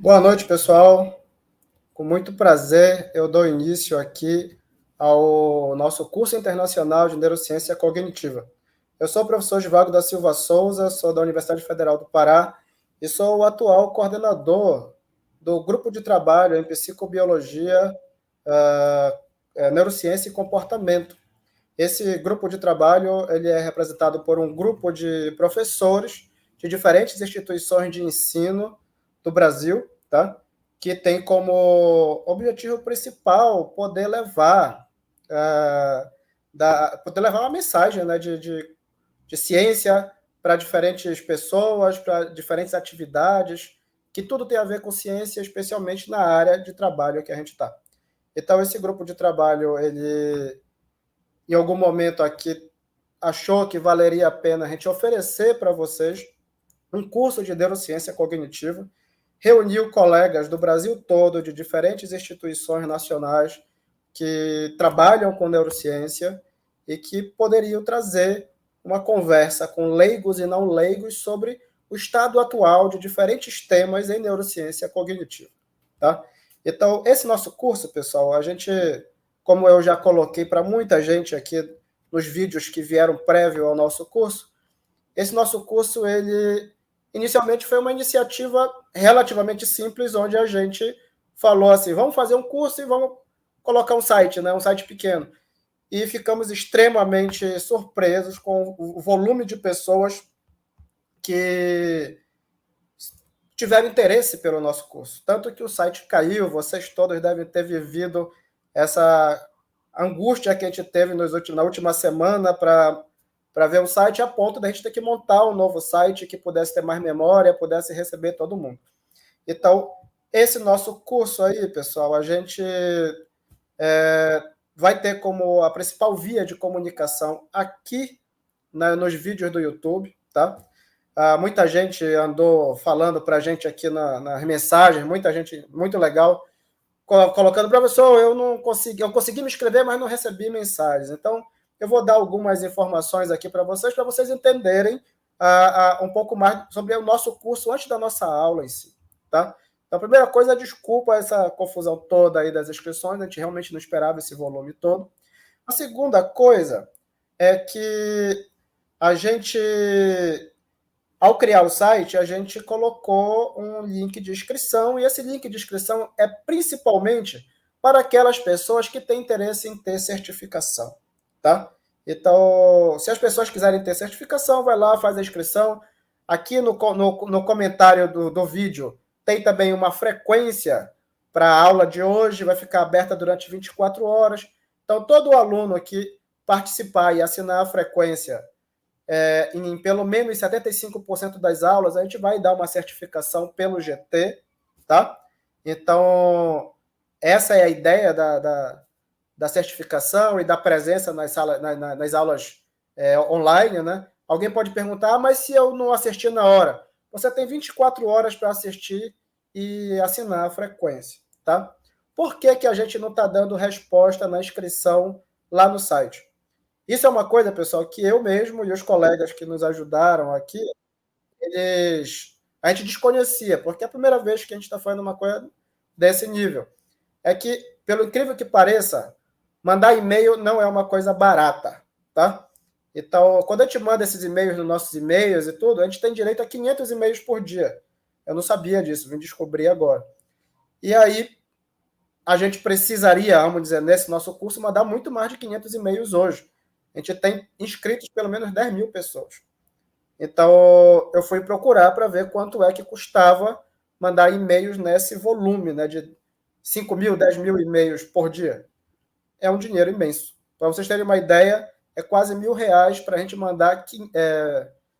Boa noite, pessoal. Com muito prazer, eu dou início aqui ao nosso curso internacional de Neurociência Cognitiva. Eu sou o professor Givago da Silva Souza, sou da Universidade Federal do Pará e sou o atual coordenador do grupo de trabalho em psicobiologia, neurociência e comportamento. Esse grupo de trabalho ele é representado por um grupo de professores de diferentes instituições de ensino do Brasil, tá? Que tem como objetivo principal poder levar uma mensagem, né, de ciência para diferentes pessoas, para diferentes atividades, que tudo tem a ver com ciência, especialmente na área de trabalho que a gente está. Então, esse grupo de trabalho, ele, em algum momento aqui, achou que valeria a pena a gente oferecer para vocês um curso de neurociência cognitiva, reuniu colegas do Brasil todo, de diferentes instituições nacionais que trabalham com neurociência e que poderiam trazer uma conversa com leigos e não leigos sobre o estado atual de diferentes temas em neurociência cognitiva. Tá? Então, esse nosso curso, pessoal, a gente, como eu já coloquei para muita gente aqui nos vídeos que vieram prévio ao nosso curso, esse nosso curso, ele inicialmente foi uma iniciativa relativamente simples, onde a gente falou assim, vamos fazer um curso e vamos colocar um site, né, um site pequeno. E ficamos extremamente surpresos com o volume de pessoas que tiveram interesse pelo nosso curso. Tanto que o site caiu, vocês todos devem ter vivido essa angústia que a gente teve na última semana para ver o site, a ponto da gente ter que montar um novo site que pudesse ter mais memória, pudesse receber todo mundo. Então, esse nosso curso aí, pessoal, a gente vai ter como a principal via de comunicação aqui nos vídeos do YouTube, tá? Muita gente andou falando para a gente aqui nas mensagens, muita gente muito legal, colocando, professor, eu consegui me inscrever, mas não recebi mensagens. Então, eu vou dar algumas informações aqui para vocês entenderem um pouco mais sobre o nosso curso antes da nossa aula em si, tá? Então, a primeira coisa, desculpa essa confusão toda aí das inscrições, a gente realmente não esperava esse volume todo. A segunda coisa é que a gente, ao criar o site, a gente colocou um link de inscrição, e esse link de inscrição é principalmente para aquelas pessoas que têm interesse em ter certificação, tá? Então, se as pessoas quiserem ter certificação, vai lá, faz a inscrição. Aqui no comentário do vídeo tem também uma frequência para a aula de hoje, vai ficar aberta durante 24 horas. Então, todo aluno que participar e assinar a frequência em pelo menos 75% das aulas, a gente vai dar uma certificação pelo GT, tá? Então, essa é a ideia da certificação e da presença nas aulas online, né? Alguém pode perguntar, mas se eu não assistir na hora? Você tem 24 horas para assistir e assinar a frequência, tá? Por que, que a gente não está dando resposta na inscrição lá no site? Isso é uma coisa, pessoal, que eu mesmo e os colegas que nos ajudaram aqui, a gente desconhecia, porque é a primeira vez que a gente está fazendo uma coisa desse nível. É que, pelo incrível que pareça, mandar e-mail não é uma coisa barata, tá? Então, quando a gente manda esses e-mails nos nossos e-mails e tudo, a gente tem direito a 500 e-mails por dia. Eu não sabia disso, vim descobrir agora. E aí, a gente precisaria, vamos dizer, nesse nosso curso, mandar muito mais de 500 e-mails hoje. A gente tem inscritos pelo menos 10 mil pessoas. Então, eu fui procurar para ver quanto é que custava mandar e-mails nesse volume, né, de 5 mil, 10 mil e-mails por dia. É um dinheiro imenso. Para vocês terem uma ideia, é quase R$ 1.000 para a gente mandar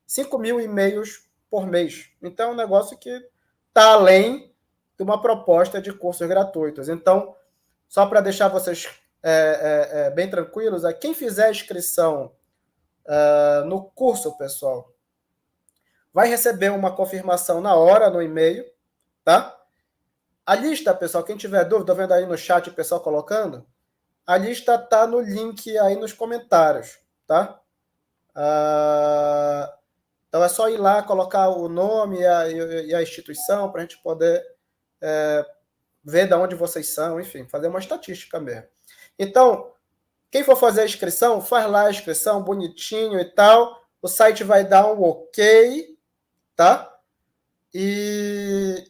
5 mil e-mails por mês. Então, é um negócio que está além de uma proposta de cursos gratuitos. Então, só para deixar vocês bem tranquilos, quem fizer a inscrição no curso, pessoal, vai receber uma confirmação na hora no e-mail, tá? A lista, pessoal, quem tiver dúvida, vendo aí no chat o pessoal colocando, a lista tá no link aí nos comentários, tá? Então é só ir lá, colocar o nome e a instituição para a gente poder ver de onde vocês são, enfim, fazer uma estatística mesmo. Então, quem for fazer a inscrição, faz lá a inscrição bonitinho e tal, o site vai dar um ok, tá? E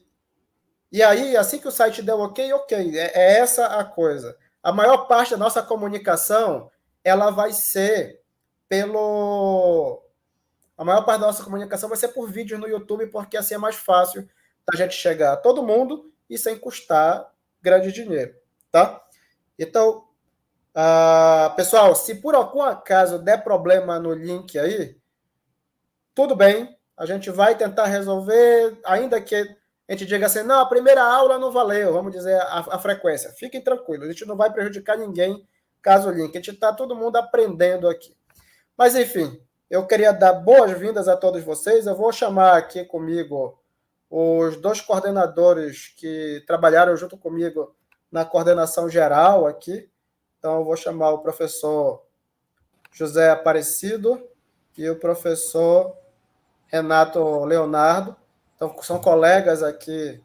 aí, assim que o site der ok, é essa a coisa. A maior parte da nossa comunicação, ela vai ser a maior parte da nossa comunicação vai ser por vídeo no YouTube, porque assim é mais fácil da gente chegar a todo mundo e sem custar grande dinheiro, tá? Então, pessoal, se por algum acaso der problema no link aí, tudo bem, a gente vai tentar resolver, ainda que a gente diga assim, não, a primeira aula não valeu, vamos dizer a frequência. Fiquem tranquilos, a gente não vai prejudicar ninguém caso o link. A gente está todo mundo aprendendo aqui. Mas, enfim, eu queria dar boas-vindas a todos vocês. Eu vou chamar aqui comigo os 2 coordenadores que trabalharam junto comigo na coordenação geral aqui. Então, eu vou chamar o professor José Aparecido e o professor Renato Leonardo. Então, são colegas aqui.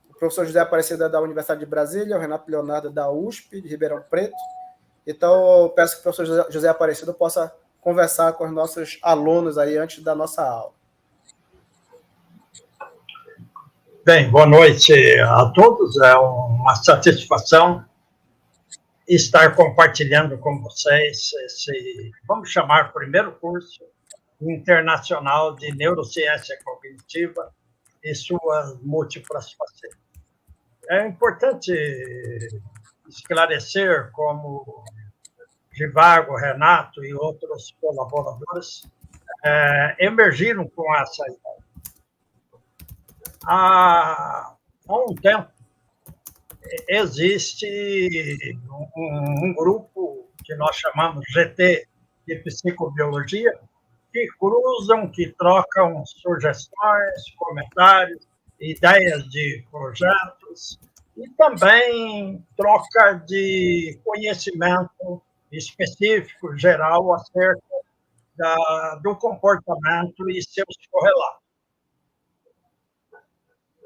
O professor José Aparecido é da Universidade de Brasília, o Renato Leonardo é da USP, de Ribeirão Preto. Então, eu peço que o professor José Aparecido possa conversar com os nossos alunos aí antes da nossa aula. Bem, boa noite a todos. É uma satisfação estar compartilhando com vocês esse, vamos chamar, primeiro curso internacional de neurociência cognitiva e suas múltiplas facetas. É importante esclarecer como Zhivago, Renato e outros colaboradores emergiram com essa ideia. Há um tempo, existe um grupo que nós chamamos GT de Psicobiologia, que cruzam, que trocam sugestões, comentários, ideias de projetos e também troca de conhecimento específico, geral, acerca do comportamento e seus correlatos.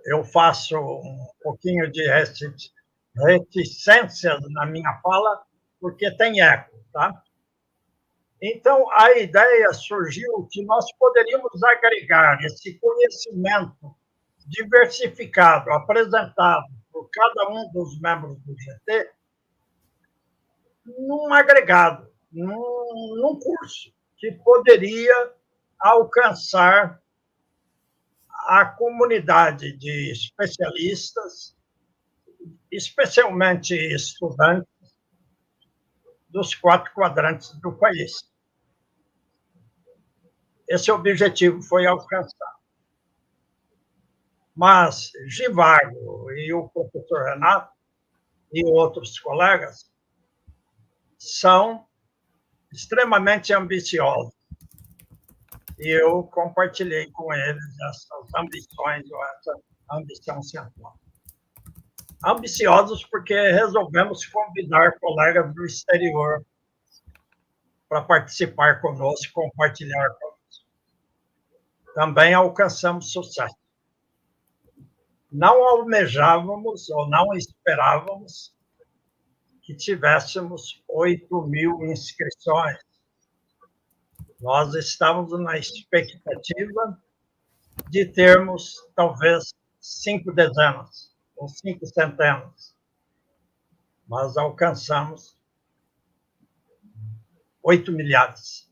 Eu faço um pouquinho de reticências na minha fala, porque tem eco, tá? Então, a ideia surgiu que nós poderíamos agregar esse conhecimento diversificado, apresentado por cada um dos membros do GT, num agregado, num curso, que poderia alcançar a comunidade de especialistas, especialmente estudantes dos 4 quadrantes do país. Esse objetivo foi alcançado. Mas Zhivago e o professor Renato e outros colegas são extremamente ambiciosos. E eu compartilhei com eles essas ambições, ou essa ambição central. Ambiciosos porque resolvemos convidar colegas do exterior para participar conosco, compartilhar conosco. Também alcançamos sucesso. Não almejávamos ou não esperávamos que tivéssemos 8.000 inscrições. Nós estávamos na expectativa de termos, talvez, 5 dezenas ou 5 centenas. Mas alcançamos 8 milhares.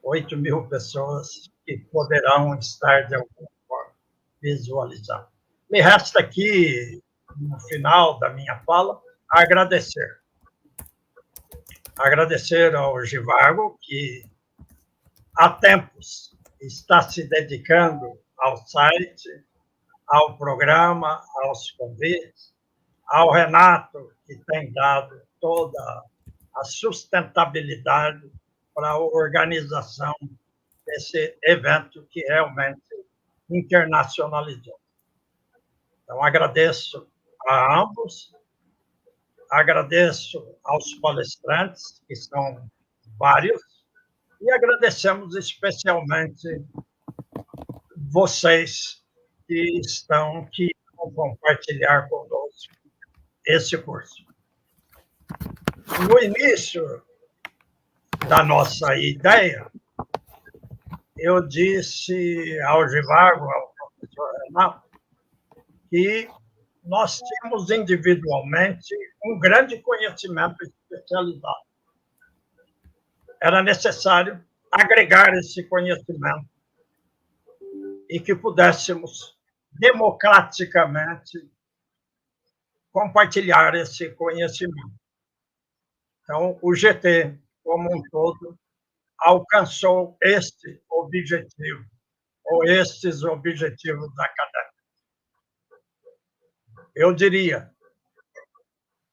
8.000 pessoas que poderão estar, de alguma forma, visualizando. Me resta aqui, no final da minha fala, agradecer. Agradecer ao Zhivago, que há tempos está se dedicando ao site, ao programa, aos convites, ao Renato, que tem dado toda a sustentabilidade para a organização desse evento que realmente internacionalizou. Então, agradeço a ambos, agradeço aos palestrantes, que são vários, e agradecemos especialmente vocês, que vão compartilhar conosco esse curso. No início da nossa ideia, eu disse ao Givago, ao professor Renato, que nós tínhamos individualmente um grande conhecimento especializado. Era necessário agregar esse conhecimento e que pudéssemos democraticamente compartilhar esse conhecimento. Então, o GT, como um todo, alcançou este objetivo, ou estes objetivos acadêmicos. Eu diria,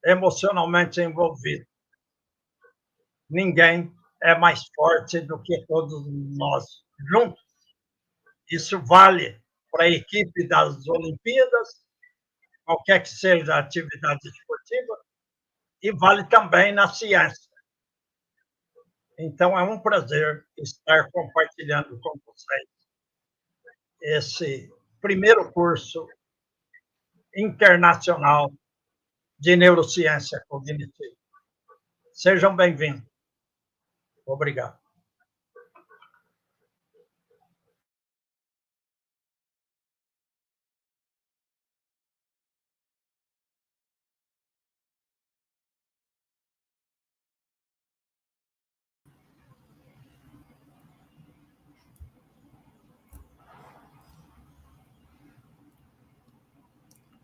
emocionalmente envolvido. Ninguém é mais forte do que todos nós juntos. Isso vale para a equipe das Olimpíadas, qualquer que seja a atividade esportiva, e vale também na ciência. Então, é um prazer estar compartilhando com vocês esse primeiro curso internacional de neurociência cognitiva. Sejam bem-vindos. Obrigado.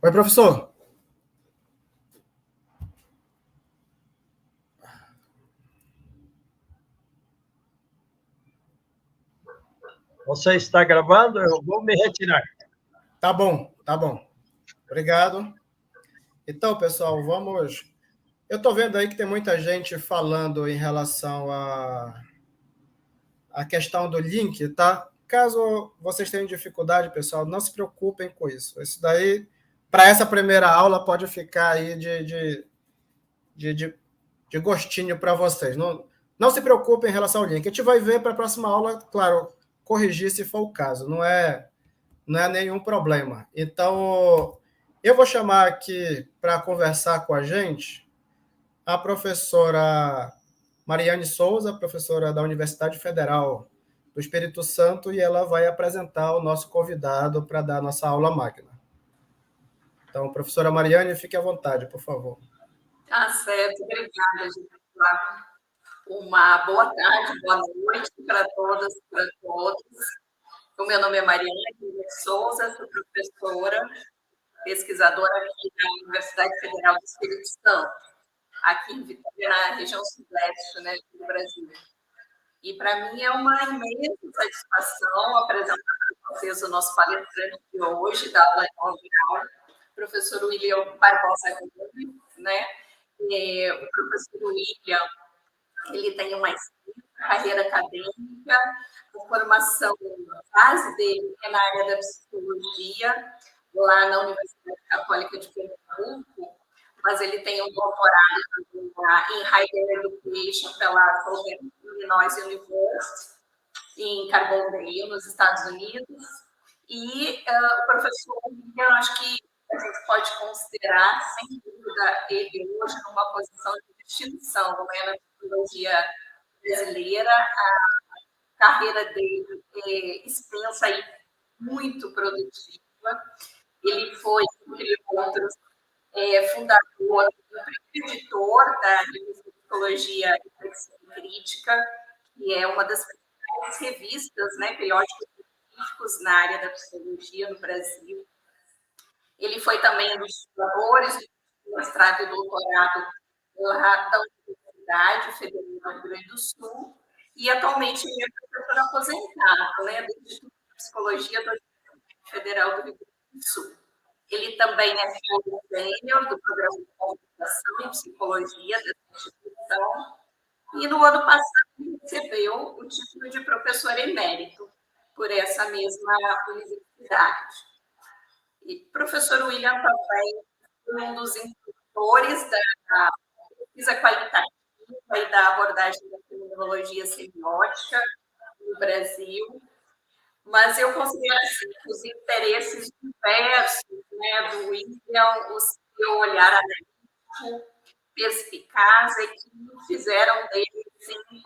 Oi, professor. Você está gravando? Eu vou me retirar. Tá bom, tá bom. Obrigado. Então, pessoal, vamos... Eu estou vendo aí que tem muita gente falando em relação à questão do link, tá? Caso vocês tenham dificuldade, pessoal, não se preocupem com isso. Isso daí, para essa primeira aula, pode ficar aí de gostinho para vocês. Não se preocupem em relação ao link. A gente vai ver para a próxima aula, claro, corrigir se for o caso. Não é nenhum problema. Então, eu vou chamar aqui para conversar com a gente a professora Mariane Souza, professora da Universidade Federal do Espírito Santo, e ela vai apresentar o nosso convidado para dar a nossa aula magna. Então, professora Mariane, fique à vontade, por favor. Tá certo, obrigada, gente. Uma boa tarde, boa noite para todas e para todos. O meu nome é Mariane Souza, sou professora, pesquisadora aqui na Universidade Federal do Espírito Santo, aqui em Vitória, na região sudeste, né, do Brasil. E para mim é uma imensa satisfação apresentar para vocês o nosso palestrante de hoje, da aula inaugural, o professor William Barbosa Gomes, né? O professor William, ele tem uma carreira acadêmica, a formação base dele é na área da psicologia, lá na Universidade Católica de Pernambuco, mas ele tem um doutorado em Higher Education pela Illinois University, em Carbondale, nos Estados Unidos. E o professor William, acho que a gente pode considerar, sem dúvida, ele hoje numa posição de distinção, né, na psicologia brasileira. A carreira dele é extensa e muito produtiva. Ele foi, entre outros, fundador e editor da revista Psicologia e Crítica, que é uma das principais revistas, né, periódicos científicos na área da psicologia no Brasil. Ele foi também um dos fundadores do mestrado e doutorado da Universidade Federal do Rio Grande do Sul, e atualmente ele é professor aposentado, né, do Instituto de Psicologia da Universidade Federal do Rio Grande do Sul. Ele também é fellow sênior do programa de computação em psicologia dessa instituição, e no ano passado recebeu o título de professor emérito por essa mesma universidade. E o professor William também foi um dos instrutores da pesquisa qualitativa e da abordagem da fenomenologia semiótica no Brasil. mas eu considero assim, que os interesses diversos, né, do William, o seu olhar analítico, perspicaz, é que fizeram dele assim,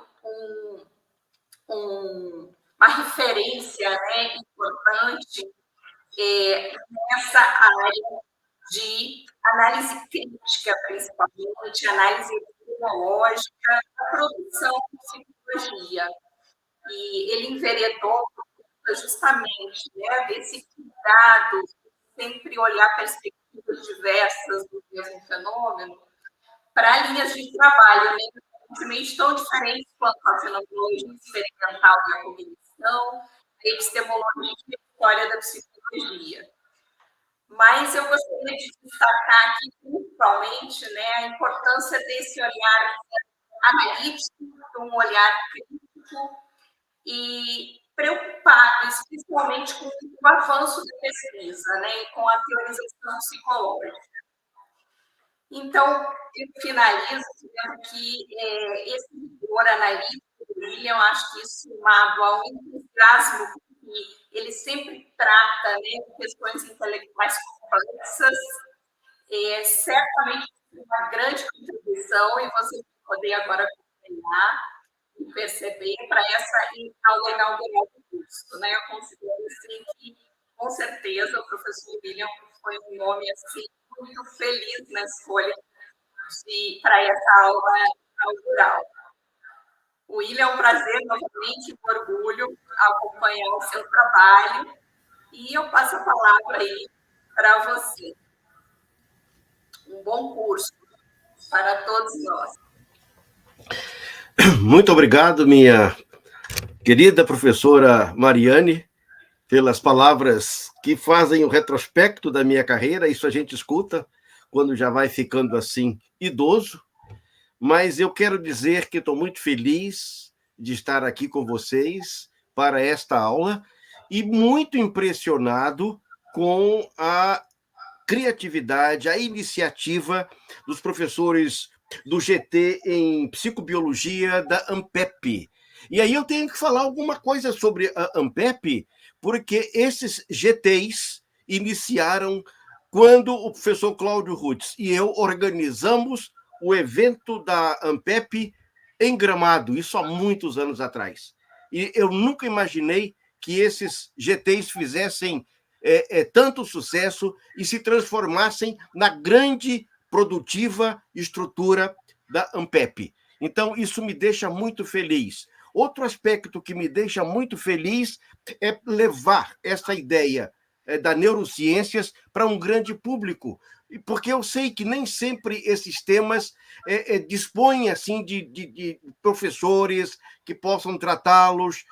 uma referência, né, importante nessa área de análise crítica, principalmente, análise epidemiológica, da produção de psicologia. E ele enveredou justamente, né, desse cuidado, sempre olhar perspectivas diversas do mesmo fenômeno, para linhas de trabalho, né, simplesmente tão diferentes quanto a fenomenologia experimental e a cognição, a epistemologia e a história da psicologia. Mas eu gostaria de destacar aqui, principalmente, né, a importância desse olhar analítico, um olhar crítico e preocupado, especialmente com o avanço da pesquisa, né, e com a teorização psicológica. Então, eu finalizo dizendo que esse rigor analítico do William, eu acho que isso somado ao entusiasmo que ele sempre trata, né, de questões intelectuais complexas, certamente uma grande contribuição, e você vai poder agora acompanhar e perceber para essa aula inaugural do curso. Né? Eu considero assim, que, com certeza, o professor William foi um nome assim, muito feliz na escolha para essa aula inaugural. William, é um prazer, novamente, um orgulho acompanhar o seu trabalho, e eu passo a palavra aí para você. Um bom curso para todos nós. Muito obrigado, minha querida professora Mariane, pelas palavras que fazem o retrospecto da minha carreira. Isso a gente escuta quando já vai ficando assim idoso, mas eu quero dizer que estou muito feliz de estar aqui com vocês para esta aula e muito impressionado com a criatividade, a iniciativa dos professores do GT em Psicobiologia da Ampep. E aí eu tenho que falar alguma coisa sobre a Ampep, porque esses GTs iniciaram quando o professor Cláudio Rutz e eu organizamos o evento da Ampep em Gramado, isso há muitos anos atrás. E eu nunca imaginei que esses GTs fizessem tanto sucesso e se transformassem na grande produtiva estrutura da Ampep. Então, isso me deixa muito feliz. Outro aspecto que me deixa muito feliz é levar essa ideia da neurociências para um grande público, porque eu sei que nem sempre esses temas dispõem assim, de professores que possam tratá-los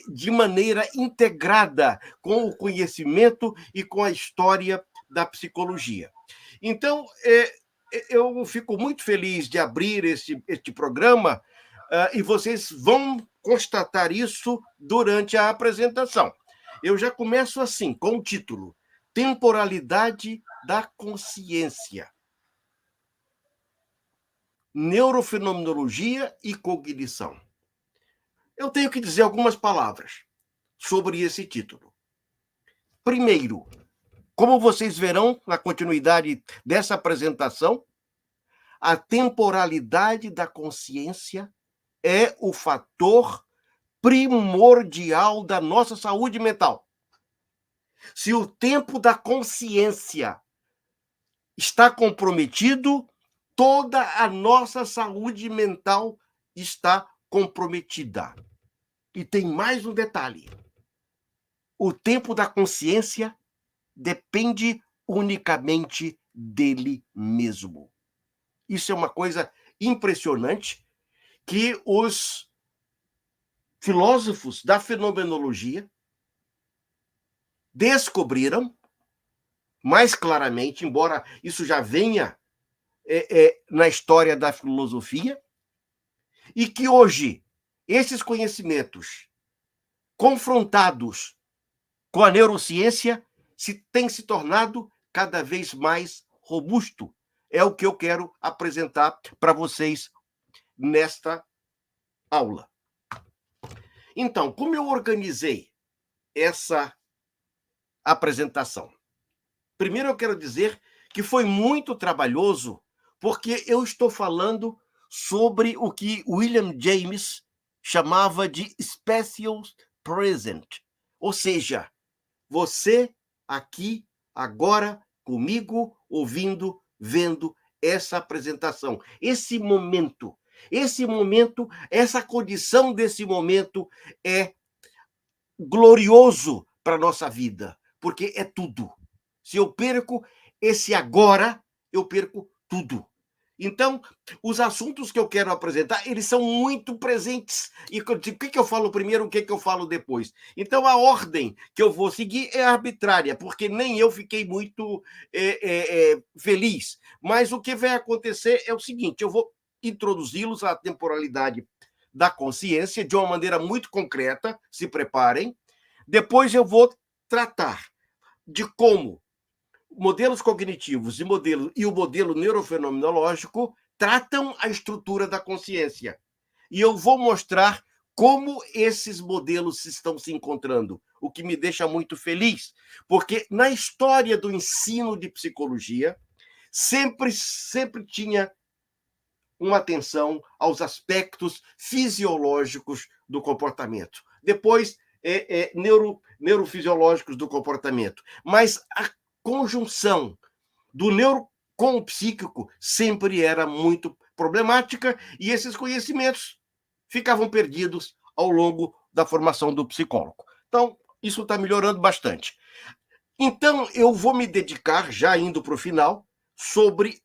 de maneira integrada com o conhecimento e com a história da psicologia. Então, eu fico muito feliz de abrir este programa e vocês vão constatar isso durante a apresentação. Eu já começo assim, com o título: Temporalidade da consciência. Neurofenomenologia e cognição. Eu tenho que dizer algumas palavras sobre esse título. Primeiro, como vocês verão na continuidade dessa apresentação, a temporalidade da consciência é o fator primordial da nossa saúde mental. Se o tempo da consciência está comprometido, toda a nossa saúde mental está comprometida. E tem mais um detalhe: o tempo da consciência depende unicamente dele mesmo. Isso é uma coisa impressionante que os filósofos da fenomenologia descobriram mais claramente, embora isso já venha na história da filosofia, e que hoje esses conhecimentos confrontados com a neurociência têm se tornado cada vez mais robusto. É o que eu quero apresentar para vocês nesta aula. Então, como eu organizei essa apresentação. Primeiro, eu quero dizer que foi muito trabalhoso, porque eu estou falando sobre o que William James chamava de special present, ou seja, você aqui, agora, comigo, ouvindo, vendo essa apresentação, esse momento, essa condição desse momento é glorioso para a nossa vida, porque é tudo. Se eu perco esse agora, eu perco tudo. Então, os assuntos que eu quero apresentar, eles são muito presentes. E o que eu falo primeiro, o que eu falo depois? Então, a ordem que eu vou seguir é arbitrária, porque nem eu fiquei muito feliz. Mas o que vai acontecer é o seguinte, eu vou introduzi-los à temporalidade da consciência de uma maneira muito concreta, se preparem. Depois eu vou tratar de como modelos cognitivos e o modelo neurofenomenológico tratam a estrutura da consciência. E eu vou mostrar como esses modelos estão se encontrando, o que me deixa muito feliz, porque na história do ensino de psicologia, sempre tinha uma atenção aos aspectos fisiológicos do comportamento. Depois, neurofisiológicos do comportamento. Mas a conjunção do neuro com o psíquico sempre era muito problemática e esses conhecimentos ficavam perdidos ao longo da formação do psicólogo. Então, isso está melhorando bastante. Então, eu vou me dedicar, já indo para o final, sobre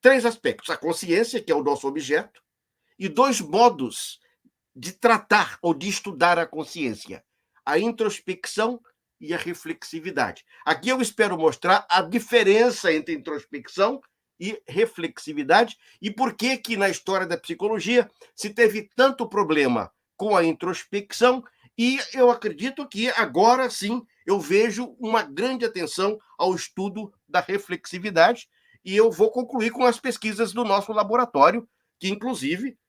3 aspectos: a consciência, que é o nosso objeto, e 2 modos de tratar ou de estudar a consciência: a introspecção e a reflexividade. Aqui eu espero mostrar a diferença entre introspecção e reflexividade e por que na história da psicologia se teve tanto problema com a introspecção, e eu acredito que agora sim eu vejo uma grande atenção ao estudo da reflexividade, e eu vou concluir com as pesquisas do nosso laboratório, que inclusive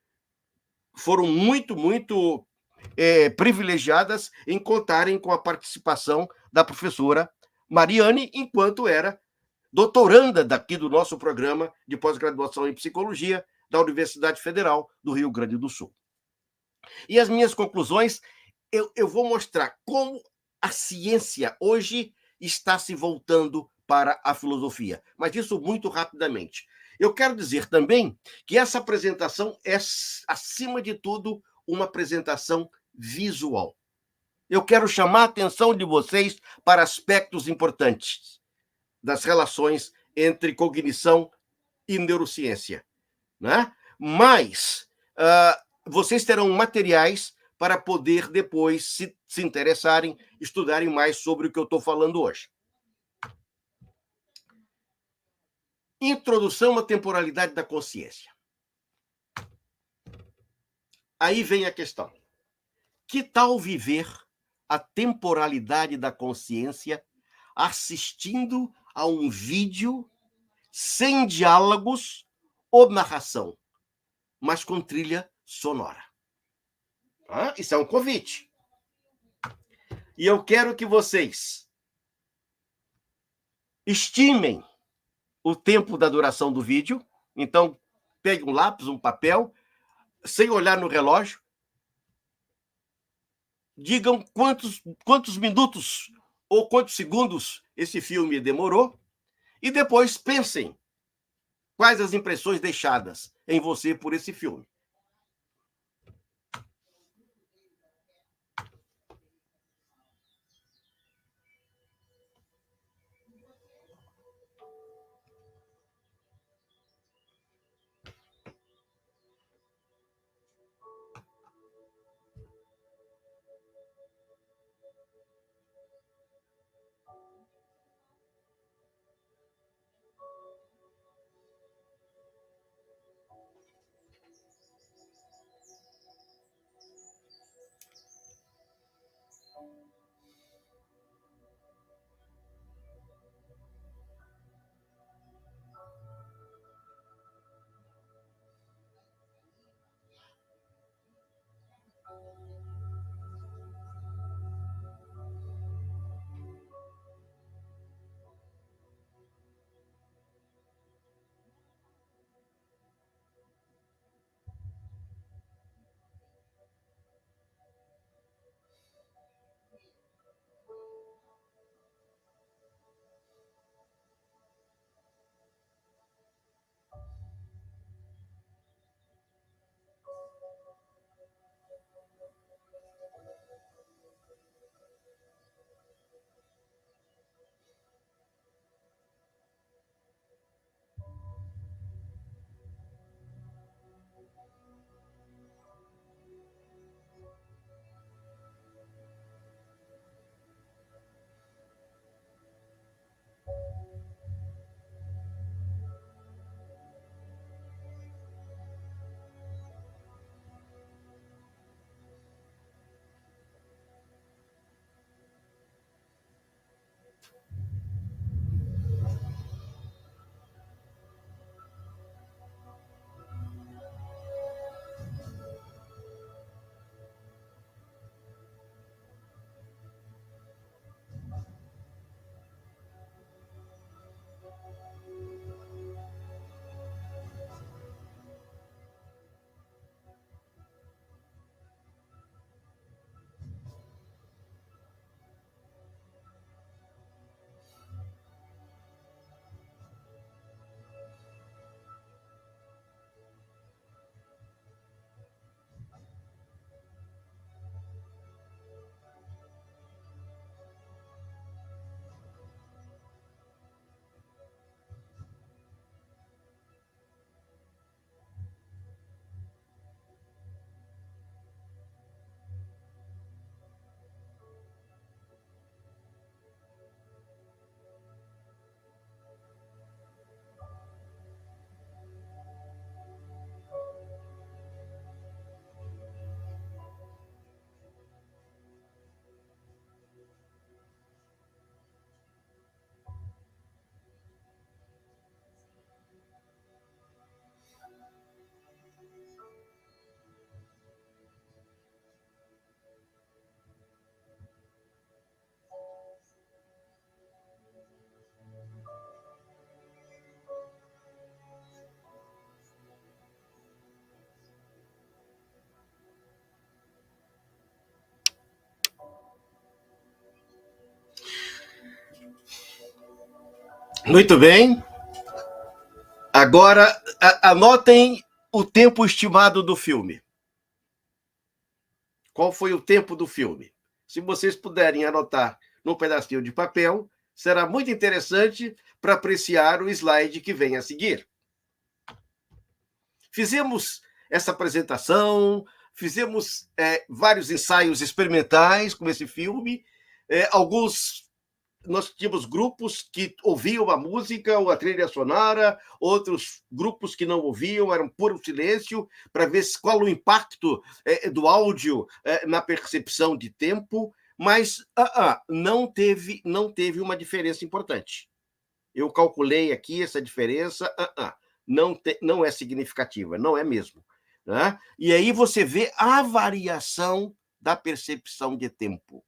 foram muito privilegiadas em contarem com a participação da professora Mariane, enquanto era doutoranda daqui do nosso programa de pós-graduação em psicologia da Universidade Federal do Rio Grande do Sul. E as minhas conclusões, eu vou mostrar como a ciência hoje está se voltando para a filosofia, mas isso muito rapidamente. Eu quero dizer também que essa apresentação é, acima de tudo, uma apresentação visual. Eu quero chamar a atenção de vocês para aspectos importantes das relações entre cognição e neurociência, né? Mas vocês terão materiais para poder depois se interessarem, estudarem mais sobre o que eu estou falando hoje. Introdução à temporalidade da consciência. Aí vem a questão. Que tal viver a temporalidade da consciência assistindo a um vídeo sem diálogos ou narração, mas com trilha sonora? Isso é um convite. E eu quero que vocês estimem o tempo da duração do vídeo. Então, pegue um lápis, um papel, sem olhar no relógio. Digam quantos minutos ou quantos segundos esse filme demorou e depois pensem quais as impressões deixadas em você por esse filme. Muito bem. Agora, anotem o tempo estimado do filme. Qual foi o tempo do filme? Se vocês puderem anotar num pedacinho de papel, será muito interessante para apreciar o slide que vem a seguir. Fizemos essa apresentação, fizemos vários ensaios experimentais com esse filme. Nós tínhamos grupos que ouviam a música ou a trilha sonora, outros grupos que não ouviam, eram puro silêncio, para ver qual o impacto do áudio na percepção de tempo, mas não teve uma diferença importante. Eu calculei aqui essa diferença, não é significativa, não é mesmo. Né? E aí você vê a variação da percepção de tempo.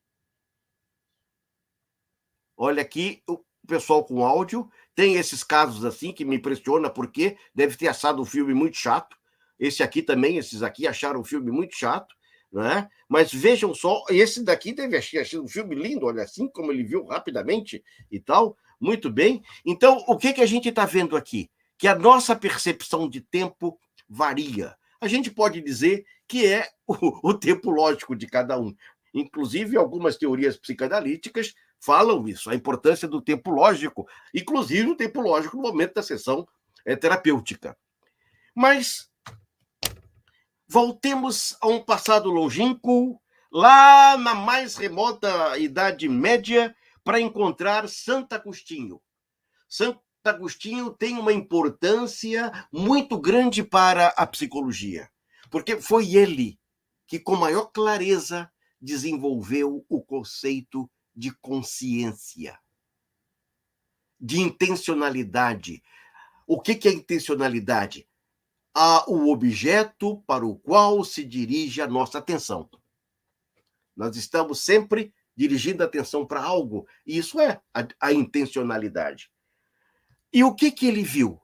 Olha aqui, o pessoal com áudio tem esses casos assim que me impressiona, porque deve ter achado o filme muito chato. Esses aqui acharam o filme muito chato, né? Mas vejam só, esse daqui deve achar um filme lindo, olha assim, como ele viu rapidamente e tal. Muito bem. Então, o que a gente está vendo aqui? Que a nossa percepção de tempo varia. A gente pode dizer que é o tempo lógico de cada um. Inclusive, algumas teorias psicanalíticas falam isso, a importância do tempo lógico, inclusive o tempo lógico no momento da sessão terapêutica. Mas voltemos a um passado longínquo, lá na mais remota Idade Média, para encontrar Santo Agostinho. Santo Agostinho tem uma importância muito grande para a psicologia, porque foi ele que, com maior clareza, desenvolveu o conceito de consciência, de intencionalidade. O que é intencionalidade? O objeto para o qual se dirige a nossa atenção. Nós estamos sempre dirigindo a atenção para algo, e isso é a intencionalidade. E o que ele viu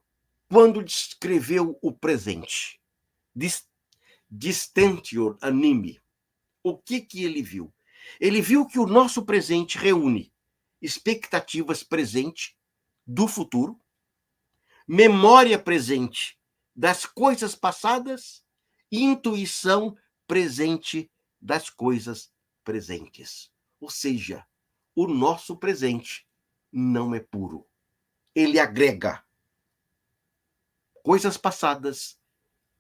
quando descreveu o presente? Distentio animi. O que ele viu? Ele viu que o nosso presente reúne expectativas presentes do futuro, memória presente das coisas passadas e intuição presente das coisas presentes. Ou seja, o nosso presente não é puro. Ele agrega coisas passadas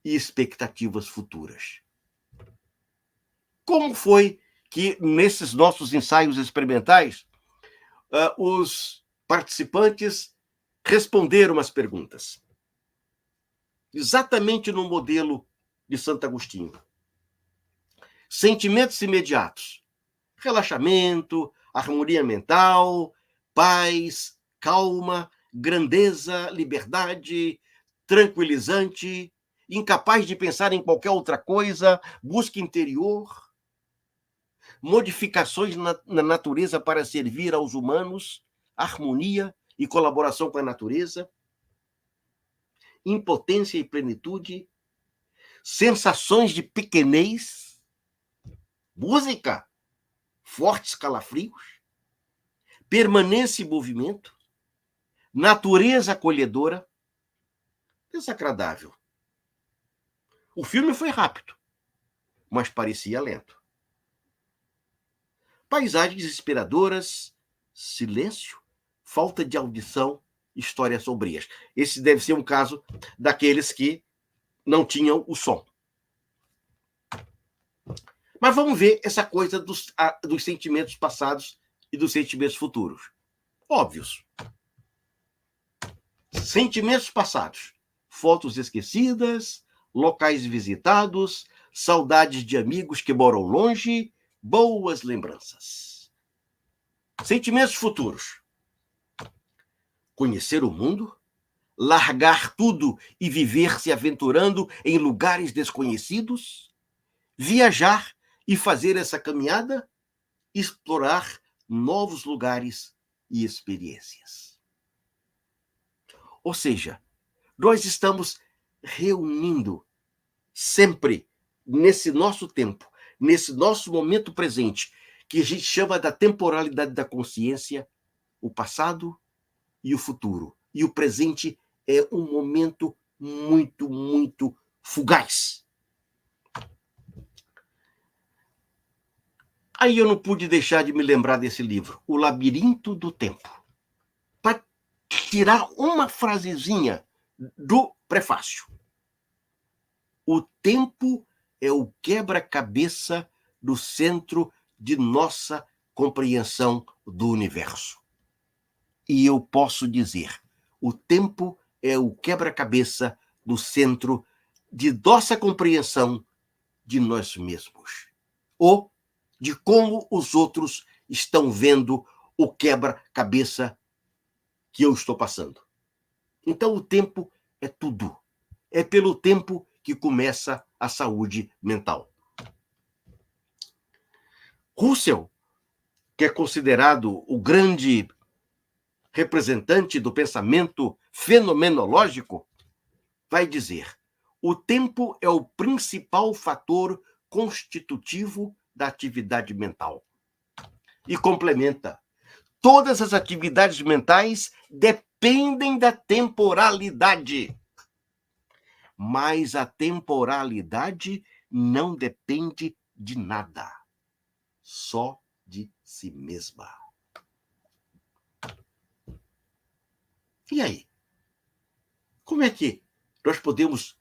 e expectativas futuras. Como foi que, nesses nossos ensaios experimentais, os participantes responderam as perguntas? Exatamente no modelo de Santo Agostinho. Sentimentos imediatos: relaxamento, harmonia mental, paz, calma, grandeza, liberdade, tranquilizante, incapaz de pensar em qualquer outra coisa, busca interior, modificações na natureza para servir aos humanos, harmonia e colaboração com a natureza, impotência e plenitude, sensações de pequenez, música, fortes calafrios, permanência e movimento, natureza acolhedora, desagradável. O filme foi rápido, mas parecia lento. Paisagens inspiradoras, silêncio, falta de audição, histórias sombrias. Esse deve ser um caso daqueles que não tinham o som. Mas vamos ver essa coisa dos sentimentos passados e dos sentimentos futuros. Óbvios. Sentimentos passados: fotos esquecidas, locais visitados, saudades de amigos que moram longe, boas lembranças. Sentimentos futuros: conhecer o mundo, largar tudo e viver se aventurando em lugares desconhecidos, viajar e fazer essa caminhada, explorar novos lugares e experiências. Ou seja, nós estamos reunindo sempre nesse nosso tempo, nesse nosso momento presente, que a gente chama da temporalidade da consciência, o passado, e o futuro. E o presente é um momento muito, muito fugaz. Aí eu não pude deixar de me lembrar desse livro, O Labirinto do Tempo, para tirar uma frasezinha do prefácio. O tempo é o quebra-cabeça do centro de nossa compreensão do universo. E eu posso dizer, o tempo é o quebra-cabeça do centro de nossa compreensão de nós mesmos. Ou de como os outros estão vendo o quebra-cabeça que eu estou passando. Então, o tempo é tudo. É pelo tempo que começa a saúde mental. Russell, que é considerado o grande representante do pensamento fenomenológico, vai dizer: o tempo é o principal fator constitutivo da atividade mental. E complementa: todas as atividades mentais dependem da temporalidade. Mas a temporalidade não depende de nada, só de si mesma. E aí? Como é que nós podemos,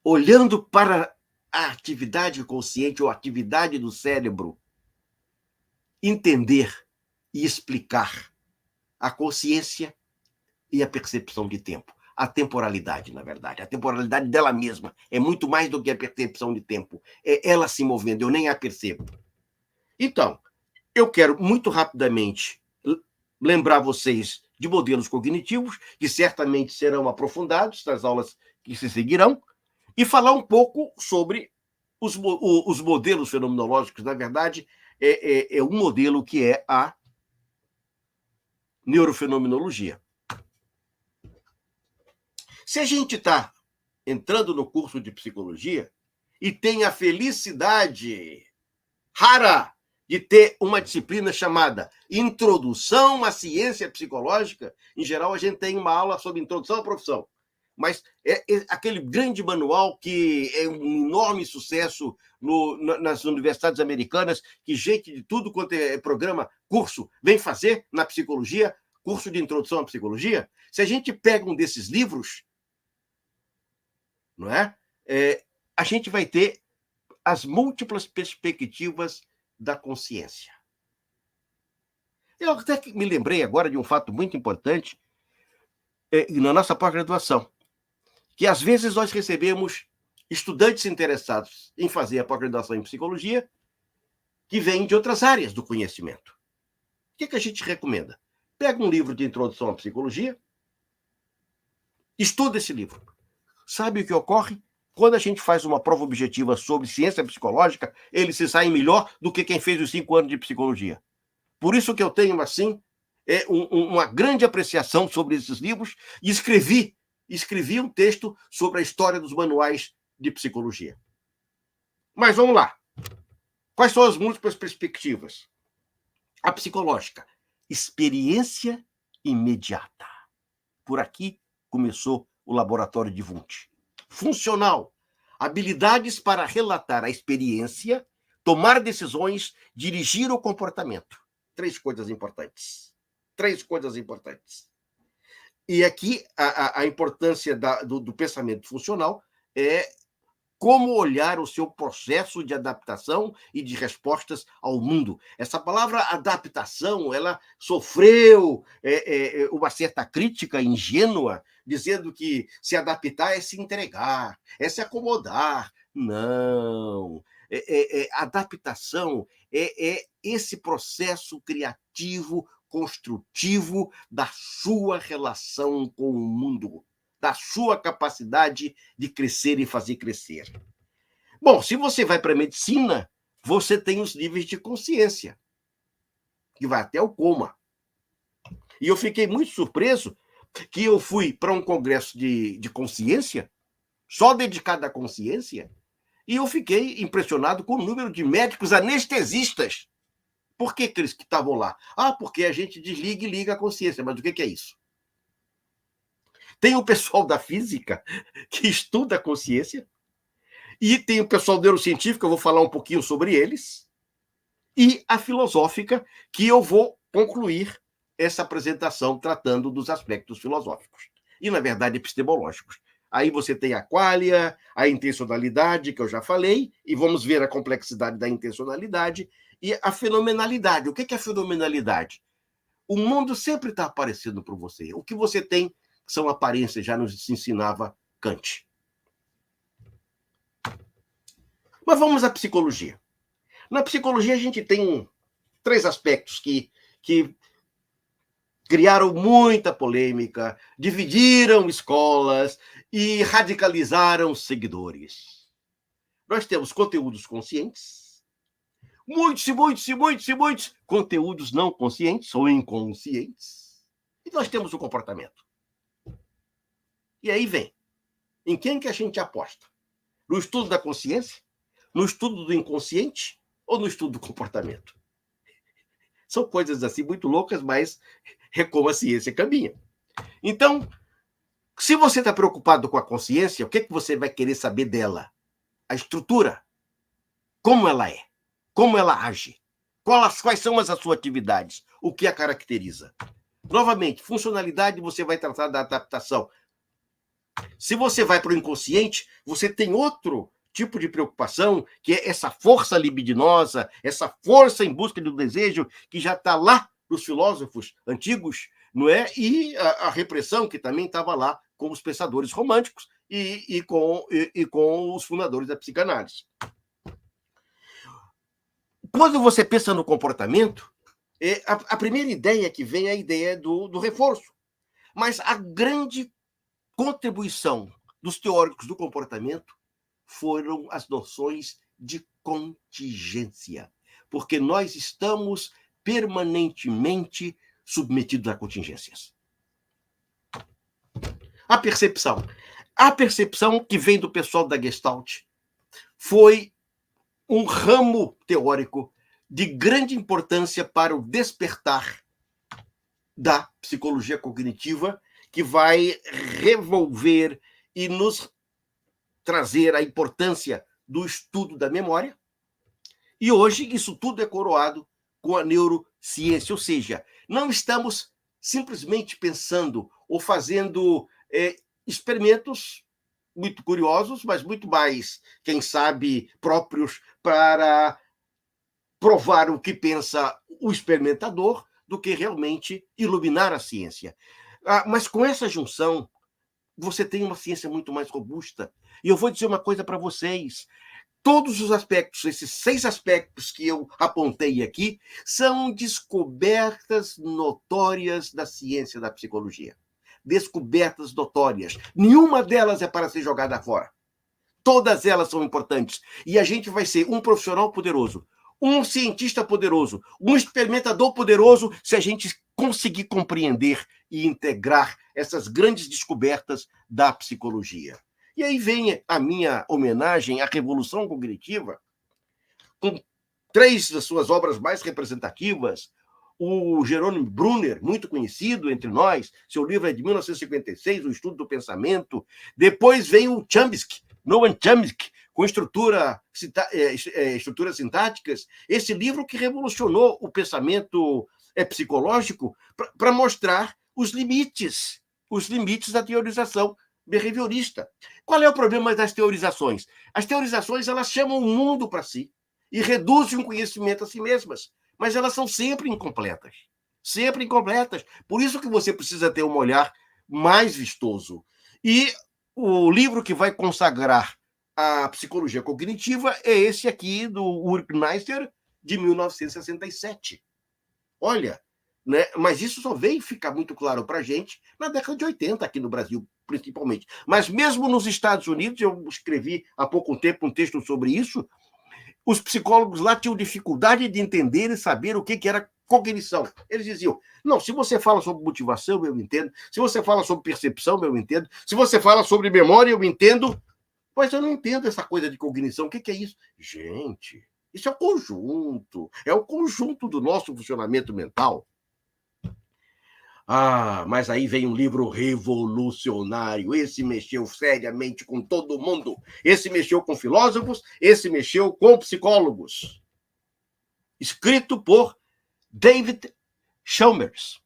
olhando para a atividade consciente ou a atividade do cérebro, entender e explicar a consciência e a percepção de tempo? A temporalidade, na verdade. A temporalidade dela mesma é muito mais do que a percepção de tempo. É ela se movendo, eu nem a percebo. Então, eu quero muito rapidamente lembrar vocês de modelos cognitivos, que certamente serão aprofundados nas aulas que se seguirão, e falar um pouco sobre os modelos fenomenológicos. Na verdade, é um modelo que é a neurofenomenologia. Se a gente está entrando no curso de psicologia e tem a felicidade rara de ter uma disciplina chamada Introdução à Ciência Psicológica, em geral a gente tem uma aula sobre introdução à profissão, mas é aquele grande manual que é um enorme sucesso nas universidades americanas, que gente de tudo quanto é programa, curso, vem fazer na psicologia, curso de introdução à psicologia. Se a gente pega um desses livros, não é? A gente vai ter as múltiplas perspectivas da consciência. Eu até me lembrei agora de um fato muito importante na nossa pós-graduação, que às vezes nós recebemos estudantes interessados em fazer a pós-graduação em psicologia que vêm de outras áreas do conhecimento. O que a gente recomenda? Pega um livro de introdução à psicologia, estuda esse livro. Sabe o que ocorre? Quando a gente faz uma prova objetiva sobre ciência psicológica, eles se saem melhor do que quem fez os 5 anos de psicologia. Por isso que eu tenho, assim, uma grande apreciação sobre esses livros e escrevi um texto sobre a história dos manuais de psicologia. Mas vamos lá. Quais são as múltiplas perspectivas? A psicológica, experiência imediata. Por aqui começou o laboratório de Wundt. Funcional, habilidades para relatar a experiência, tomar decisões, dirigir o comportamento. 3 coisas importantes. 3 coisas importantes. E aqui a importância do pensamento funcional é como olhar o seu processo de adaptação e de respostas ao mundo. Essa palavra adaptação, ela sofreu uma certa crítica ingênua, dizendo que se adaptar é se entregar, é se acomodar. Não. Adaptação é esse processo criativo, construtivo da sua relação com o mundo, da sua capacidade de crescer e fazer crescer. Bom, se você vai para a medicina, você tem os níveis de consciência, que vai até o coma. E eu fiquei muito surpreso que eu fui para um congresso de consciência, só dedicado à consciência, e eu fiquei impressionado com o número de médicos anestesistas Por que eles que estavam lá? Ah, porque a gente desliga e liga a consciência. Mas o que é isso? Tem o pessoal da física que estuda a consciência, e tem o pessoal neurocientífico, eu vou falar um pouquinho sobre eles, e a filosófica, que eu vou concluir essa apresentação tratando dos aspectos filosóficos. E, na verdade, epistemológicos. Aí você tem a qualia, a intencionalidade, que eu já falei, e vamos ver a complexidade da intencionalidade, e a fenomenalidade. O que é a fenomenalidade? O mundo sempre está aparecendo para você. O que você tem são aparências, já nos ensinava Kant. Mas vamos à psicologia. Na psicologia, a gente tem 3 aspectos que criaram muita polêmica, dividiram escolas e radicalizaram seguidores. Nós temos conteúdos conscientes, muitos conteúdos não conscientes ou inconscientes, e nós temos o comportamento. E aí vem, em quem que a gente aposta? No estudo da consciência? No estudo do inconsciente? Ou no estudo do comportamento? São coisas assim muito loucas, mas é como a ciência caminha. Então, se você está preocupado com a consciência, o que você vai querer saber dela? A estrutura. Como ela é? Como ela age? Quais são as suas atividades? O que a caracteriza? Novamente, funcionalidade, você vai tratar da adaptação. Se você vai para o inconsciente, você tem outro tipo de preocupação, que é essa força libidinosa, essa força em busca do desejo, que já está lá nos filósofos antigos, não é? E a repressão, que também estava lá com os pensadores românticos e com os fundadores da psicanálise. Quando você pensa no comportamento, a primeira ideia que vem é a ideia do reforço. Mas a grande contribuição dos teóricos do comportamento foram as noções de contingência, porque nós estamos permanentemente submetidos a contingências. A percepção que vem do pessoal da Gestalt foi um ramo teórico de grande importância para o despertar da psicologia cognitiva, que vai revolver e nos trazer a importância do estudo da memória. E hoje isso tudo é coroado com a neurociência, ou seja, não estamos simplesmente pensando ou fazendo experimentos muito curiosos, mas muito mais, quem sabe, próprios para provar o que pensa o experimentador do que realmente iluminar a ciência. Mas com essa junção, você tem uma ciência muito mais robusta. E eu vou dizer uma coisa para vocês. Todos os aspectos, esses 6 aspectos que eu apontei aqui, são descobertas notórias da ciência da psicologia. Descobertas notórias. Nenhuma delas é para ser jogada fora. Todas elas são importantes. E a gente vai ser um profissional poderoso, um cientista poderoso, um experimentador poderoso, se a gente conseguir compreender e integrar essas grandes descobertas da psicologia. E aí vem a minha homenagem à Revolução Cognitiva, com 3 das suas obras mais representativas. O Jerônimo Brunner, muito conhecido entre nós, seu livro é de 1956, O Estudo do Pensamento. Depois vem o Chomsky, Noam Chomsky, com estruturas sintáticas. Esse livro que revolucionou o pensamento psicológico para mostrar os limites da teorização behaviorista. Qual é o problema das teorizações? As teorizações, elas chamam o mundo para si e reduzem o conhecimento a si mesmas, mas elas são sempre incompletas. Sempre incompletas. Por isso que você precisa ter um olhar mais vistoso. E o livro que vai consagrar a psicologia cognitiva é esse aqui, do Urkneiser, de 1967. Olha, né? Mas isso só veio ficar muito claro para a gente na década de 80, aqui no Brasil, principalmente. Mas mesmo nos Estados Unidos, eu escrevi há pouco tempo um texto sobre isso, os psicólogos lá tinham dificuldade de entender e saber o que era cognição. Eles diziam, não, se você fala sobre motivação, eu entendo. Se você fala sobre percepção, eu entendo. Se você fala sobre memória, eu entendo. Mas eu não entendo essa coisa de cognição. O que é isso? Gente, Isso é o conjunto do nosso funcionamento mental. Ah, mas aí vem um livro revolucionário. Esse mexeu seriamente com todo mundo. Esse mexeu com filósofos, esse mexeu com psicólogos. Escrito por David Chalmers.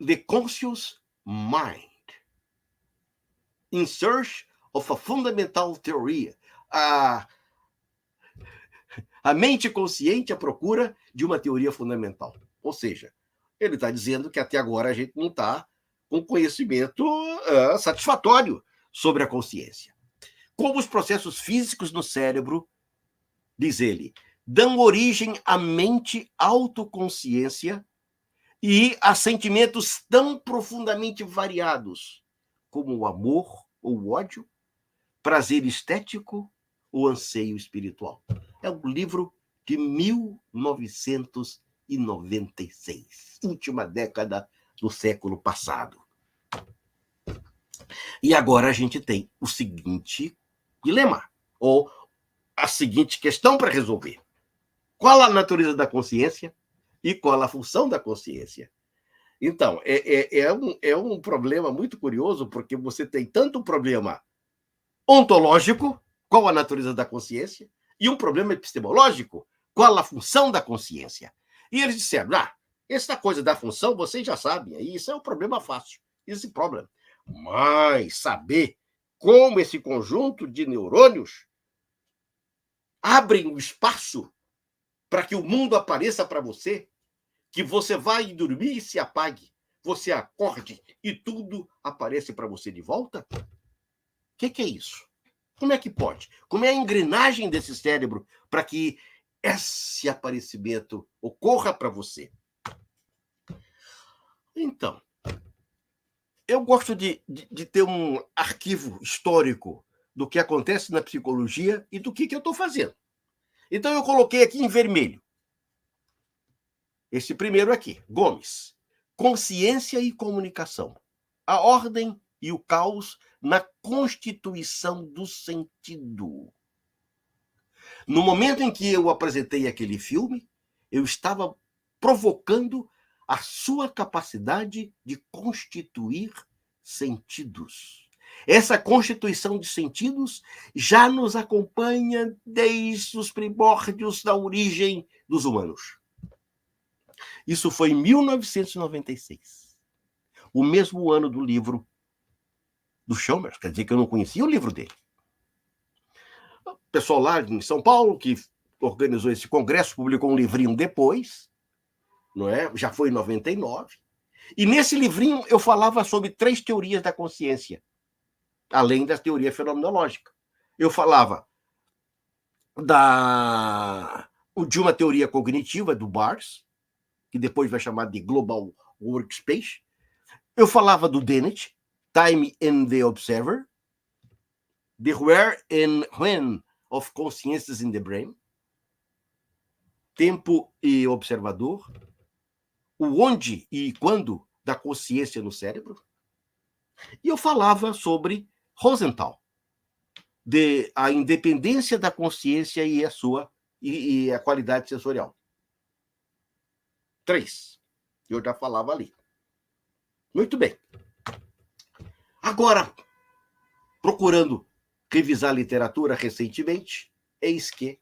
The Conscious Mind. In Search of a Fundamental Theory. A mente consciente à procura de uma teoria fundamental. Ou seja, ele está dizendo que até agora a gente não está com conhecimento satisfatório sobre a consciência. Como os processos físicos no cérebro, diz ele, dão origem à mente autoconsciência e a sentimentos tão profundamente variados como o amor ou o ódio, prazer estético ou anseio espiritual. É um livro de 1996, última década do século passado. E agora a gente tem o seguinte dilema, ou a seguinte questão para resolver. Qual a natureza da consciência e qual a função da consciência? Então, é um problema muito curioso, porque você tem tanto um problema ontológico, qual a natureza da consciência, e um problema epistemológico, qual a função da consciência. E eles disseram, essa coisa da função, vocês já sabem, isso é um problema fácil, esse problema. Mas saber como esse conjunto de neurônios abrem o espaço para que o mundo apareça para você, que você vai dormir e se apague, você acorde e tudo aparece para você de volta? O que é isso? Como é que pode? Como é a engrenagem desse cérebro para que esse aparecimento ocorra para você? Então, eu gosto de ter um arquivo histórico do que acontece na psicologia e do que eu estou fazendo. Então, eu coloquei aqui em vermelho. Esse primeiro aqui, Gomes. Consciência e comunicação. A ordem e o caos na constituição do sentido. No momento em que eu apresentei aquele filme, eu estava provocando a sua capacidade de constituir sentidos. Essa constituição de sentidos já nos acompanha desde os primórdios da origem dos humanos. Isso foi em 1996, o mesmo ano do livro do Chalmers, quer dizer que eu não conhecia o livro dele. O pessoal lá em São Paulo, que organizou esse congresso, publicou um livrinho depois, não é? Já foi em 99. E nesse livrinho eu falava sobre 3 teorias da consciência, além da teoria fenomenológica. Eu falava de uma teoria cognitiva do Bars, que depois vai chamar de Global Workspace. Eu falava do Dennett, Time and the Observer, The Where and When of Consciences in the Brain, Tempo e Observador, o onde e quando da consciência no cérebro. E eu falava sobre Rosenthal, a independência da consciência e a qualidade sensorial. 3. Eu já falava ali. Muito bem. Agora, procurando revisar a literatura recentemente, eis que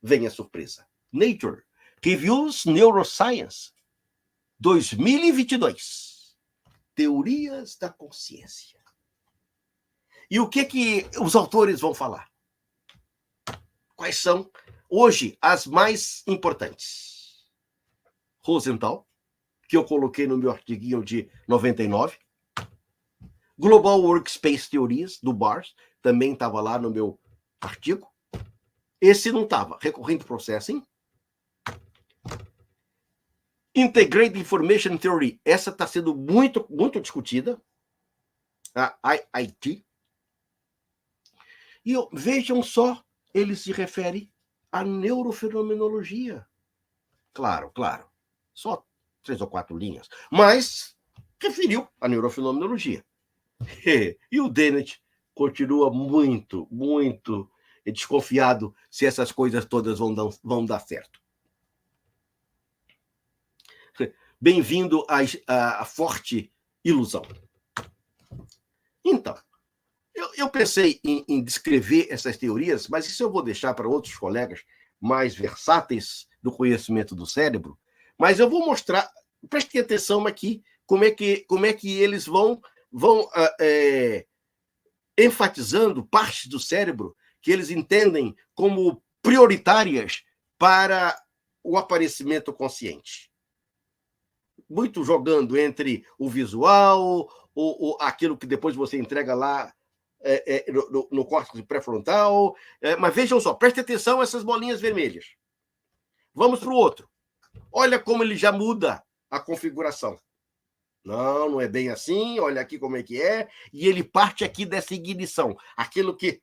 vem a surpresa. Nature Reviews Neuroscience 2022. Teorias da consciência. E o que os autores vão falar? Quais são, hoje, as mais importantes? Rosenthal, que eu coloquei no meu artiguinho de 99. Global Workspace Theories, do Bars, também estava lá no meu artigo. Esse não estava. Recurrent Processing. Integrated Information Theory. Essa está sendo muito, muito discutida. A IIT. E vejam só, ele se refere à neurofenomenologia. Claro. Só 3 ou 4 linhas. Mas referiu à neurofenomenologia. E o Dennett continua muito, muito desconfiado se essas coisas todas vão dar certo. Bem-vindo à forte ilusão. Então, eu pensei em descrever essas teorias, mas isso eu vou deixar para outros colegas mais versáteis do conhecimento do cérebro, mas eu vou mostrar, prestem atenção aqui, como é que eles vão enfatizando partes do cérebro que eles entendem como prioritárias para o aparecimento consciente. Muito jogando entre o visual, aquilo que depois você entrega lá no córtex pré-frontal. Mas vejam só, preste atenção a essas bolinhas vermelhas. Vamos para o outro. Olha como ele já muda a configuração. Não é bem assim, olha aqui como é que é. E ele parte aqui dessa ignição, aquilo que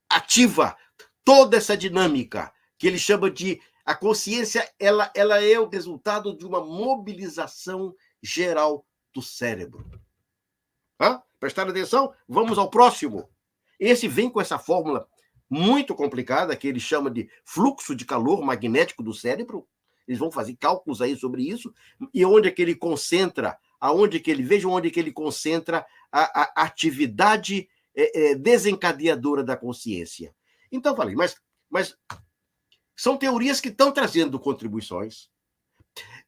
ativa toda essa dinâmica, que ele chama de... A consciência, ela é o resultado de uma mobilização geral do cérebro. Prestaram atenção? Vamos ao próximo. Esse vem com essa fórmula muito complicada, que ele chama de fluxo de calor magnético do cérebro. Eles vão fazer cálculos aí sobre isso. E onde é que ele concentra, vejam onde é que ele concentra a atividade desencadeadora da consciência. Então, falei, mas são teorias que estão trazendo contribuições.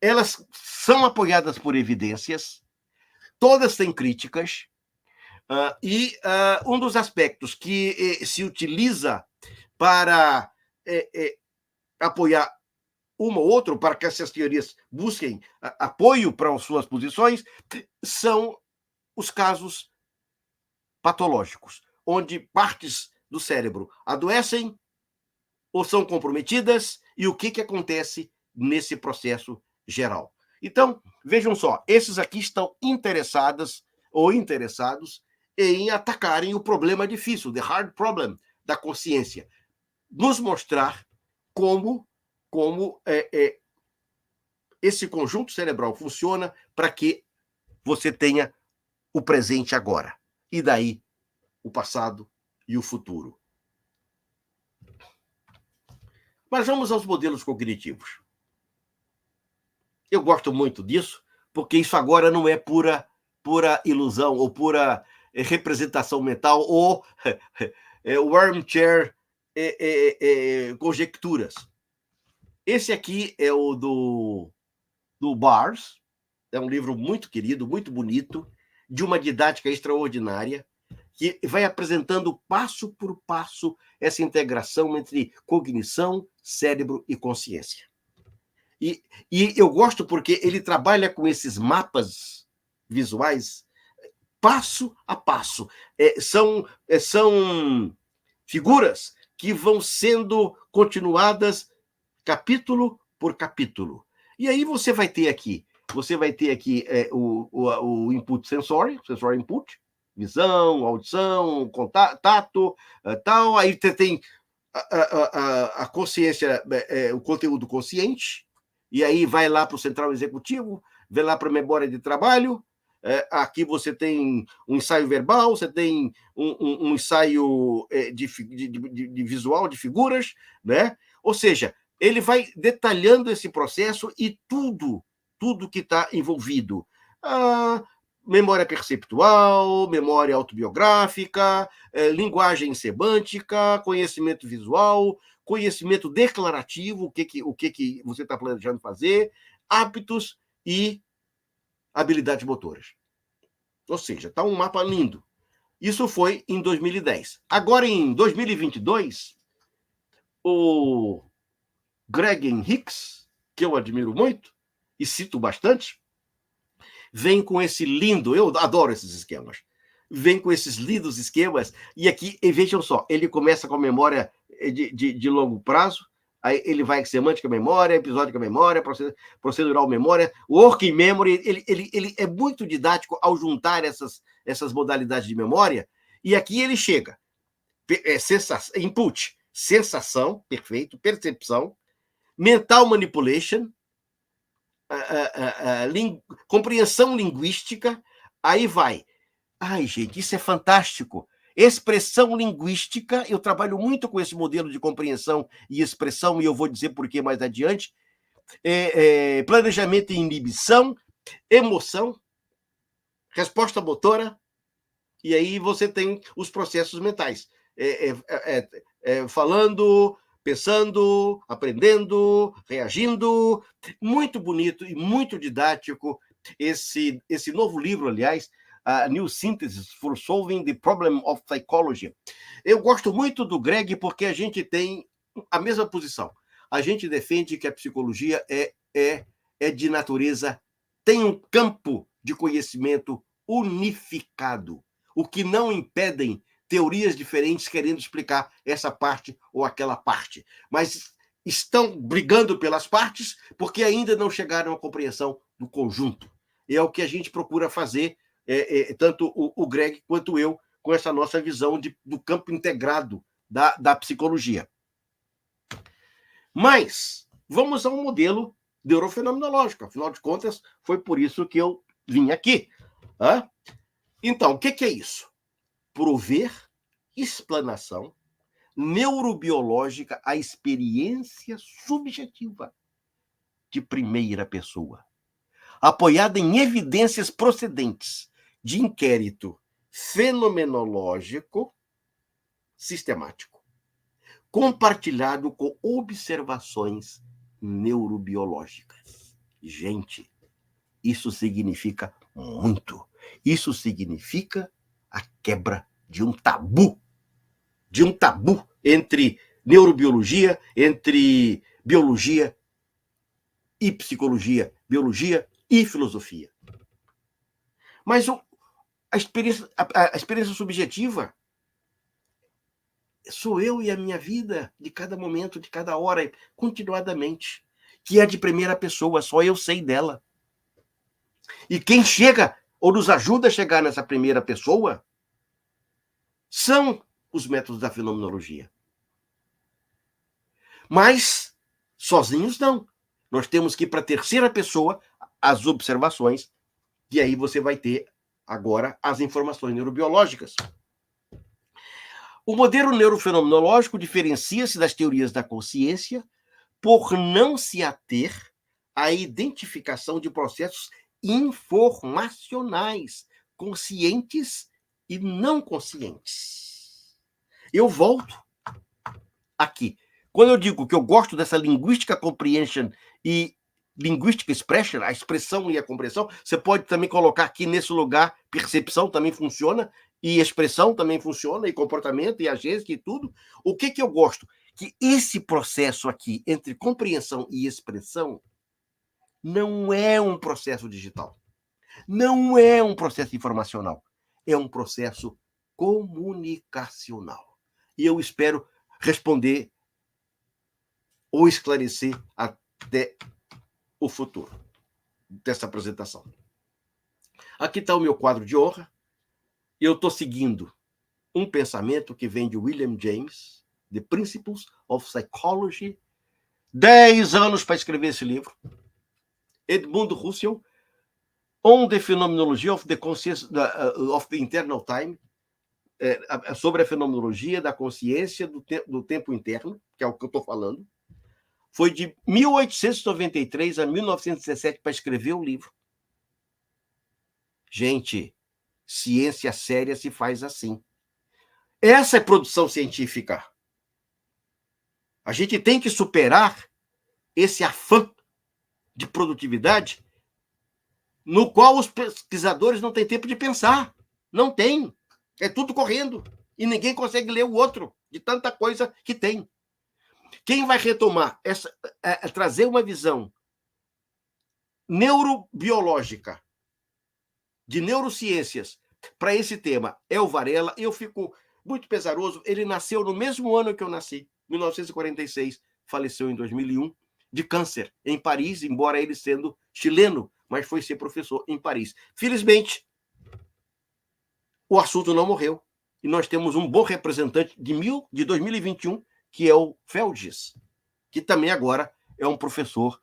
Elas são apoiadas por evidências, todas têm críticas, e um dos aspectos que se utiliza para apoiar uma ou outra, para que essas teorias busquem apoio para as suas posições, são os casos patológicos, onde partes do cérebro adoecem ou são comprometidas, e o que acontece nesse processo geral. Então, vejam só, esses aqui estão interessados em atacarem o problema difícil, the hard problem, da consciência. Nos mostrar como esse conjunto cerebral funciona para que você tenha o presente agora. E daí, o passado e o futuro. Mas vamos aos modelos cognitivos. Eu gosto muito disso, porque isso agora não é pura ilusão ou pura representação mental ou armchair conjecturas. Esse aqui é o do Bars, é um livro muito querido, muito bonito, de uma didática extraordinária, que vai apresentando passo por passo essa integração entre cognição, cérebro e consciência. E eu gosto porque ele trabalha com esses mapas visuais passo a passo. São figuras que vão sendo continuadas capítulo por capítulo. E aí você vai ter aqui o input sensory input, visão, audição, contato, tal. Aí você tem a consciência, o conteúdo consciente, e aí vai lá para o central executivo, vai lá para a memória de trabalho. Aqui você tem um ensaio verbal, você tem um ensaio de visual, de figuras, né? Ou seja, ele vai detalhando esse processo e tudo que está envolvido. Memória perceptual, memória autobiográfica, linguagem semântica, conhecimento visual, conhecimento declarativo, o que você está planejando fazer, hábitos e habilidades motoras. Ou seja, está um mapa lindo. Isso foi em 2010. Agora, em 2022, o Greg Hicks, que eu admiro muito e cito bastante, vem com esse lindo, eu adoro esses esquemas, vem com esses lindos esquemas, e aqui, vejam só, ele começa com a memória de longo prazo, aí ele vai com semântica memória, episódica memória, procedural memória, working memory, ele é muito didático ao juntar essas modalidades de memória, e aqui ele chega, input, sensação, perfeito, percepção, mental manipulation, compreensão linguística, aí vai Ai, gente, isso é fantástico. Expressão linguística, eu trabalho muito com esse modelo de compreensão e expressão, e eu vou dizer por que mais adiante. Planejamento e inibição, emoção, resposta motora, e aí você tem os processos mentais. Falando, pensando, aprendendo, reagindo. Muito bonito e muito didático esse novo livro, aliás, a New Synthesis for Solving the Problem of Psychology. Eu gosto muito do Greg porque a gente tem a mesma posição. A gente defende que a psicologia é de natureza, tem um campo de conhecimento unificado, o que não impedem teorias diferentes querendo explicar essa parte ou aquela parte. Mas estão brigando pelas partes porque ainda não chegaram à compreensão do conjunto. É o que a gente procura fazer, tanto o Greg quanto eu, com essa nossa visão do campo integrado da psicologia. Mas vamos a um modelo neurofenomenológico. Afinal de contas, foi por isso que eu vim aqui. Então, o que é isso? Prover explanação neurobiológica à experiência subjetiva de primeira pessoa, apoiada em evidências procedentes de inquérito fenomenológico sistemático, compartilhado com observações neurobiológicas. Gente, isso significa muito. Isso significa a quebra de um tabu entre neurobiologia, entre biologia e psicologia, biologia e filosofia. Mas a experiência subjetiva sou eu e a minha vida de cada momento, de cada hora, continuadamente, que é de primeira pessoa, só eu sei dela. E quem chega ou nos ajuda a chegar nessa primeira pessoa são os métodos da fenomenologia. Mas sozinhos não. Nós temos que ir para a terceira pessoa as observações, e aí você vai ter agora as informações neurobiológicas. O modelo neurofenomenológico diferencia-se das teorias da consciência por não se ater à identificação de processos informacionais, conscientes e não conscientes. Eu volto aqui. Quando eu digo que eu gosto dessa linguística comprehension e linguística expression, a expressão e a compreensão, você pode também colocar aqui nesse lugar, percepção também funciona, e expressão também funciona, e comportamento, e agência, e tudo. O que eu gosto? Que esse processo aqui, entre compreensão e expressão, não é um processo digital. Não é um processo informacional. É um processo comunicacional. E eu espero responder ou esclarecer até o futuro dessa apresentação. Aqui está o meu quadro de honra. Eu estou seguindo um pensamento que vem de William James, The Principles of Psychology. 10 anos para escrever esse livro. Edmund Husserl, On the Phenomenology of the Conscience of the Internal Time, sobre a fenomenologia da consciência do tempo interno, que é o que eu estou falando. Foi de 1893 a 1917 para escrever o livro. Gente, ciência séria se faz assim. Essa é produção científica. A gente tem que superar esse afã de produtividade no qual os pesquisadores não têm tempo de pensar. Não tem. É tudo correndo. E ninguém consegue ler o outro, de tanta coisa que tem. Quem vai retomar, trazer uma visão neurobiológica, de neurociências, para esse tema é o Varela. Eu fico muito pesaroso. Ele nasceu no mesmo ano que eu nasci, 1946, faleceu em 2001, de câncer, em Paris, embora ele sendo chileno, mas foi ser professor em Paris. Felizmente, o assunto não morreu. E nós temos um bom representante de 2021, que é o Feldes, que também agora é um professor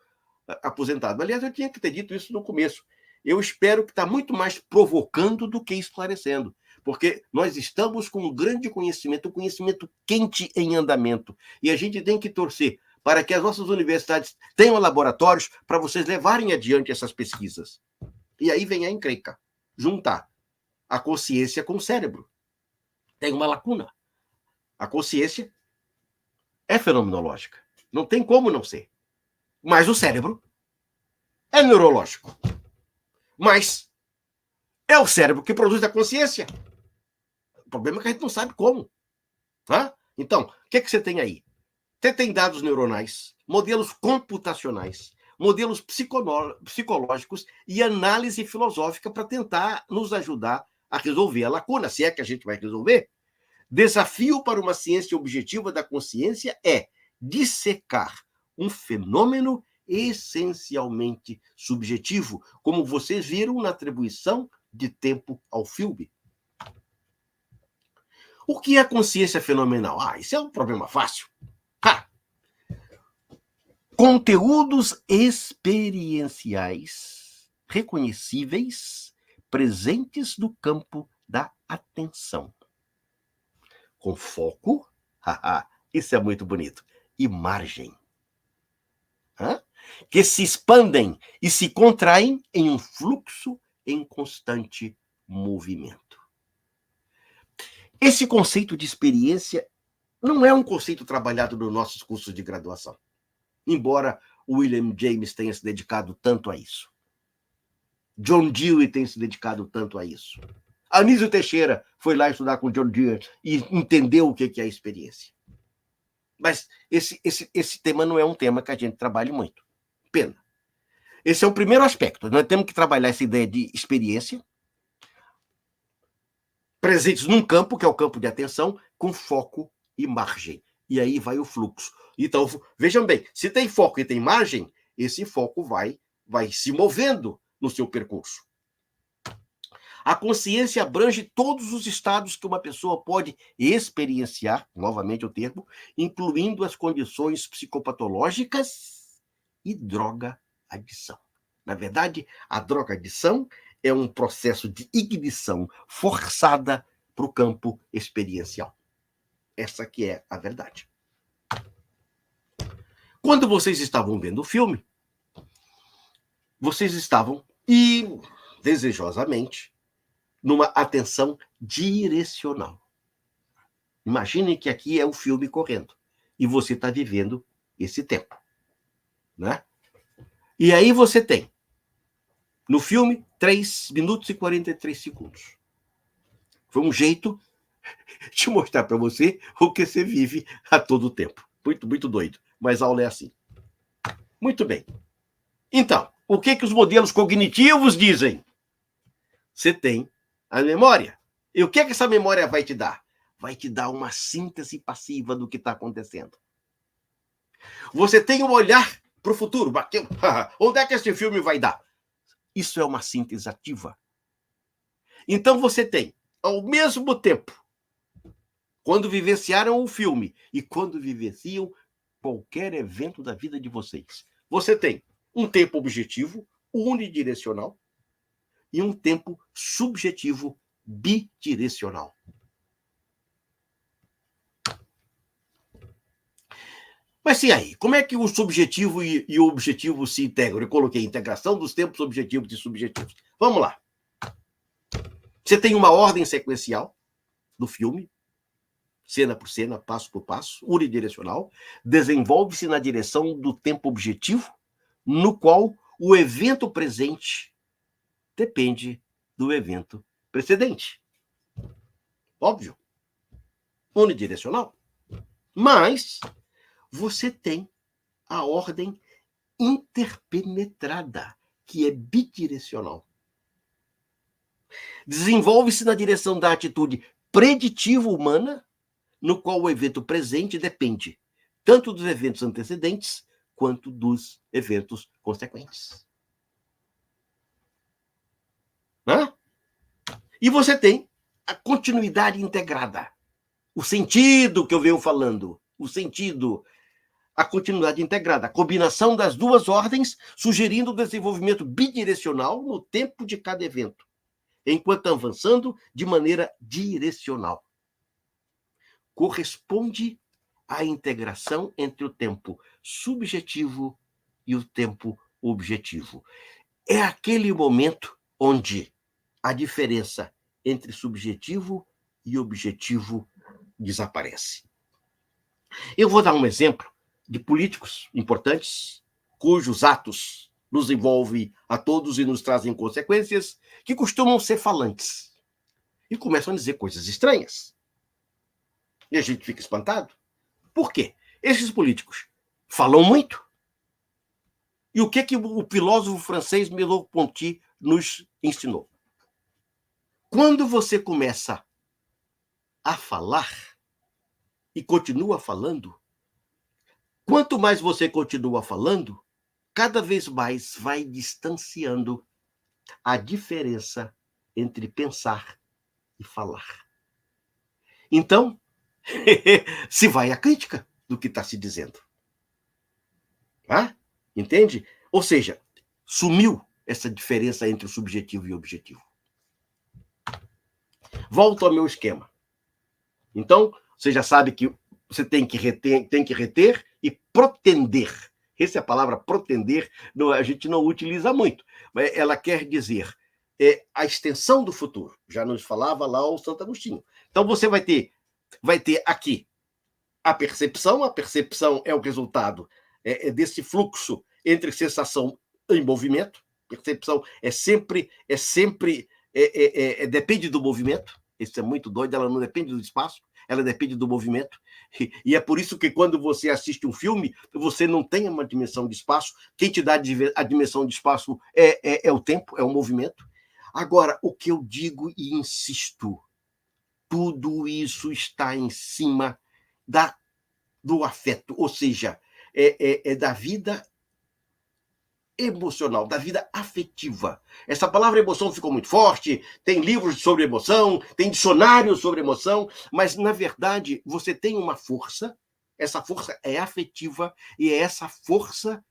aposentado. Aliás, eu tinha que ter dito isso no começo. eu espero que está muito mais provocando do que esclarecendo, porque nós estamos com um grande conhecimento, um conhecimento quente em andamento, e a gente tem que torcer para que as nossas universidades tenham laboratórios para vocês levarem adiante essas pesquisas. E aí vem a encrenca, juntar a consciência com o cérebro. Tem uma lacuna. A consciência é fenomenológica, não tem como não ser. Mas o cérebro é neurológico. Mas é o cérebro que produz a consciência. O problema é que a gente não sabe como. Tá? Então, o que você tem aí? Você tem dados neuronais, modelos computacionais, modelos psicológicos e análise filosófica para tentar nos ajudar a resolver a lacuna, se é que a gente vai resolver. Desafio para uma ciência objetiva da consciência é dissecar um fenômeno essencialmente subjetivo, como vocês viram na atribuição de tempo ao filme. O que é consciência fenomenal? Isso é um problema fácil. Conteúdos experienciais reconhecíveis presentes no campo da atenção. Com foco, isso é muito bonito, e margem. Que se expandem e se contraem em um fluxo em constante movimento. Esse conceito de experiência não é um conceito trabalhado nos nossos cursos de graduação, embora William James tenha se dedicado tanto a isso. John Dewey tenha se dedicado tanto a isso. Anísio Teixeira foi lá estudar com John Dewey e entendeu o que é a experiência. Mas esse tema não é um tema que a gente trabalhe muito. Pena. Esse é o primeiro aspecto. Nós temos que trabalhar essa ideia de experiência presentes num campo, que é o campo de atenção, com foco e margem. E aí vai o fluxo. Então, vejam bem, se tem foco e tem margem, esse foco vai se movendo no seu percurso. A consciência abrange todos os estados que uma pessoa pode experienciar, novamente o termo, incluindo as condições psicopatológicas e droga-adição. Na verdade, a droga-adição é um processo de ignição forçada para o campo experiencial. Essa que é a verdade. Quando vocês estavam vendo o filme, vocês estavam, e desejosamente, numa atenção direcional. Imaginem que aqui é o filme correndo e você está vivendo esse tempo, né? E aí você tem, no filme, 3 minutos e 43 segundos. Foi um jeito de mostrar para você o que você vive a todo tempo. Muito, muito doido, mas a aula é assim. Muito bem. Então, o que os modelos cognitivos dizem? Você tem a memória. E o que essa memória vai te dar? Vai te dar uma síntese passiva do que está acontecendo. Você tem um olhar para o futuro. Onde é que esse filme vai dar? Isso é uma síntese ativa. Então você tem, ao mesmo tempo, quando vivenciaram o filme e quando vivenciam qualquer evento da vida de vocês, você tem um tempo objetivo, unidirecional, e um tempo subjetivo bidirecional. Mas e aí? Como é que o subjetivo e o objetivo se integram? Eu coloquei integração dos tempos objetivos e subjetivos. Vamos lá. Você tem uma ordem sequencial do filme, cena por cena, passo por passo, unidirecional, desenvolve-se na direção do tempo objetivo, no qual o evento presente depende do evento precedente. Óbvio. Unidirecional. Mas você tem a ordem interpenetrada, que é bidirecional. Desenvolve-se na direção da atitude preditiva humana, no qual o evento presente depende tanto dos eventos antecedentes quanto dos eventos consequentes. E você tem a continuidade integrada. O sentido que eu venho falando, o sentido, a continuidade integrada, a combinação das duas ordens, sugerindo o desenvolvimento bidirecional no tempo de cada evento, enquanto avançando de maneira direcional. Corresponde à integração entre o tempo subjetivo e o tempo objetivo. É aquele momento onde a diferença entre subjetivo e objetivo desaparece. Eu vou dar um exemplo de políticos importantes, cujos atos nos envolvem a todos e nos trazem consequências, que costumam ser falantes. E começam a dizer coisas estranhas. E a gente fica espantado. Por quê? Esses políticos falam muito. E o que o filósofo francês Merleau-Ponty nos ensinou? Quando você começa a falar e continua falando, quanto mais você continua falando, cada vez mais vai distanciando a diferença entre pensar e falar. Então, se vai a crítica do que está se dizendo. Ah? Entende? Ou seja, sumiu essa diferença entre o subjetivo e o objetivo. Volto ao meu esquema. Então, você já sabe que você tem que reter e protender. Essa é a palavra protender, a gente não utiliza muito, mas ela quer dizer a extensão do futuro. Já nos falava lá o Santo Agostinho. Então, você vai ter aqui a percepção é o resultado desse fluxo entre sensação e movimento. Percepção depende do movimento. Isso é muito doido, ela não depende do espaço, ela depende do movimento. E é por isso que quando você assiste um filme, você não tem uma dimensão de espaço. Quem te dá a dimensão de espaço é o tempo, é o movimento. Agora, o que eu digo e insisto, tudo isso está em cima do afeto, ou seja, da vida emocional, da vida afetiva. Essa palavra emoção ficou muito forte, tem livros sobre emoção, tem dicionários sobre emoção, mas, na verdade, você tem uma força, essa força é afetiva e é essa força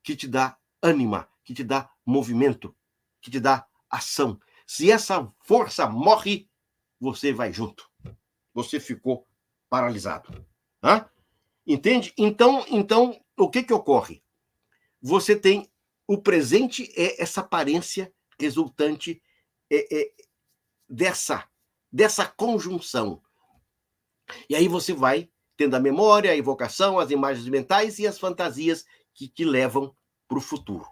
que te dá ânima, que te dá movimento, que te dá ação. Se essa força morre, você vai junto. Você ficou paralisado. Hã? Entende? Então, o que ocorre? Você tem o presente é essa aparência resultante dessa conjunção. E aí você vai tendo a memória, a evocação, as imagens mentais e as fantasias que te levam para o futuro.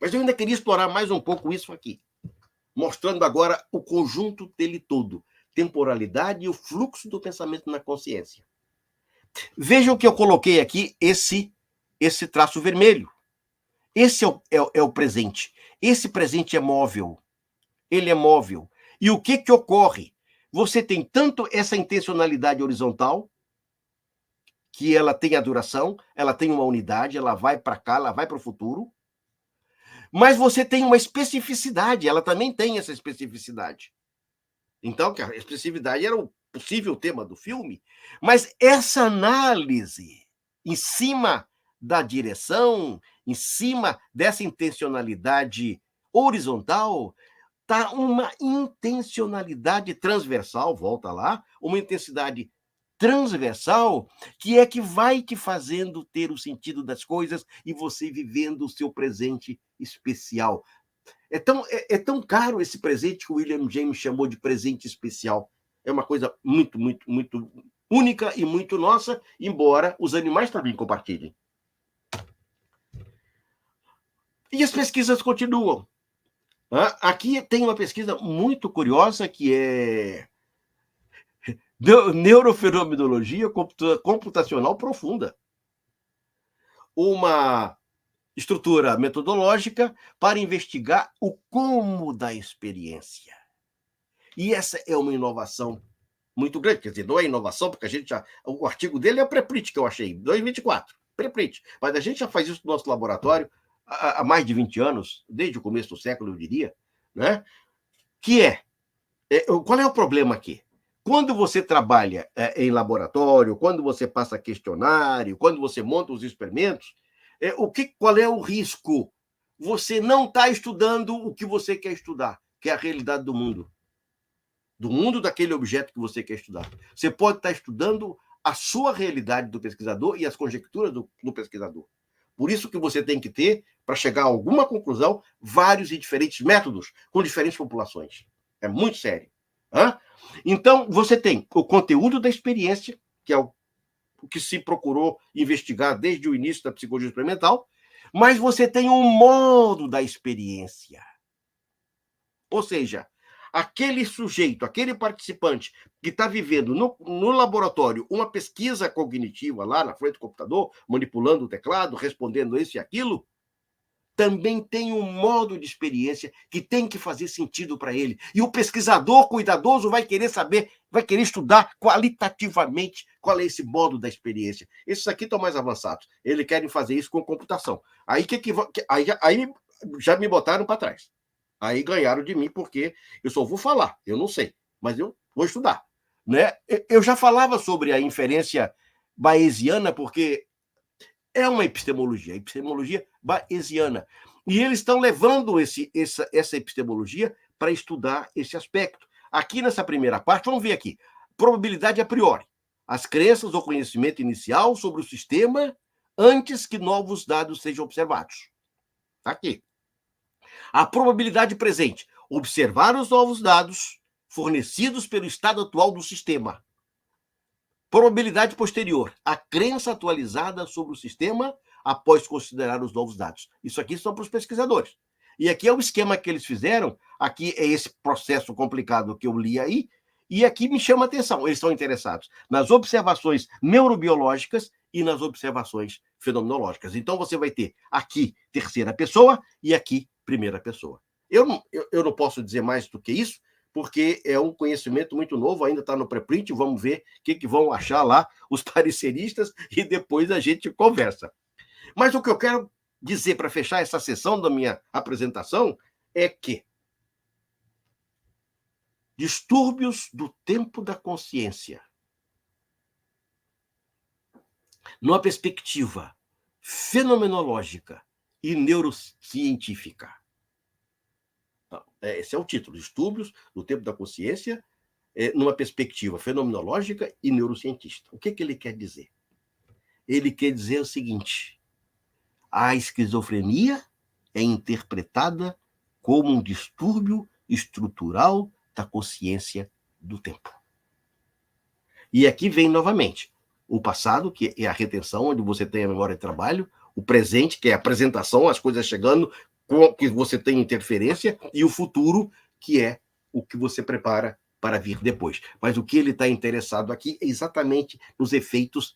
Mas eu ainda queria explorar mais um pouco isso aqui, mostrando agora o conjunto dele todo, temporalidade e o fluxo do pensamento na consciência. Vejam que eu coloquei aqui esse traço vermelho. Esse é o presente. Esse presente é móvel. Ele é móvel. E o que ocorre? Você tem tanto essa intencionalidade horizontal, que ela tem a duração, ela tem uma unidade, ela vai para cá, ela vai para o futuro, mas você tem uma especificidade, ela também tem essa especificidade. Então, que a especificidade era o possível tema do filme, mas essa análise em cima da direção, em cima dessa intencionalidade horizontal, está uma intencionalidade transversal, volta lá, uma intensidade transversal que vai te fazendo ter o sentido das coisas e você vivendo o seu presente especial. É tão caro esse presente que o William James chamou de presente especial. É uma coisa muito, muito, muito única e muito nossa, embora os animais também compartilhem. E as pesquisas continuam. Aqui tem uma pesquisa muito curiosa que é neurofenomenologia computacional profunda. Uma estrutura metodológica para investigar o como da experiência. E essa é uma inovação muito grande. Quer dizer, não é inovação, porque a gente já... O artigo dele é o preprint que eu achei, 2024, preprint. Mas a gente já faz isso no nosso laboratório há mais de 20 anos, desde o começo do século, eu diria, né? Que qual é o problema aqui? Quando você trabalha em laboratório, quando você passa questionário, quando você monta os experimentos, qual é o risco? Você não está estudando o que você quer estudar, que é a realidade do mundo daquele objeto que você quer estudar. Você pode estar estudando a sua realidade do pesquisador e as conjecturas do pesquisador. Por isso que você tem que ter, para chegar a alguma conclusão, vários e diferentes métodos com diferentes populações. É muito sério. Então, você tem o conteúdo da experiência, que é o que se procurou investigar desde o início da psicologia experimental, mas você tem um modo da experiência. Ou seja, aquele sujeito, aquele participante que está vivendo no laboratório uma pesquisa cognitiva lá na frente do computador, manipulando o teclado, respondendo isso e aquilo, também tem um modo de experiência que tem que fazer sentido para ele. E o pesquisador cuidadoso vai querer saber, vai querer estudar qualitativamente qual é esse modo da experiência. Esses aqui estão mais avançados. Eles querem fazer isso com computação. Aí já me botaram para trás. Aí ganharam de mim, porque eu só vou falar, eu não sei, mas eu vou estudar. Né? Eu já falava sobre a inferência bayesiana, porque é uma epistemologia, a epistemologia bayesiana. E eles estão levando essa epistemologia para estudar esse aspecto. Aqui nessa primeira parte, vamos ver aqui. Probabilidade a priori. As crenças ou conhecimento inicial sobre o sistema antes que novos dados sejam observados. Está aqui. A probabilidade presente. Observar os novos dados fornecidos pelo estado atual do sistema. Probabilidade posterior, a crença atualizada sobre o sistema após considerar os novos dados. Isso aqui são para os pesquisadores. E aqui é o esquema que eles fizeram, aqui é esse processo complicado que eu li aí, e aqui me chama a atenção, eles estão interessados nas observações neurobiológicas e nas observações fenomenológicas. Então você vai ter aqui terceira pessoa e aqui primeira pessoa. Eu não posso dizer mais do que isso, porque é um conhecimento muito novo, ainda está no pré-print, vamos ver o que vão achar lá os pareceristas e depois a gente conversa. Mas o que eu quero dizer para fechar essa sessão da minha apresentação é que distúrbios do tempo da consciência, numa perspectiva fenomenológica e neurocientífica. Esse é o título, Distúrbios do Tempo da Consciência, numa perspectiva fenomenológica e neurocientista. O que ele quer dizer? Ele quer dizer o seguinte: a esquizofrenia é interpretada como um distúrbio estrutural da consciência do tempo. E aqui vem novamente o passado, que é a retenção, onde você tem a memória de trabalho, o presente, que é a apresentação, as coisas chegando, que você tem interferência, e o futuro, que é o que você prepara para vir depois. Mas o que ele está interessado aqui é exatamente nos efeitos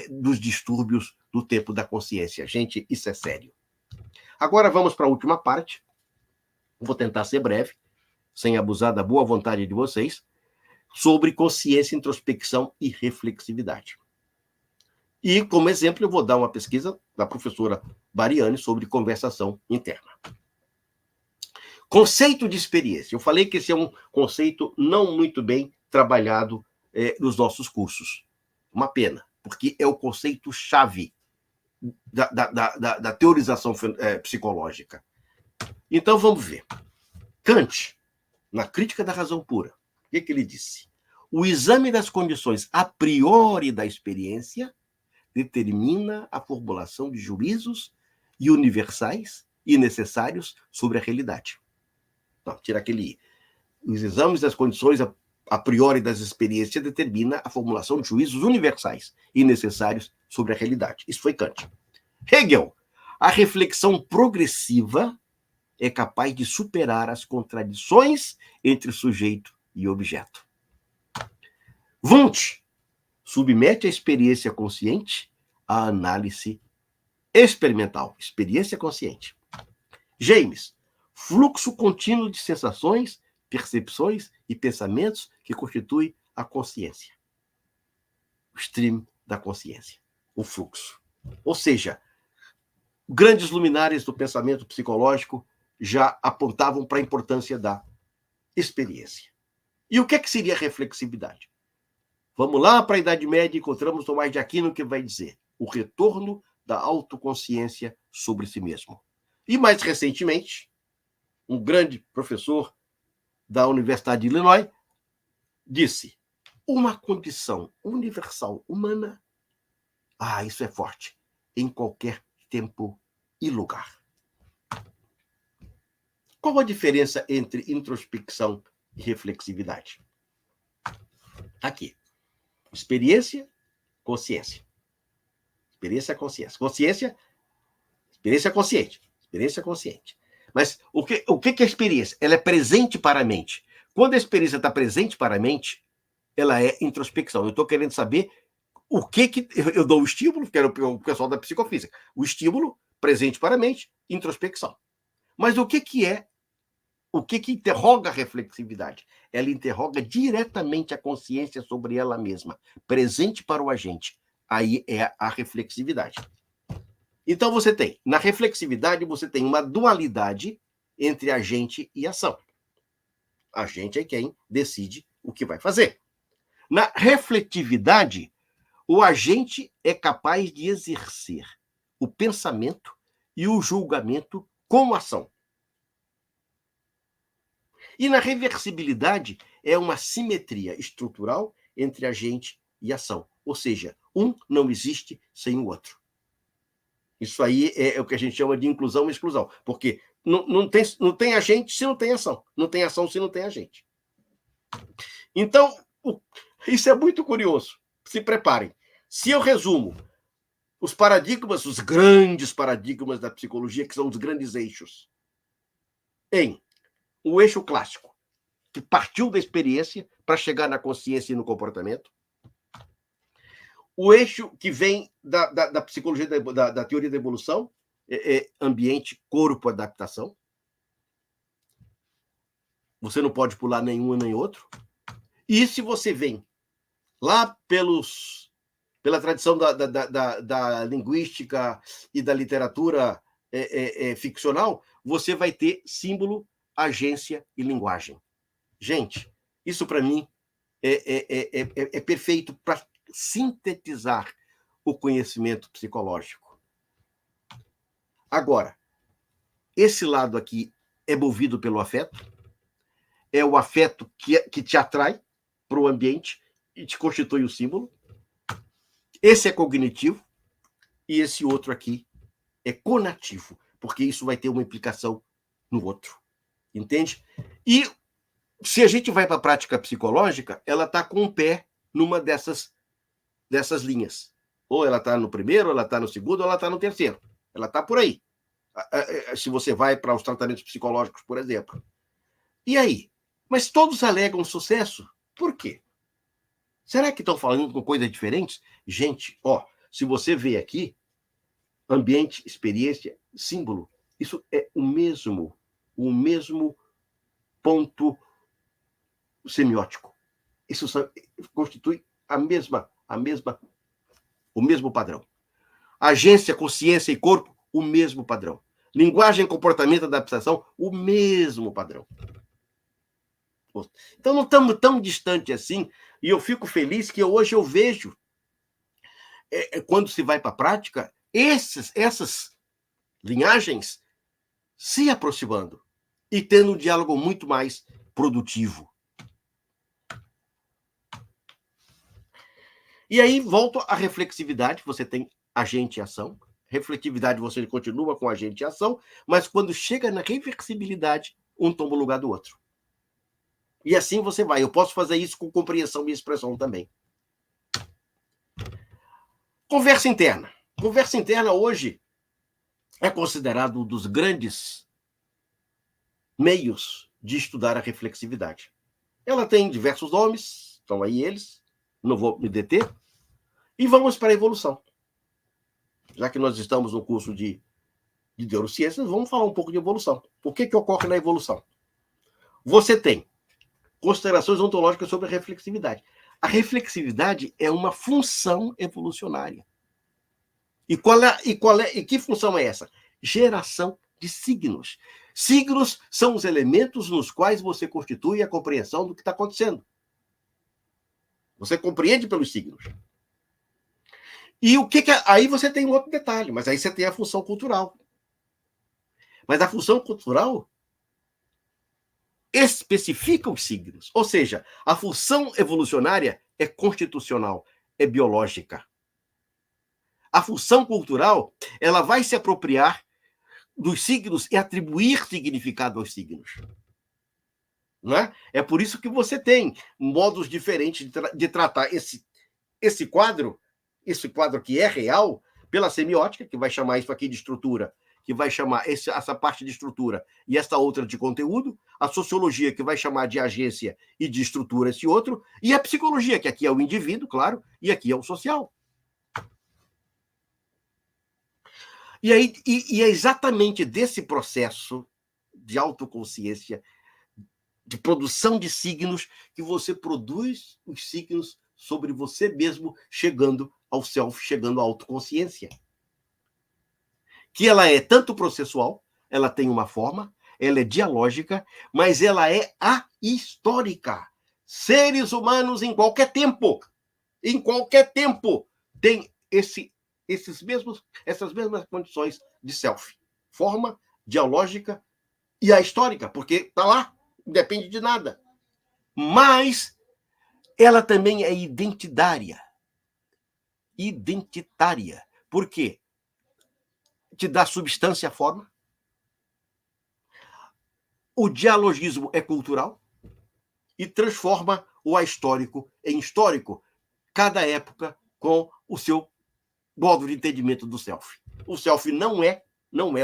dos distúrbios do tempo da consciência. Gente, isso é sério. Agora vamos para a última parte. Vou tentar ser breve, sem abusar da boa vontade de vocês, sobre consciência, introspecção e reflexividade. E, como exemplo, eu vou dar uma pesquisa da professora Mariane sobre conversação interna. Conceito de experiência. Eu falei que esse é um conceito não muito bem trabalhado nos nossos cursos. Uma pena, porque é o conceito-chave da teorização psicológica. Então, vamos ver. Kant, na Crítica da Razão Pura, o que ele disse? O exame das condições a priori da experiência determina a formulação de juízos universais e necessários sobre a realidade. Não, tira aquele I. Os exames das condições a priori das experiências determina a formulação de juízos universais e necessários sobre a realidade. Isso foi Kant. Hegel, a reflexão progressiva é capaz de superar as contradições entre sujeito e objeto. Wundt submete a experiência consciente à análise experimental. Experiência consciente. James, fluxo contínuo de sensações, percepções e pensamentos que constitui a consciência. O stream da consciência. O fluxo. Ou seja, grandes luminares do pensamento psicológico já apontavam para a importância da experiência. E o que é que seria reflexividade? Vamos lá para a Idade Média e encontramos Tomás de Aquino, que vai dizer o retorno da autoconsciência sobre si mesmo. E mais recentemente, um grande professor da Universidade de Illinois disse: uma condição universal humana, isso é forte, em qualquer tempo e lugar. Qual a diferença entre introspecção e reflexividade? Aqui. Experiência, consciência. Experiência, consciência. Consciência, experiência consciente. Experiência consciente. Mas o que é a experiência? Ela é presente para a mente. Quando a experiência está presente para a mente, ela é introspecção. Eu estou querendo saber o que eu dou o estímulo, que era o pessoal da psicofísica. O estímulo presente para a mente, introspecção. Mas o que interroga a reflexividade? Ela interroga diretamente a consciência sobre ela mesma, presente para o agente. Aí é a reflexividade. Então na reflexividade, você tem uma dualidade entre agente e ação. Agente é quem decide o que vai fazer. Na refletividade, o agente é capaz de exercer o pensamento e o julgamento como ação. E na reversibilidade, é uma simetria estrutural entre agente e ação. Ou seja, um não existe sem o outro. Isso aí é o que a gente chama de inclusão e exclusão. Porque não tem agente se não tem ação. Não tem ação se não tem agente. Então, isso é muito curioso. Se preparem. Se eu resumo os paradigmas, os grandes paradigmas da psicologia, que são os grandes eixos, em o eixo clássico, que partiu da experiência para chegar na consciência e no comportamento. O eixo que vem da psicologia, da teoria da evolução, ambiente, corpo, adaptação. Você não pode pular nenhum nem outro. E se você vem lá pela tradição da linguística e da literatura ficcional, você vai ter símbolo, agência e linguagem. Gente, isso para mim é perfeito para sintetizar o conhecimento psicológico. Agora, esse lado aqui é movido pelo afeto, é o afeto que te atrai para o ambiente e te constitui o símbolo. Esse é cognitivo e esse outro aqui é conativo, porque isso vai ter uma implicação no outro. Entende? E se a gente vai para a prática psicológica, ela está com um pé numa dessas linhas. Ou ela está no primeiro, ou ela está no segundo, ou ela está no terceiro. Ela está por aí. Se você vai para os tratamentos psicológicos, por exemplo. E aí? Mas todos alegam sucesso. Por quê? Será que estão falando com coisas diferentes? Gente, se você vê aqui, ambiente, experiência, símbolo, isso é o mesmo ponto semiótico. Isso constitui o mesmo padrão. Agência, consciência e corpo, o mesmo padrão. Linguagem, comportamento, adaptação, o mesmo padrão. Então não estamos tão distante assim, e eu fico feliz que hoje eu vejo, quando se vai para a prática, essas linhagens se aproximando e tendo um diálogo muito mais produtivo. E aí volto à reflexividade, você tem agente e ação. Refletividade, você continua com agente e ação, mas quando chega na reversibilidade, um toma o lugar do outro. E assim você vai. Eu posso fazer isso com compreensão e expressão também. Conversa interna. Conversa interna hoje é considerado um dos grandes meios de estudar a reflexividade. Ela tem diversos nomes, estão aí eles, não vou me deter, e vamos para a evolução. Já que nós estamos no curso de neurociências, vamos falar um pouco de evolução. O que ocorre na evolução? Você tem considerações ontológicas sobre a reflexividade. A reflexividade é uma função evolucionária. E que função é essa? Geração de signos. Signos são os elementos nos quais você constitui a compreensão do que está acontecendo. Você compreende pelos signos. E o que aí você tem um outro detalhe, mas aí você tem a função cultural. Mas a função cultural especifica os signos. Ou seja, a função evolucionária é constitucional, é biológica. A função cultural, ela vai se apropriar dos signos e atribuir significado aos signos. Não é? É por isso que você tem modos diferentes de tratar esse quadro que é real, pela semiótica, que vai chamar isso aqui de estrutura, que vai chamar essa parte de estrutura e essa outra de conteúdo, a sociologia, que vai chamar de agência e de estrutura esse outro, e a psicologia, que aqui é o indivíduo, claro, e aqui é o social. E é exatamente desse processo de autoconsciência, de produção de signos, que você produz os signos sobre você mesmo, chegando ao self, chegando à autoconsciência. Que ela é tanto processual, ela tem uma forma, ela é dialógica, mas ela é ahistórica. Seres humanos em qualquer tempo, tem essas mesmas condições de self. Forma, dialógica e a histórica, porque está lá, não depende de nada. Mas ela também é identitária. Por quê? Te dá substância à forma. O dialogismo é cultural e transforma o ahistórico em histórico, cada época com o seu modo de entendimento do self. O self não é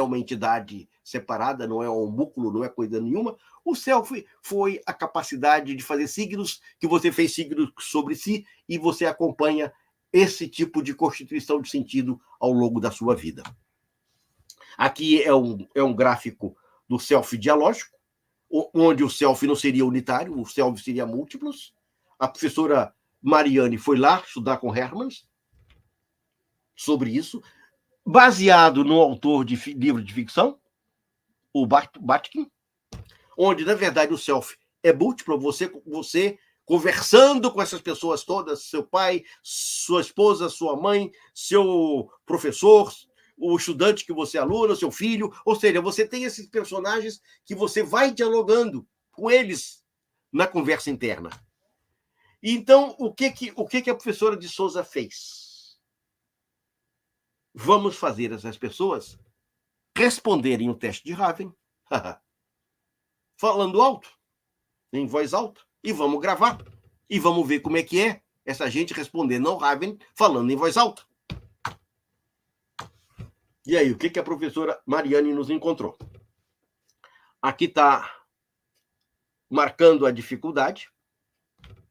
uma entidade separada, não é um músculo, não é coisa nenhuma. O self foi a capacidade de fazer signos, que você fez signos sobre si e você acompanha esse tipo de constituição de sentido ao longo da sua vida. Aqui é um gráfico do self dialógico, onde o self não seria unitário, o self seria múltiplos. A professora Mariane foi lá estudar com Hermans sobre isso, baseado no autor de livro de ficção, o Batkin, onde, na verdade, o self é múltiplo, você conversando com essas pessoas todas, seu pai, sua esposa, sua mãe, seu professor, o estudante que você aluna, seu filho, ou seja, você tem esses personagens que você vai dialogando com eles na conversa interna. Então, o que a professora de Souza fez? Vamos fazer essas pessoas responderem o teste de Raven, falando alto, em voz alta, e vamos gravar, e vamos ver como é que é essa gente respondendo ao Raven, falando em voz alta. E aí, o que a professora Mariane nos encontrou? Aqui está marcando a dificuldade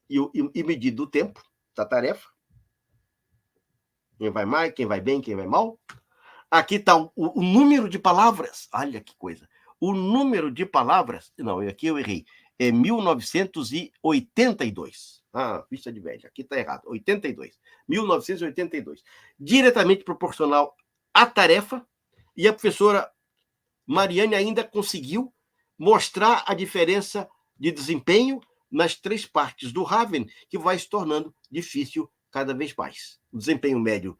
e medido o tempo da tarefa. Quem vai mais, quem vai bem, quem vai mal. Aqui está o número de palavras. Olha que coisa. O número de palavras... Não, aqui eu errei. É 1982. Ah, vista de velho. Aqui está errado. 82. 1982. Diretamente proporcional à tarefa. E a professora Mariane ainda conseguiu mostrar a diferença de desempenho nas 3 partes do Raven, que vai se tornando difícil cada vez mais. O desempenho médio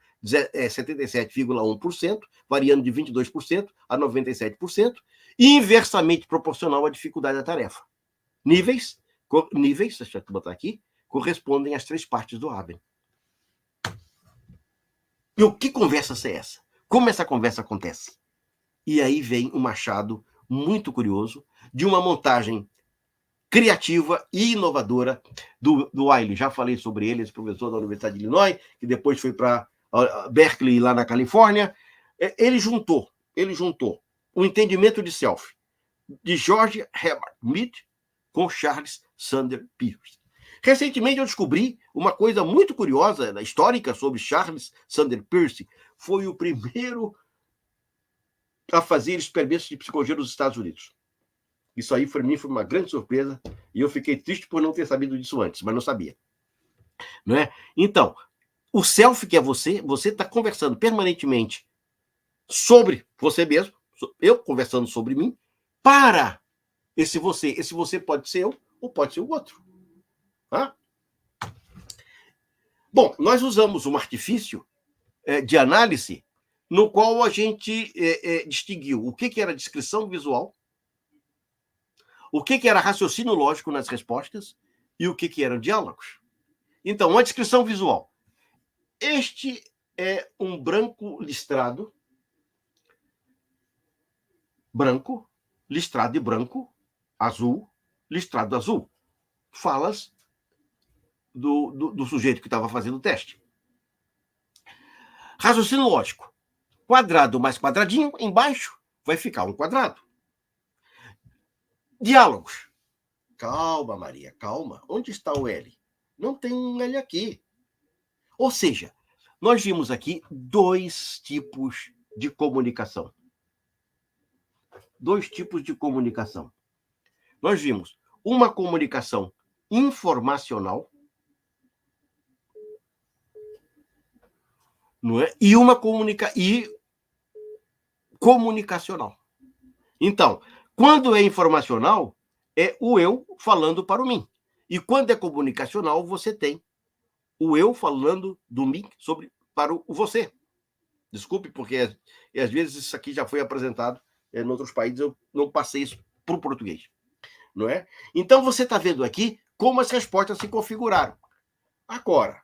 é 77,1%, variando de 22% a 97%, e inversamente proporcional à dificuldade da tarefa. Níveis, deixa eu botar aqui, correspondem às 3 partes do Raven. E o que conversa é essa? Como essa conversa acontece? E aí vem um machado muito curioso de uma montagem criativa e inovadora do Wiley. Já falei sobre ele, esse professor da Universidade de Illinois, que depois foi para Berkeley, lá na Califórnia. Ele juntou o entendimento de self de George Herbert Mead com Charles Sanders Peirce. Recentemente eu descobri uma coisa muito curiosa, histórica, sobre Charles Sanders Peirce. Foi o primeiro a fazer experimentos de psicologia nos Estados Unidos. Isso aí, para mim, foi uma grande surpresa, e eu fiquei triste por não ter sabido disso antes, mas não sabia. Não é? Então, o self, que é você está conversando permanentemente sobre você mesmo, eu conversando sobre mim, para esse você. Esse você pode ser eu ou pode ser o outro. Tá? Bom, nós usamos um artifício de análise no qual a gente distinguiu o que era descrição visual, o que era raciocínio lógico nas respostas e o que eram diálogos. Então, uma descrição visual. Este é um branco listrado, listrado de branco, azul, listrado azul. Falas do sujeito que estava fazendo o teste. Raciocínio lógico. Quadrado mais quadradinho, embaixo vai ficar um quadrado. Diálogos. Calma, Maria, calma. Onde está o L? Não tem um L aqui. Ou seja, nós vimos aqui 2 tipos de comunicação. 2 tipos de comunicação. Nós vimos uma comunicação informacional, não é? E uma comunicacional. Então, quando é informacional, é o eu falando para o mim. E quando é comunicacional, você tem o eu falando do mim para o você. Desculpe, porque às vezes isso aqui já foi apresentado em outros países, eu não passei isso para o português. Não é? Então, você está vendo aqui como as respostas se configuraram. Agora,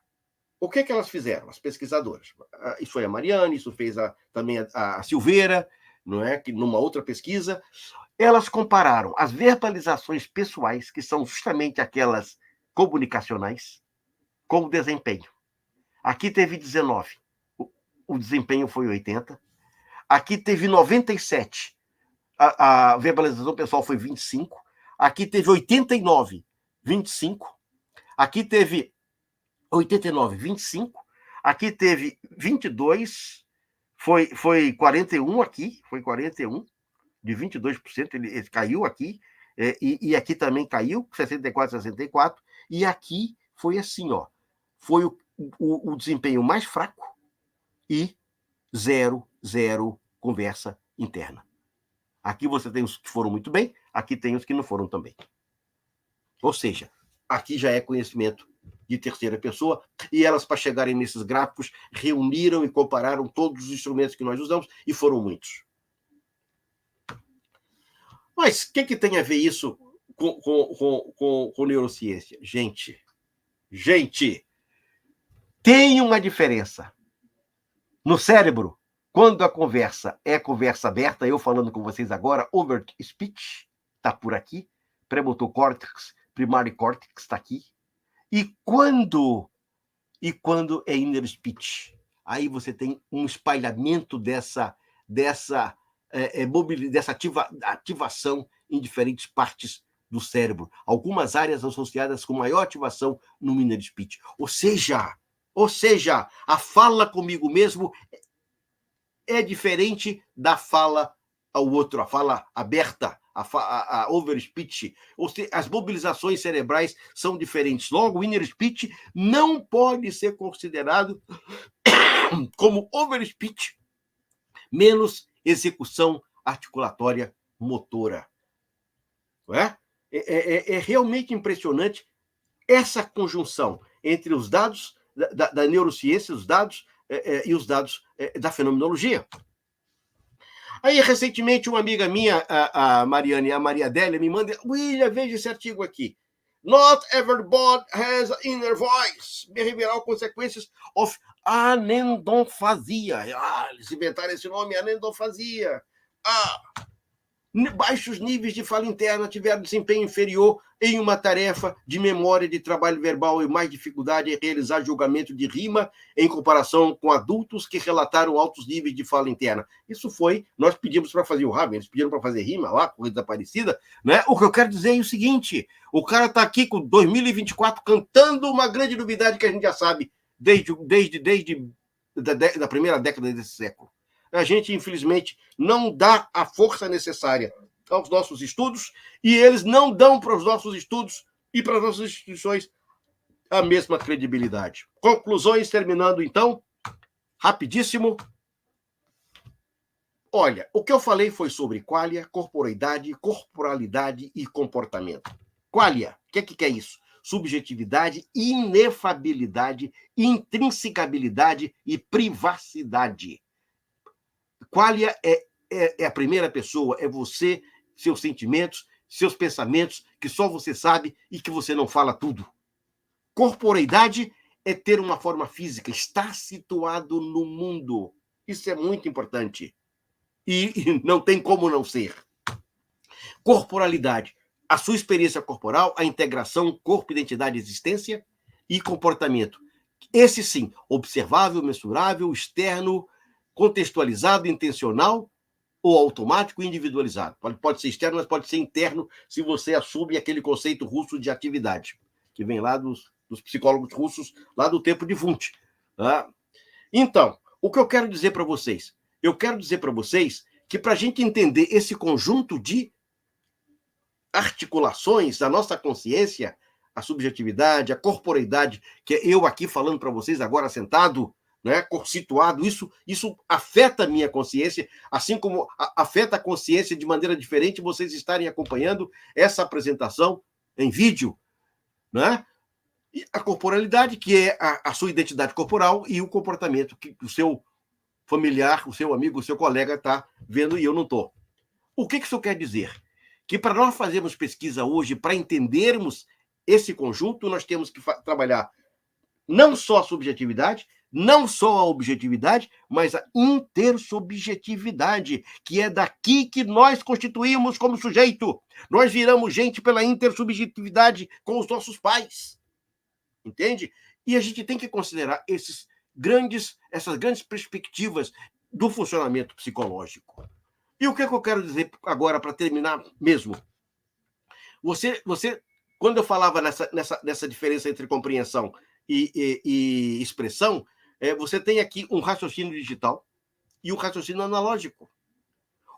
o que elas fizeram, as pesquisadoras? Isso foi a Mariane, isso fez também a Silveira, não é? Que numa outra pesquisa, elas compararam as verbalizações pessoais, que são justamente aquelas comunicacionais, com o desempenho. Aqui teve 19, o desempenho foi 80. Aqui teve 97, a verbalização pessoal foi 25. Aqui teve 89, 25. Aqui teve 89, 25. Aqui teve 22, foi 41 aqui, foi 41, de 22%, ele caiu aqui, e aqui também caiu, 64, 64, e aqui foi assim, ó, foi o desempenho mais fraco e 0 conversa interna. Aqui você tem os que foram muito bem, aqui tem os que não foram tão bem. Ou seja, aqui já é conhecimento de terceira pessoa, e elas, para chegarem nesses gráficos, reuniram e compararam todos os instrumentos que nós usamos, e foram muitos. Mas o que tem a ver isso com neurociência? Gente, tem uma diferença. No cérebro, quando a conversa é conversa aberta, eu falando com vocês agora, overt speech, está por aqui, premotor córtex, primary córtex está aqui. E quando é inner speech, aí você tem um espalhamento dessa ativação em diferentes partes do cérebro. Algumas áreas associadas com maior ativação no inner speech. Ou seja, a fala comigo mesmo é diferente da fala ao outro, a fala aberta, a over speech. Ou seja, as mobilizações cerebrais são diferentes. Logo, o inner speech não pode ser considerado como over speech, menos execução articulatória motora. Não é? É realmente impressionante essa conjunção entre os dados da neurociência, os dados e os dados da fenomenologia. Aí, recentemente, uma amiga minha, a Mariane, a Maria Adélia, me manda: William, veja esse artigo aqui. Not everybody has an inner voice. Behavioral consequences of anendofasia. Eles inventaram esse nome, anendofasia. Baixos níveis de fala interna tiveram desempenho inferior em uma tarefa de memória de trabalho verbal e mais dificuldade em realizar julgamento de rima em comparação com adultos que relataram altos níveis de fala interna. Isso foi, nós pedimos para fazer o Raven, eles pediram para fazer rima lá, Corrida Aparecida, né? O que eu quero dizer é o seguinte: o cara está aqui com 2024 cantando uma grande novidade que a gente já sabe desde a primeira década desse século. A gente, infelizmente, não dá a força necessária aos nossos estudos, e eles não dão para os nossos estudos e para as nossas instituições a mesma credibilidade. Conclusões, terminando, então, rapidíssimo. Olha, o que eu falei foi sobre qualia, corporeidade, corporalidade e comportamento. Qualia, o que é isso? Subjetividade, inefabilidade, intrinsecabilidade e privacidade. Qualia é a primeira pessoa, é você, seus sentimentos, seus pensamentos, que só você sabe e que você não fala tudo. Corporeidade é ter uma forma física, estar situado no mundo. Isso é muito importante. E não tem como não ser. Corporalidade, a sua experiência corporal, a integração corpo, identidade, existência e comportamento. Esse sim, observável, mensurável, externo, contextualizado, intencional ou automático e individualizado. Pode ser externo, mas pode ser interno, se você assume aquele conceito russo de atividade, que vem lá dos psicólogos russos, lá do tempo de Wundt. Tá? Então, o que eu quero dizer para vocês? Eu quero dizer para vocês que para a gente entender esse conjunto de articulações da nossa consciência, a subjetividade, a corporeidade, que é eu aqui falando para vocês agora sentado, né, situado, isso afeta a minha consciência, assim como afeta a consciência de maneira diferente vocês estarem acompanhando essa apresentação em vídeo, né? E a corporalidade, que é a sua identidade corporal, e o comportamento que o seu familiar, o seu amigo, o seu colega está vendo e eu não estou. O que isso quer dizer? Que para nós fazermos pesquisa hoje, para entendermos esse conjunto, nós temos que trabalhar não só a subjetividade, não só a objetividade, mas a intersubjetividade, que é daqui que nós constituímos como sujeito. Nós viramos gente pela intersubjetividade com os nossos pais. Entende? E a gente tem que considerar essas grandes perspectivas do funcionamento psicológico. E o que eu quero dizer agora, para terminar mesmo? Você, quando eu falava nessa diferença entre compreensão e expressão, você tem aqui um raciocínio digital e um raciocínio analógico.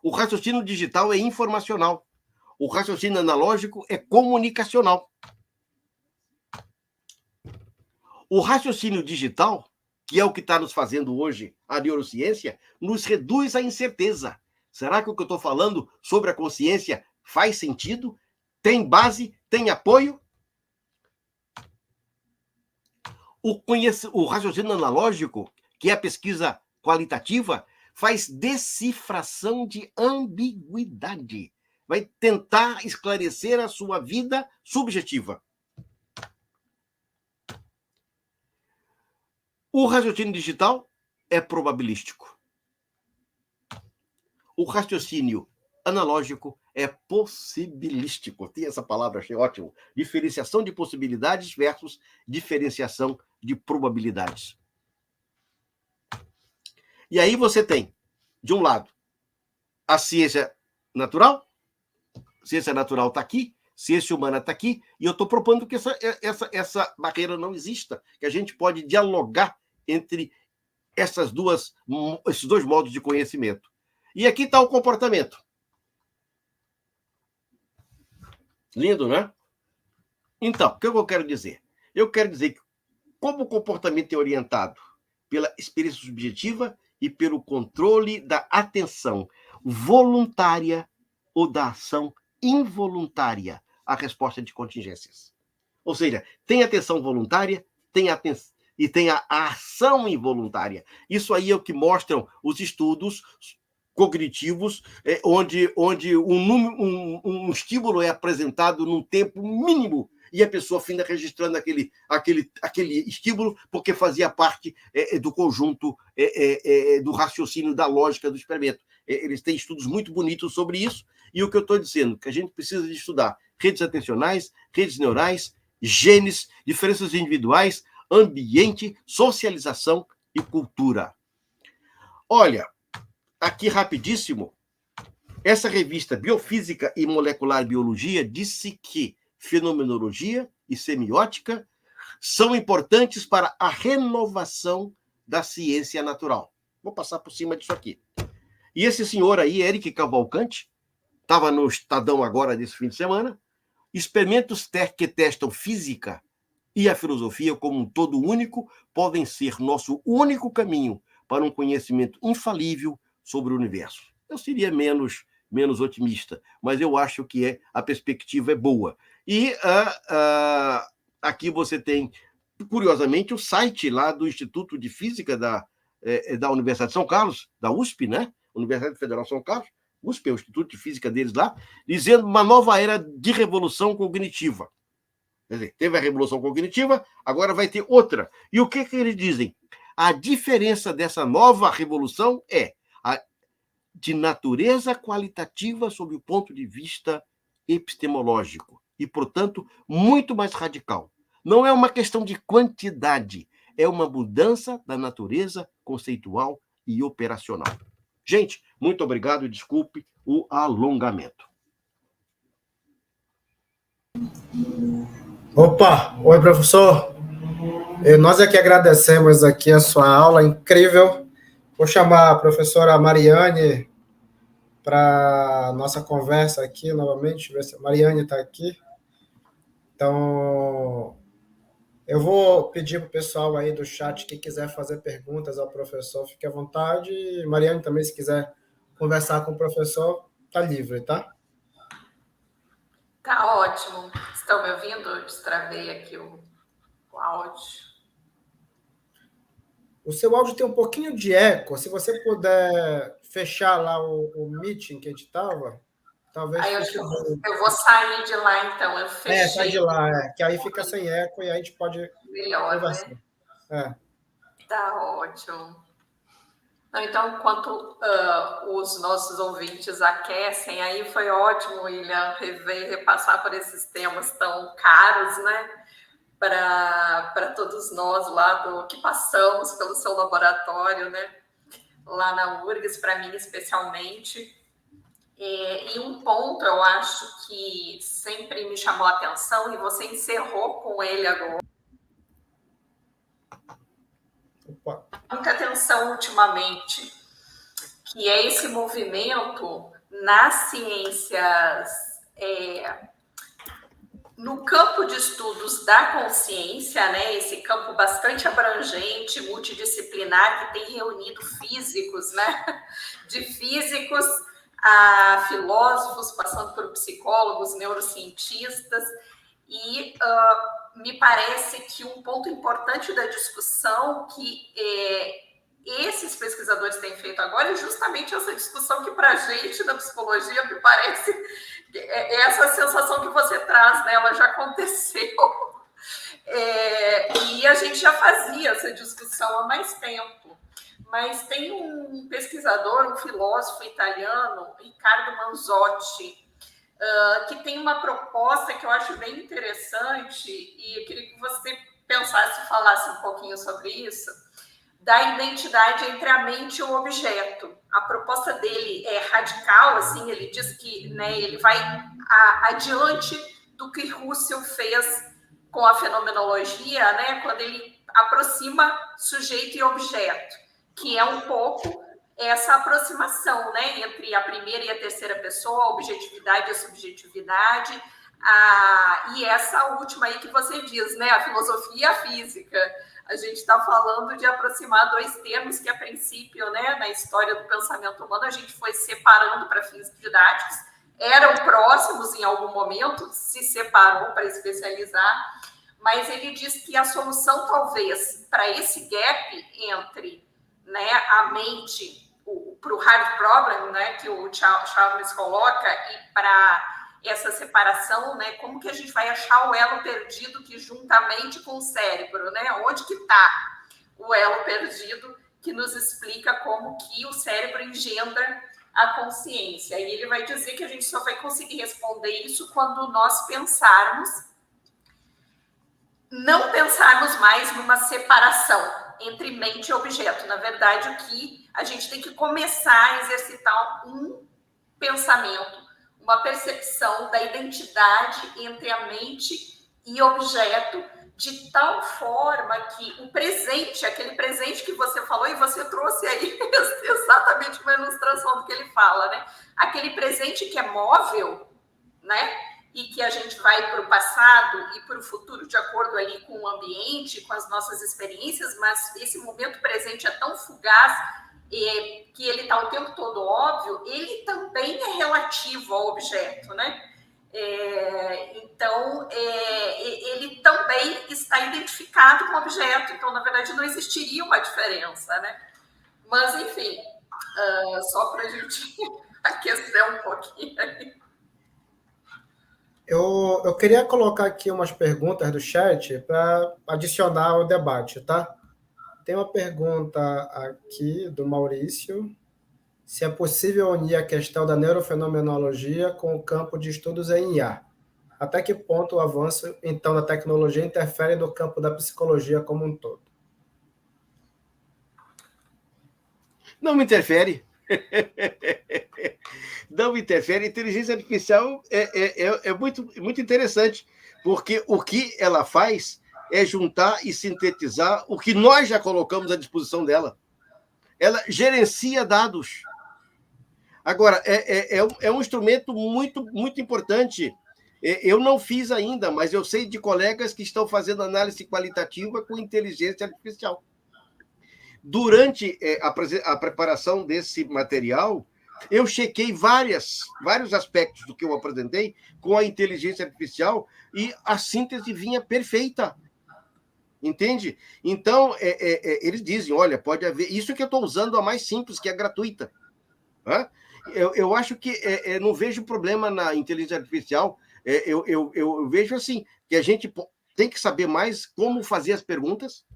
O raciocínio digital é informacional. O raciocínio analógico é comunicacional. O raciocínio digital, que é o que está nos fazendo hoje a neurociência, nos reduz à incerteza. Será que o que eu estou falando sobre a consciência faz sentido? Tem base? Tem apoio? O raciocínio analógico, que é a pesquisa qualitativa, faz decifração de ambiguidade. Vai tentar esclarecer a sua vida subjetiva. O raciocínio digital é probabilístico. O raciocínio analógico é possibilístico. Tem essa palavra, achei ótimo. Diferenciação de possibilidades versus diferenciação de probabilidades. E aí você tem, de um lado, a ciência natural. A ciência natural está aqui, ciência humana está aqui, e eu estou propondo que essa barreira não exista, que a gente pode dialogar entre esses dois modos de conhecimento. E aqui está o comportamento. Lindo, né? Então, o que eu quero dizer? Eu quero dizer que, como o comportamento é orientado pela experiência subjetiva e pelo controle da atenção voluntária ou da ação involuntária à resposta de contingências. Ou seja, tem atenção voluntária, tem atenção e tem a ação involuntária. Isso aí é o que mostram os estudos cognitivos, onde um estímulo é apresentado num tempo mínimo e a pessoa finda registrando aquele estímulo porque fazia parte do conjunto do raciocínio, da lógica do experimento. Eles têm estudos muito bonitos sobre isso, e o que eu estou dizendo, que a gente precisa de estudar redes atencionais, redes neurais, genes, diferenças individuais, ambiente, socialização e cultura. Olha, aqui rapidíssimo, essa revista Biofísica e Molecular Biologia disse que fenomenologia e semiótica são importantes para a renovação da ciência natural. Vou passar por cima disso aqui. E esse senhor aí, Eric Cavalcante, estava no Estadão agora desse fim de semana, experimentos que testam física e a filosofia como um todo único podem ser nosso único caminho para um conhecimento infalível sobre o universo. eu seria menos otimista, mas eu acho que a perspectiva é boa. E aqui você tem, curiosamente, o site lá do Instituto de Física da Universidade de São Carlos, da USP, né? Universidade Federal de São Carlos, USP é o Instituto de Física deles lá, dizendo uma nova era de revolução cognitiva. Quer dizer, teve a revolução cognitiva, agora vai ter outra. E o que eles dizem? A diferença dessa nova revolução é de natureza qualitativa sob o ponto de vista epistemológico e, portanto, muito mais radical. Não é uma questão de quantidade, é uma mudança da natureza conceitual e operacional. Gente, muito obrigado e desculpe o alongamento. Opa! Oi, professor. Nós é que agradecemos aqui a sua aula incrível. Vou chamar a professora Mariane para a nossa conversa aqui novamente. Ver se a Mariane está aqui. Então, eu vou pedir para o pessoal aí do chat que quiser fazer perguntas ao professor, fique à vontade. E Mariane também, se quiser conversar com o professor, está livre, tá? Tá ótimo. Estão me ouvindo? Eu destravei aqui o áudio. O seu áudio tem um pouquinho de eco. Se você puder fechar lá o meeting que a gente estava, talvez... Aí eu vou sair de lá, então. Eu fechei. Sai de lá, que aí fica sem eco e aí a gente pode melhor, conversar. né? Tá ótimo. Então, enquanto os nossos ouvintes aquecem, aí foi ótimo, William, repassar por esses temas tão caros, né? Para todos nós lá que passamos pelo seu laboratório, né? Lá na URGS, para mim especialmente. E um ponto eu acho que sempre me chamou a atenção, e você encerrou com ele agora. Opa. Muita atenção ultimamente, que é esse movimento nas ciências, no campo de estudos da consciência, né? Esse campo bastante abrangente, multidisciplinar, que tem reunido físicos, né? De físicos a filósofos, passando por psicólogos, neurocientistas, e me parece que um ponto importante da discussão que esses pesquisadores têm feito agora é justamente essa discussão que, para a gente, da psicologia, me parece essa sensação que você traz, né? Ela já aconteceu. E a gente já fazia essa discussão há mais tempo. Mas tem um pesquisador, um filósofo italiano, Riccardo Manzotti, que tem uma proposta que eu acho bem interessante, e eu queria que você pensasse e falasse um pouquinho sobre isso, da identidade entre a mente e o objeto. A proposta dele é radical, assim, ele diz que, né, ele vai adiante do que Husserl fez com a fenomenologia, né, quando ele aproxima sujeito e objeto, que é um pouco essa aproximação, né, entre a primeira e a terceira pessoa, a objetividade e a subjetividade, e essa última aí que você diz, né, a filosofia e a física. A gente está falando de aproximar dois termos que, a princípio, né, na história do pensamento humano, a gente foi separando para fins didáticos, eram próximos em algum momento, se separou para especializar, mas ele diz que a solução, talvez, para esse gap entre, né, a mente, para o hard problem, né, que o Chalmers coloca, e para essa separação, né, como que a gente vai achar o elo perdido que juntamente com o cérebro, né, onde que está o elo perdido que nos explica como que o cérebro engendra a consciência. E ele vai dizer que a gente só vai conseguir responder isso quando nós não pensarmos mais numa separação entre mente e objeto. Na verdade, o que a gente tem que começar a exercitar um pensamento, uma percepção da identidade entre a mente e objeto, de tal forma que o presente, aquele presente que você falou, e você trouxe aí exatamente uma ilustração do que ele fala, né? Aquele presente que é móvel, né? E que a gente vai para o passado e para o futuro de acordo ali com o ambiente, com as nossas experiências, mas esse momento presente é tão fugaz que ele está o tempo todo óbvio, ele também é relativo ao objeto, né? Então, ele também está identificado com o objeto. Então, na verdade, não existiria uma diferença, né? Mas, enfim, só para a gente aquecer um pouquinho aí. Eu queria colocar aqui umas perguntas do chat para adicionar ao debate, tá? Tem uma pergunta aqui do Maurício. Se é possível unir a questão da neurofenomenologia com o campo de estudos em IA. Até que ponto o avanço, então, da tecnologia interfere no campo da psicologia como um todo? Não me interfere. Não me interfere. A inteligência artificial é muito, muito interessante, porque o que ela faz é juntar e sintetizar o que nós já colocamos à disposição dela. Ela gerencia dados. Agora, é um instrumento muito, muito importante. Eu não fiz ainda, mas eu sei de colegas que estão fazendo análise qualitativa com inteligência artificial. Durante a preparação desse material, eu chequei vários aspectos do que eu apresentei com a inteligência artificial e a síntese vinha perfeita. Entende? Então, eles dizem, olha, pode haver... Isso que eu estou usando a mais simples, que é gratuita. Eu acho que não vejo problema na inteligência artificial. Eu vejo assim, que a gente tem que saber mais como fazer as perguntas,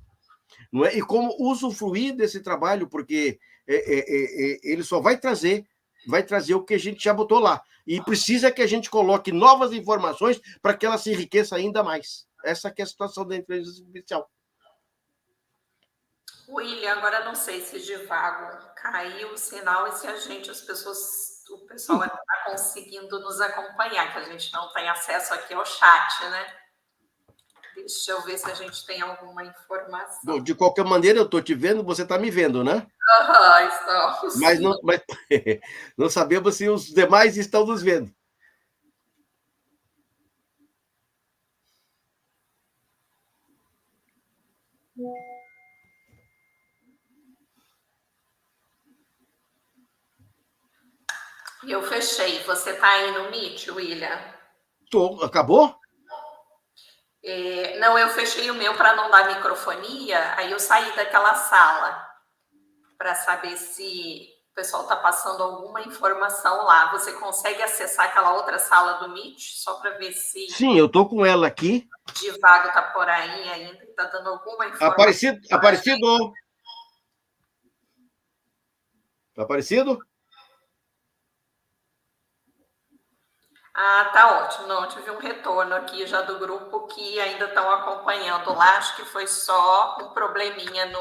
não é? E como usufruir desse trabalho, porque ele só vai trazer o que a gente já botou lá. E precisa que a gente coloque novas informações para que ela se enriqueça ainda mais. Essa que é a situação da inteligência artificial. William, agora não sei se de vago caiu o sinal e se o pessoal está conseguindo nos acompanhar, que a gente não tem acesso aqui ao chat, né? Deixa eu ver se a gente tem alguma informação. Bom, de qualquer maneira, eu estou te vendo, você está me vendo, né? Estamos. Mas não sabemos se os demais estão nos vendo. Eu fechei. Você está aí no Meet, William? Acabou? Não, eu fechei o meu para não dar microfonia, aí eu saí daquela sala para saber se o pessoal está passando alguma informação lá. Você consegue acessar aquela outra sala do Meet, só para ver se... Sim, eu estou com ela aqui. Divago está por aí ainda, está dando alguma informação. Aparecido? Aparecido? Tá ótimo. Não, tive um retorno aqui já do grupo que ainda estão acompanhando lá. Acho que foi só um probleminha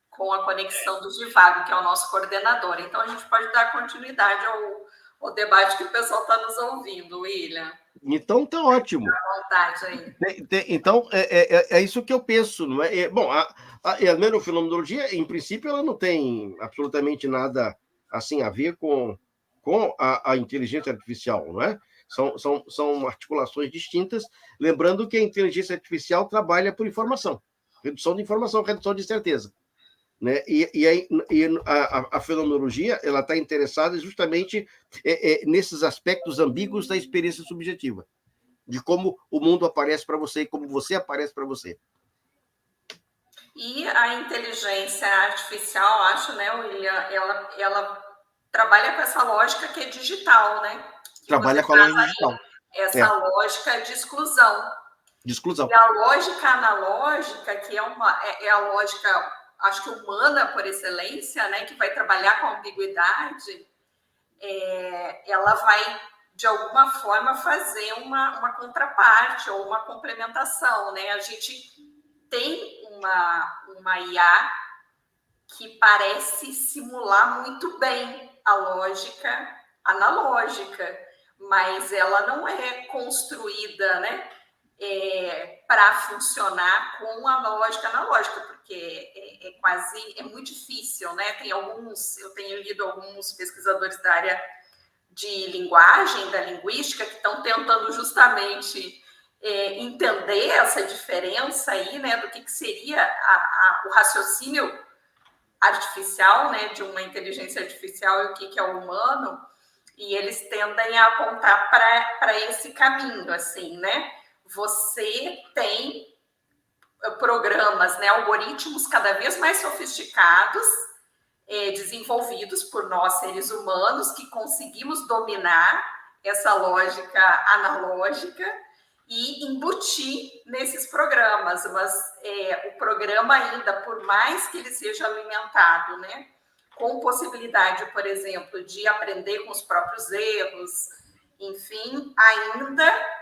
com a conexão do Divago, que é o nosso coordenador. Então, a gente pode dar continuidade ao debate que o pessoal está nos ouvindo, William. Então, tá ótimo. Fica à vontade aí. Então, é isso que eu penso. Não é? Bom, a neurofenomenologia, em princípio, ela não tem absolutamente nada assim a ver com a inteligência artificial, não é? São articulações distintas, lembrando que a inteligência artificial trabalha por informação, redução de informação, redução de certeza. Né? E a fenomenologia ela está interessada justamente nesses aspectos ambíguos da experiência subjetiva, de como o mundo aparece para você e como você aparece para você. E a inteligência artificial, acho, né, William, ela trabalha com essa lógica que é digital, né? Trabalha com a lógica digital. Essa lógica de exclusão. De exclusão. E a lógica analógica, que é a lógica, acho que humana por excelência, né, que vai trabalhar com a ambiguidade, ela vai, de alguma forma, fazer uma contraparte ou uma complementação, né? A gente tem uma IA que parece simular muito bem a lógica analógica, mas ela não é construída, né, para funcionar com a lógica analógica, porque é muito difícil, né? Eu tenho lido alguns pesquisadores da área de linguagem, da linguística, que estão tentando justamente entender essa diferença aí, né, do que seria o raciocínio artificial, né, de uma inteligência artificial e o que é o humano, e eles tendem a apontar para esse caminho, assim, né? Você tem programas, né, algoritmos cada vez mais sofisticados, desenvolvidos por nós, seres humanos, que conseguimos dominar essa lógica analógica e embutir nesses programas, mas o programa ainda, por mais que ele seja alimentado, né, com possibilidade, por exemplo, de aprender com os próprios erros, enfim, ainda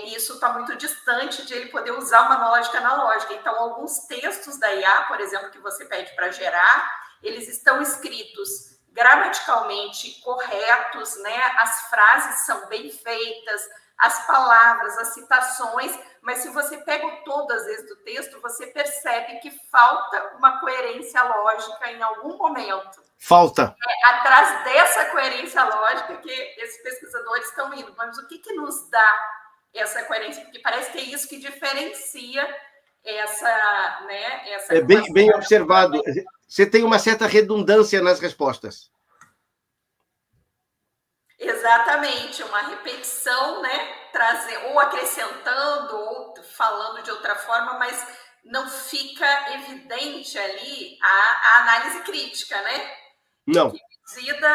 isso está muito distante de ele poder usar uma lógica analógica. Então, alguns textos da IA, por exemplo, que você pede para gerar, eles estão escritos gramaticalmente corretos, né? As frases são bem feitas, as palavras, as citações, mas se você pega o todo, às vezes, do texto, você percebe que falta uma coerência lógica em algum momento. Falta. Atrás dessa coerência lógica que esses pesquisadores estão indo. Mas o que nos dá essa coerência? Porque parece que é isso que diferencia essa, né, essa é bem observado. Você tem uma certa redundância nas respostas. Exatamente, uma repetição, né? Ou acrescentando, ou falando de outra forma, mas não fica evidente ali a análise crítica, né? Não. Em que medida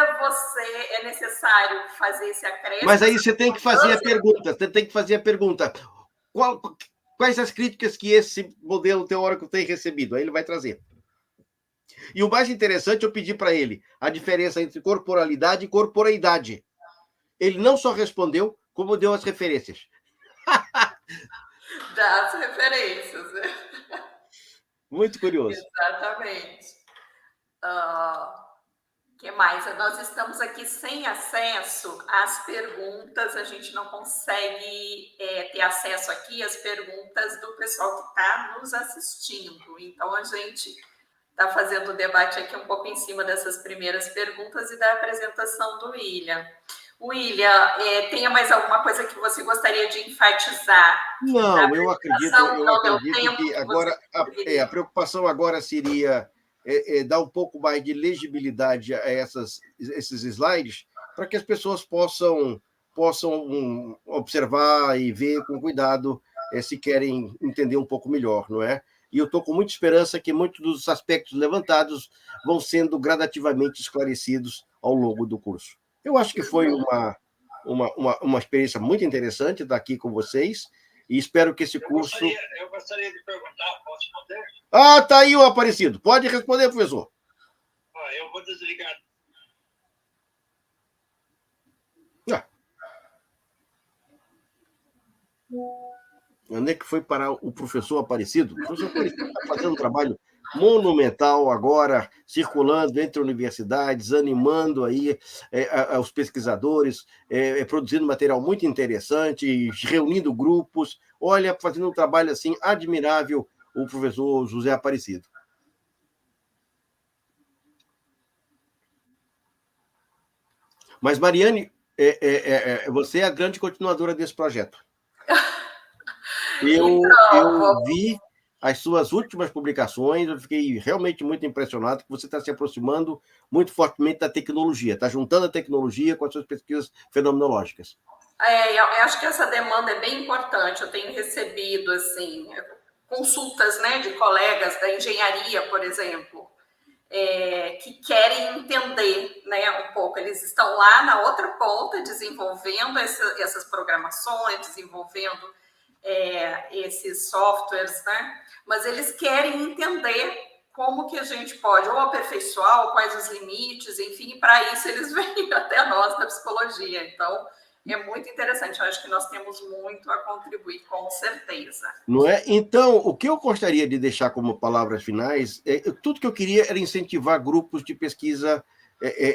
é necessário fazer esse acréscimo? Mas aí você tem que fazer a pergunta. Você tem que fazer a pergunta. Quais as críticas que esse modelo teórico tem recebido? Aí ele vai trazer. E o mais interessante, eu pedi para ele a diferença entre corporalidade e corporeidade. Ele não só respondeu, como deu as referências. Dá as referências, né? Muito curioso. Exatamente. Que mais? Nós estamos aqui sem acesso às perguntas, a gente não consegue ter acesso aqui às perguntas do pessoal que está nos assistindo. Então, a gente está fazendo o debate aqui um pouco em cima dessas primeiras perguntas e da apresentação do William. William, tem mais alguma coisa que você gostaria de enfatizar? Não, eu acredito que agora a preocupação agora seria dar um pouco mais de legibilidade a esses slides para que as pessoas possam observar e ver com cuidado se querem entender um pouco melhor, não é? E eu estou com muita esperança que muitos dos aspectos levantados vão sendo gradativamente esclarecidos ao longo do curso. Eu acho que foi uma experiência muito interessante estar aqui com vocês e espero que esse curso... Eu gostaria de perguntar, posso responder? Tá aí o Aparecido. Pode responder, professor. Eu vou desligar. Onde é que foi parar o professor Aparecido? O professor Aparecido está fazendo um trabalho monumental agora, circulando entre universidades, animando aí os pesquisadores, produzindo material muito interessante, reunindo grupos. Olha, fazendo um trabalho assim admirável o professor José Aparecido. Mas, Mariane, você é a grande continuadora desse projeto. Eu vi as suas últimas publicações, eu fiquei realmente muito impressionado que você está se aproximando muito fortemente da tecnologia, está juntando a tecnologia com as suas pesquisas fenomenológicas. Eu acho que essa demanda é bem importante. Eu tenho recebido assim, consultas, né, de colegas da engenharia, por exemplo, que querem entender, né, um pouco. Eles estão lá na outra ponta desenvolvendo essas programações, desenvolvendo esses softwares, né? Mas eles querem entender como que a gente pode ou aperfeiçoar, ou quais os limites, enfim, e para isso eles vêm até nós da psicologia. Então, é muito interessante. Eu acho que nós temos muito a contribuir, com certeza. Não é? Então, o que eu gostaria de deixar como palavras finais, tudo que eu queria era incentivar grupos de pesquisa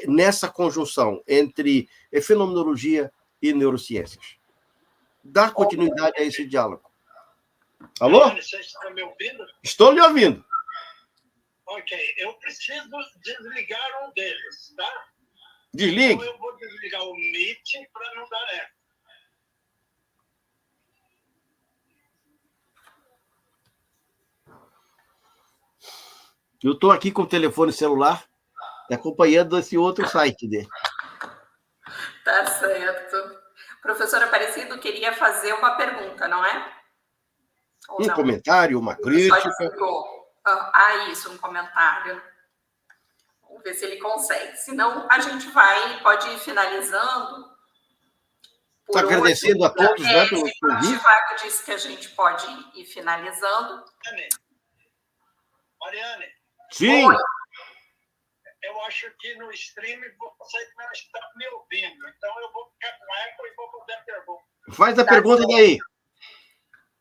nessa conjunção entre fenomenologia e neurociências. Dar continuidade a esse diálogo. Alô? Você está me ouvindo? Estou lhe ouvindo. Ok, eu preciso desligar um deles, tá? Desligue. Então eu vou desligar o Meet para não dar eco. Eu estou aqui com o telefone celular, acompanhando esse outro site dele. Tá certo. Professor Aparecido queria fazer uma pergunta, não é? Ou não? Comentário, uma crítica. Isso, um comentário. Vamos ver se ele consegue. Senão, a gente pode ir finalizando. Estou agradecendo a todos, né, pelo convite. O Vago disse que a gente pode ir finalizando. Mariane. Sim. Oi. Eu acho que no stream você não está me ouvindo. Então, eu vou ficar com eco e vou fazer a pergunta. Faz a pergunta daí.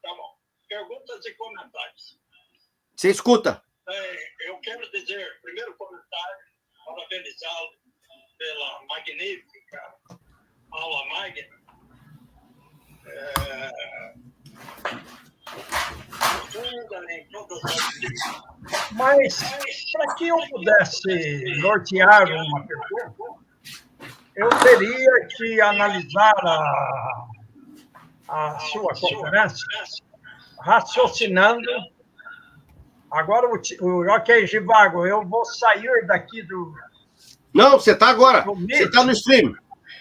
Tá bom. Perguntas e comentários. Você escuta. Eu quero dizer, primeiro comentário, parabenizá-lo pela magnífica aula magna. Mas, para que eu pudesse nortear uma pergunta, eu teria que analisar a sua conferência raciocinando. Agora, ok, Givago, eu vou sair daqui do... Não, você está agora. Você está no stream.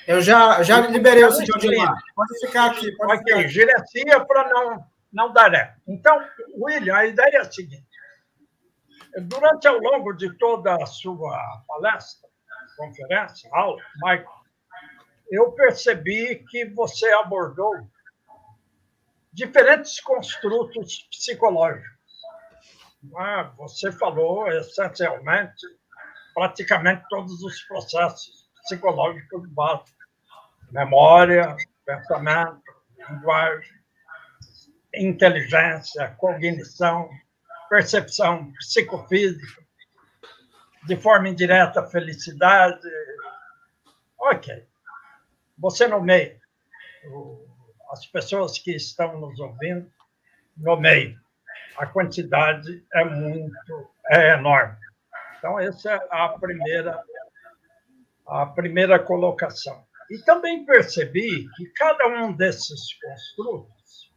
Eu já liberei o senhor de lá. Pode ficar aqui. Ok, gerencia para não dar eco. Então, William, a ideia é a seguinte. Durante ao longo de toda a sua palestra, conferência, aula, Michael, eu percebi que você abordou diferentes construtos psicológicos. Você falou, essencialmente, praticamente todos os processos psicológicos básicos. Memória, pensamento, linguagem, inteligência, cognição, percepção psicofísica, de forma indireta, felicidade. Ok. Você nomeia. As pessoas que estão nos ouvindo, nomeia. A quantidade é enorme. Então, essa é a primeira colocação. E também percebi que cada um desses construtos,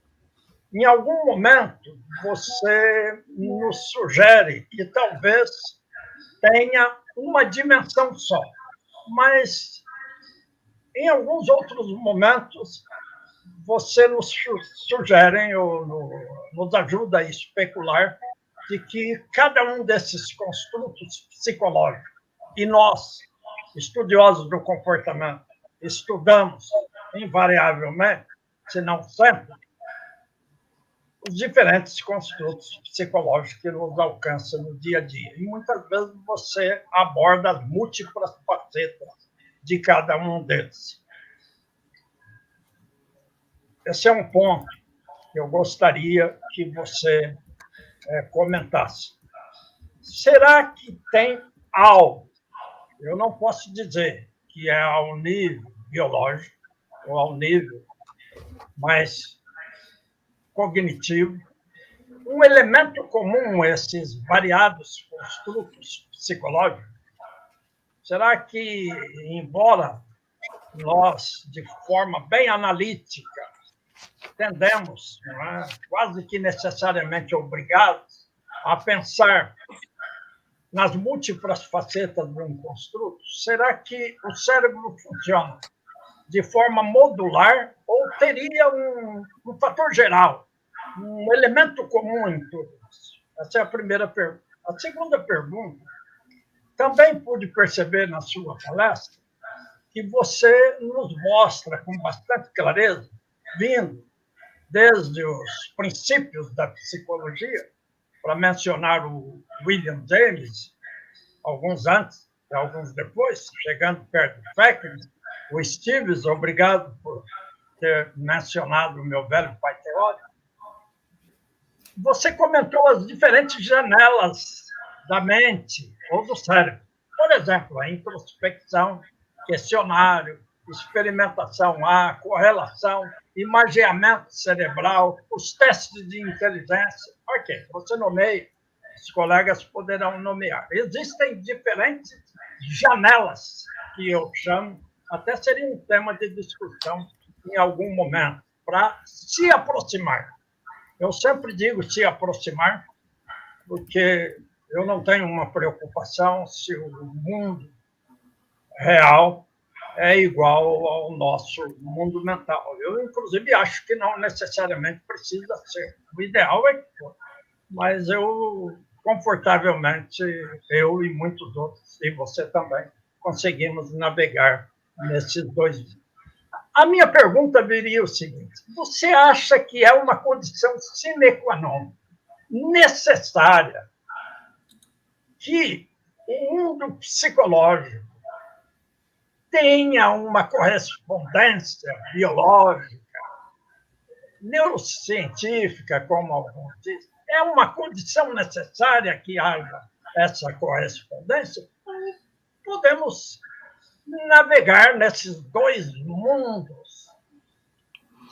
em algum momento, você nos sugere que talvez tenha uma dimensão só, mas em alguns outros momentos você nos sugere ou nos ajuda a especular de que cada um desses construtos psicológicos, e nós, estudiosos do comportamento, estudamos invariavelmente, se não sempre, os diferentes construtos psicológicos que nos alcançam no dia a dia. E muitas vezes você aborda as múltiplas facetas de cada um deles. Esse é um ponto que eu gostaria que você comentasse. Será que tem algo, eu não posso dizer que é ao nível biológico ou ao nível mais cognitivo, um elemento comum a esses variados construtos psicológicos? Será que, embora nós, de forma bem analítica, tendemos, quase que necessariamente obrigados, a pensar nas múltiplas facetas de um construto, será que o cérebro funciona de forma modular ou teria um fator geral, um elemento comum em tudo isso? Essa é a primeira pergunta. A segunda pergunta, também pude perceber na sua palestra que você nos mostra com bastante clareza, vindo desde os princípios da psicologia, para mencionar o William James, alguns antes e alguns depois, chegando perto do Fackler, o Stevens, obrigado por ter mencionado o meu velho pai teórico. Você comentou as diferentes janelas da mente ou do cérebro. Por exemplo, a introspecção, questionário, experimentação A, correlação, imageamento cerebral, os testes de inteligência. Ok, você nomeia, os colegas poderão nomear. Existem diferentes janelas, que eu chamo, até seria um tema de discussão em algum momento, para se aproximar. Eu sempre digo se aproximar, porque Eu não tenho uma preocupação se o mundo real é igual ao nosso mundo mental. Eu, inclusive, acho que não necessariamente precisa ser. O ideal é que for. Mas eu, confortavelmente, eu e muitos outros, e você também, conseguimos navegar nesses 2 dias. A minha pergunta viria o seguinte: você acha que é uma condição sine qua non, necessária, que o mundo psicológico tenha uma correspondência biológica, neurocientífica, como alguns dizem? É uma condição necessária que haja essa correspondência? Podemos navegar nesses 2 mundos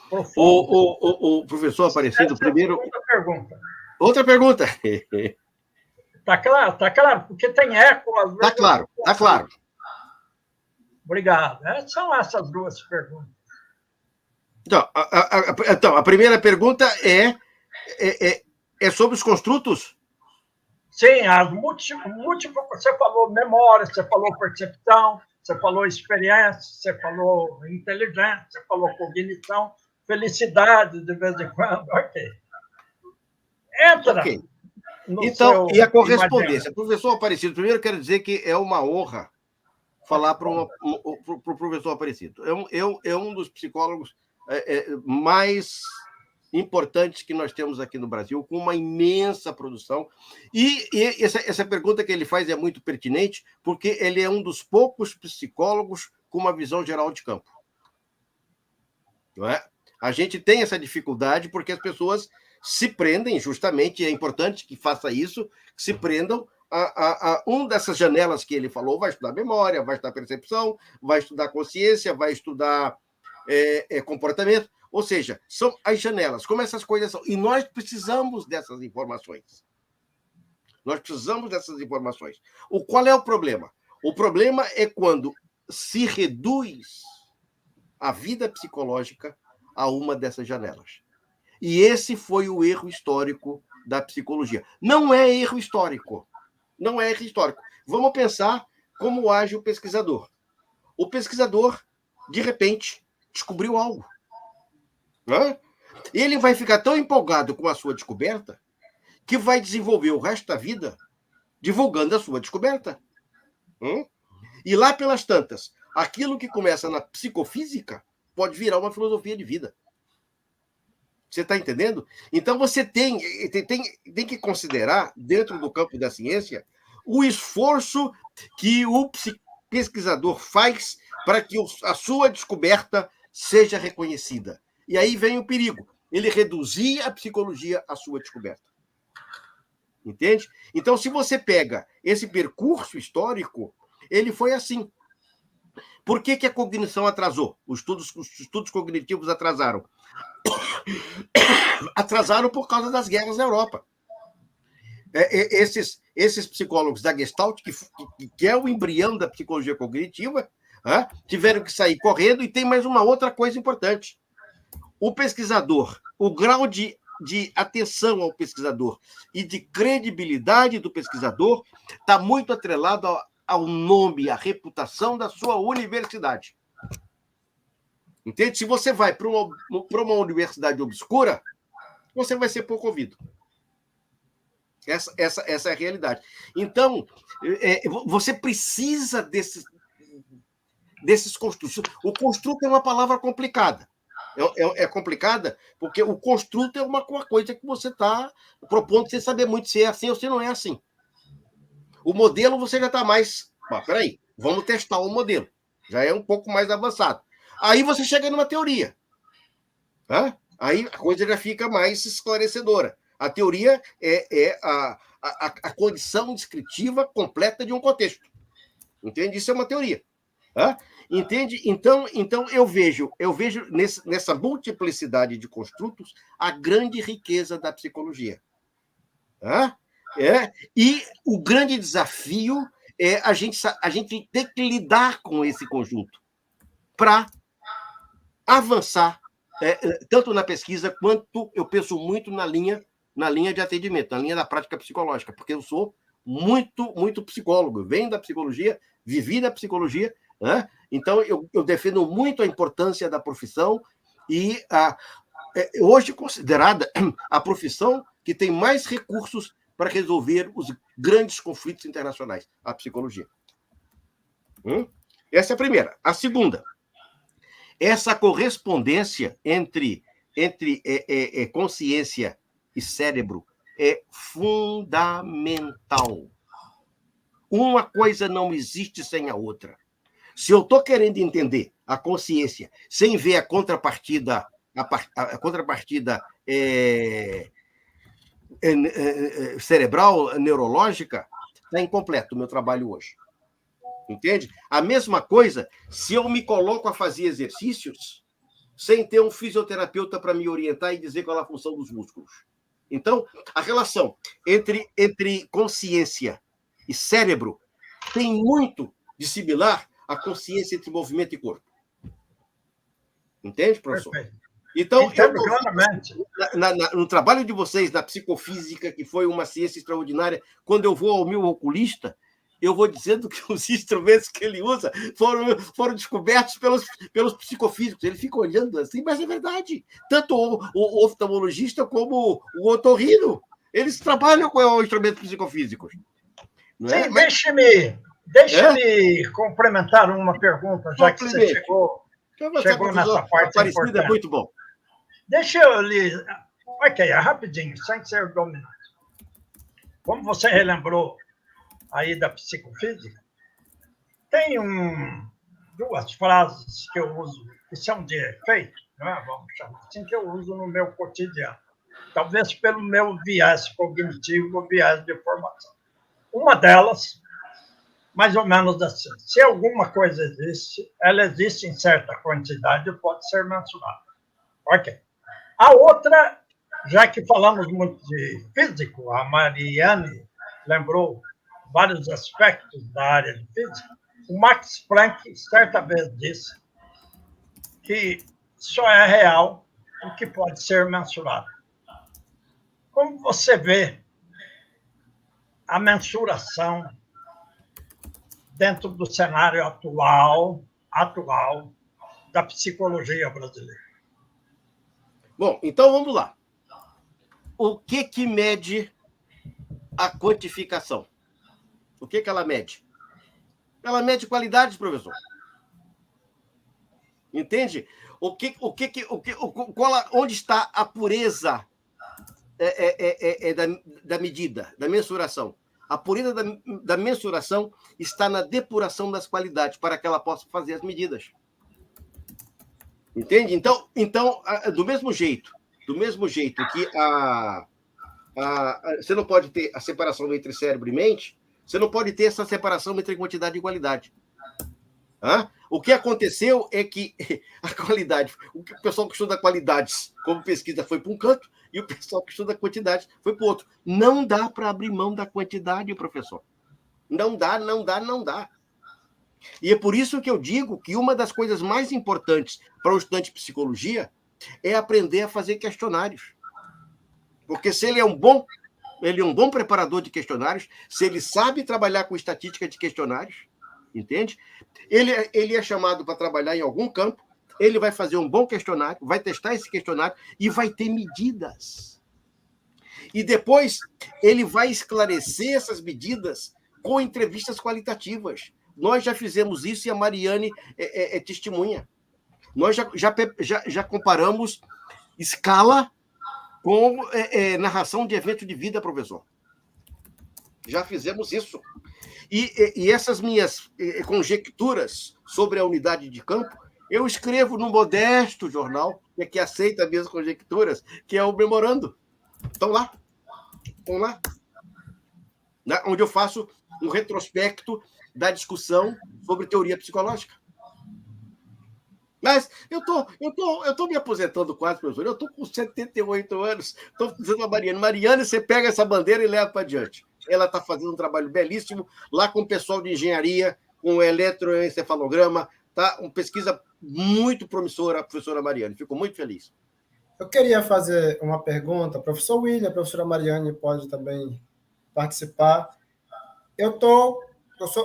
profundos. O professor Aparecido, primeiro... Outra pergunta. Está claro? Está claro? Porque tem eco. Está claro, está claro. Obrigado. São essas 2 perguntas. Então, a primeira pergunta é sobre os construtos? Sim, as múltiplas. Você falou memória, você falou percepção, você falou experiência, você falou inteligência, você falou cognição, felicidade de vez em quando. Ok. Entra. Okay. Então, e a correspondência? Professor Aparecido, primeiro quero dizer que é uma honra falar para o professor Aparecido. É um dos psicólogos mais importantes que nós temos aqui no Brasil, com uma imensa produção. E essa pergunta que ele faz é muito pertinente, porque ele é um dos poucos psicólogos com uma visão geral de campo. Não é? A gente tem essa dificuldade porque as pessoas se prendem, justamente, é importante que faça isso, que se prendam a uma dessas janelas que ele falou. Vai estudar memória, vai estudar percepção, vai estudar consciência, vai estudar comportamento. Ou seja, são as janelas, como essas coisas são. E nós precisamos dessas informações. Nós precisamos dessas informações. Qual é o problema? O problema é quando se reduz a vida psicológica a uma dessas janelas. E esse foi o erro histórico da psicologia. Não é erro histórico. Não é erro histórico. Vamos pensar como age o pesquisador. O pesquisador, de repente, descobriu algo. Né? Ele vai ficar tão empolgado com a sua descoberta que vai desenvolver o resto da vida divulgando a sua descoberta. E lá pelas tantas, aquilo que começa na psicofísica pode virar uma filosofia de vida. Você está entendendo? Então, você tem que considerar, dentro do campo da ciência, o esforço que o pesquisador faz para que a sua descoberta seja reconhecida. E aí vem o perigo. Ele reduzir a psicologia à sua descoberta. Entende? Então, se você pega esse percurso histórico, ele foi assim. Por que a cognição atrasou? Os estudos cognitivos atrasaram. Atrasaram por causa das guerras na Europa. Esses psicólogos da Gestalt, que é o embrião da psicologia cognitiva, tiveram que sair correndo. E tem mais uma outra coisa importante. O pesquisador, o grau de atenção ao pesquisador e de credibilidade do pesquisador está muito atrelado ao nome, à reputação da sua universidade. Entende? Se você vai para uma universidade obscura, você vai ser pouco ouvido. Essa é a realidade. Então, você precisa desses construtos. O construto é uma palavra complicada. É complicada porque o construto é uma coisa que você está propondo sem saber muito se é assim ou se não é assim. O modelo você já está mais... Peraí, vamos testar o modelo. Já é um pouco mais avançado. Aí você chega numa teoria. Aí a coisa já fica mais esclarecedora. A teoria é a condição descritiva completa de um contexto. Entende? Isso é uma teoria. Entende? Então eu vejo nessa multiplicidade de construtos a grande riqueza da psicologia. E o grande desafio é a gente ter que lidar com esse conjunto para avançar, tanto na pesquisa quanto eu penso muito na linha de atendimento, na linha da prática psicológica, porque eu sou muito, muito psicólogo. Venho da psicologia, vivi na psicologia, né? Então eu defendo muito a importância da profissão e hoje considerada a profissão que tem mais recursos para resolver os grandes conflitos internacionais, a psicologia. Essa é a primeira. A segunda, essa correspondência entre consciência e cérebro é fundamental. Uma coisa não existe sem a outra. Se eu estou querendo entender a consciência sem ver a contrapartida, cerebral, neurológica, está incompleto o meu trabalho hoje. Entende? A mesma coisa se eu me coloco a fazer exercícios sem ter um fisioterapeuta para me orientar e dizer qual é a função dos músculos. Então, a relação entre consciência e cérebro tem muito de similar à consciência entre movimento e corpo. Entende, professor? Perfeito. Então, claramente. No trabalho de vocês, na psicofísica, que foi uma ciência extraordinária, quando eu vou ao meu oculista, eu vou dizendo que os instrumentos que ele usa foram descobertos pelos psicofísicos. Ele fica olhando assim, mas é verdade. Tanto o oftalmologista como o otorrino, eles trabalham com instrumentos psicofísicos. Não é? Sim, deixe-me complementar uma pergunta, já que você chegou nessa parte importante. É muito bom. Deixa eu lhe... Ok, é rapidinho, sem ser dominante. Como você relembrou aí da psicofísica, tem duas frases que eu uso, que são de efeito, né? Vamos chamar assim, que eu uso no meu cotidiano. Talvez pelo meu viés cognitivo, viés de formação. Uma delas, mais ou menos assim, se alguma coisa existe, ela existe em certa quantidade e pode ser mensurada. Ok. A outra, já que falamos muito de físico, a Mariane lembrou vários aspectos da área de física, o Max Planck certa vez disse que só é real o que pode ser mensurado. Como você vê a mensuração dentro do cenário atual da psicologia brasileira? Bom, então vamos lá. O que mede a quantificação? O que ela mede? Ela mede qualidade, professor. Entende? Onde está a pureza da medida, da mensuração? A pureza da mensuração está na depuração das qualidades para que ela possa fazer as medidas. Entende? Então, do mesmo jeito que você não pode ter a separação entre cérebro e mente, você não pode ter essa separação entre quantidade e qualidade. O que aconteceu é que a qualidade, o pessoal que estuda qualidades como pesquisa foi para um canto e o pessoal que estuda quantidade foi para o outro. Não dá para abrir mão da quantidade, professor. Não dá. E é por isso que eu digo que uma das coisas mais importantes para o estudante de psicologia é aprender a fazer questionários. Porque se ele é um bom preparador de questionários, se ele sabe trabalhar com estatística de questionários, entende? Ele é chamado para trabalhar em algum campo, ele vai fazer um bom questionário, vai testar esse questionário e vai ter medidas. E depois ele vai esclarecer essas medidas com entrevistas qualitativas. Nós já fizemos isso e a Mariane é testemunha. Nós já comparamos escala com narração de evento de vida, professor. Já fizemos isso. E essas minhas conjecturas sobre a unidade de campo, eu escrevo num modesto jornal que aceita minhas conjecturas, que é o Memorando. Estão lá. Onde eu faço um retrospecto da discussão sobre teoria psicológica. Mas eu tô me aposentando quase, professor. Eu estou com 78 anos. Estou dizendo a Mariane, você pega essa bandeira e leva para adiante. Ela está fazendo um trabalho belíssimo lá com o pessoal de engenharia, com eletroencefalograma. Tá? Uma pesquisa muito promissora, a professora Mariane. Fico muito feliz. Eu queria fazer uma pergunta. Professor William, a professora Mariane pode também participar. eu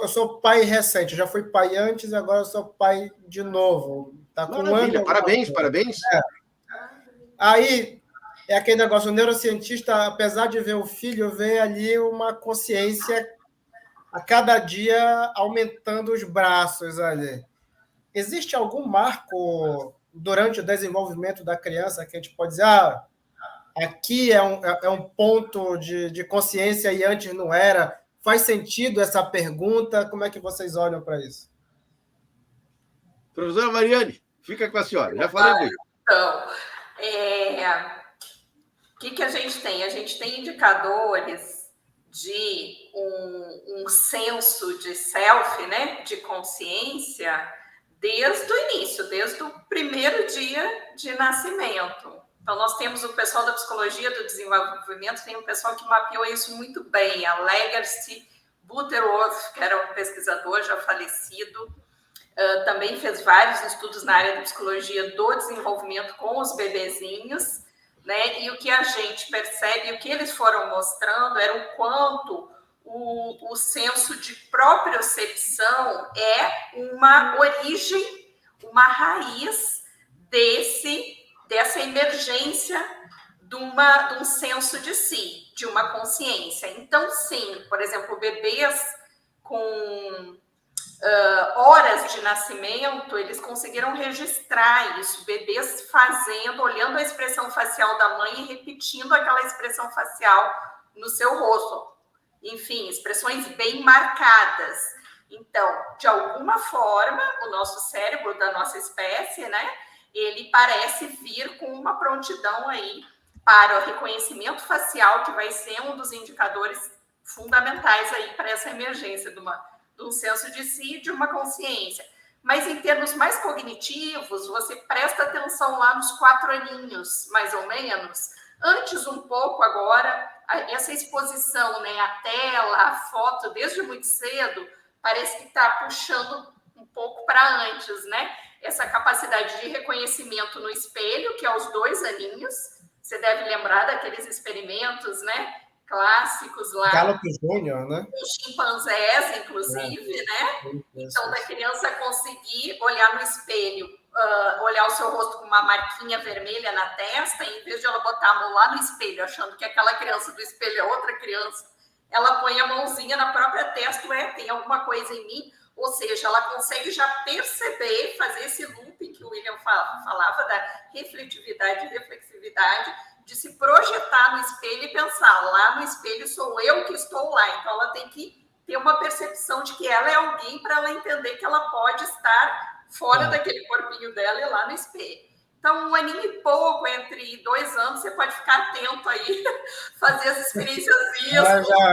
sou pai recente, já fui pai antes e agora eu sou pai de novo. Tá com Maravilha, ano. parabéns. Aí é aquele negócio, o neurocientista, apesar de ver o filho, vê ali uma consciência a cada dia aumentando os braços ali. Existe algum marco durante o desenvolvimento da criança que a gente pode dizer, aqui é um ponto de consciência e antes não era? Faz sentido essa pergunta? Como é que vocês olham para isso? Professora Mariane, fica com a senhora. Já falei muito. Então, o que a gente tem? A gente tem indicadores de um senso de self, né, de consciência, desde o início, desde o primeiro dia de nascimento. Então, nós temos o pessoal da psicologia do desenvolvimento, tem um pessoal que mapeou isso muito bem, a Legacy Butterworth, que era um pesquisador já falecido, também fez vários estudos na área da psicologia do desenvolvimento com os bebezinhos, né? E o que a gente percebe, o que eles foram mostrando era o quanto o senso de propriocepção é uma origem, uma raiz dessa emergência de um senso de si, de uma consciência. Então, sim, por exemplo, bebês com horas de nascimento, eles conseguiram registrar isso, bebês olhando a expressão facial da mãe e repetindo aquela expressão facial no seu rosto. Enfim, expressões bem marcadas. Então, de alguma forma, o nosso cérebro da nossa espécie, né, ele parece vir com uma prontidão aí para o reconhecimento facial, que vai ser um dos indicadores fundamentais aí para essa emergência de um senso de si, de uma consciência. Mas em termos mais cognitivos, você presta atenção lá nos 4 aninhos, mais ou menos. Antes um pouco, agora, essa exposição, né, a tela, a foto, desde muito cedo, parece que está puxando um pouco para antes, né? Essa capacidade de reconhecimento no espelho, que é aos 2 aninhos. Você deve lembrar daqueles experimentos, né, clássicos lá. Gallup Júnior, né? Com chimpanzés, inclusive, né? Então, da criança conseguir olhar no espelho, olhar o seu rosto com uma marquinha vermelha na testa, e em vez de ela botar a mão lá no espelho, achando que aquela criança do espelho é outra criança, ela põe a mãozinha na própria testa, tem alguma coisa em mim, ou seja, ela consegue já perceber, fazer esse looping que o William falava da refletividade e reflexividade, de se projetar no espelho e pensar, lá no espelho sou eu que estou lá. Então, ela tem que ter uma percepção de que ela é alguém para ela entender que ela pode estar fora daquele corpinho dela e lá no espelho. Então, 1 aninho e pouco, entre 2 anos, você pode ficar atento aí, fazer as experiências.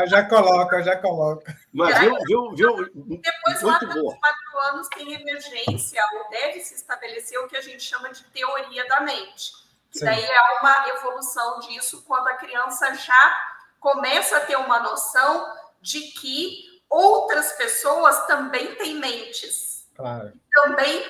Já coloca. Mas viu? Depois, lá para os 4 anos, tem emergência, ou deve se estabelecer o que a gente chama de teoria da mente. Que daí é uma evolução disso quando a criança já começa a ter uma noção de que outras pessoas também têm mentes. Claro. Também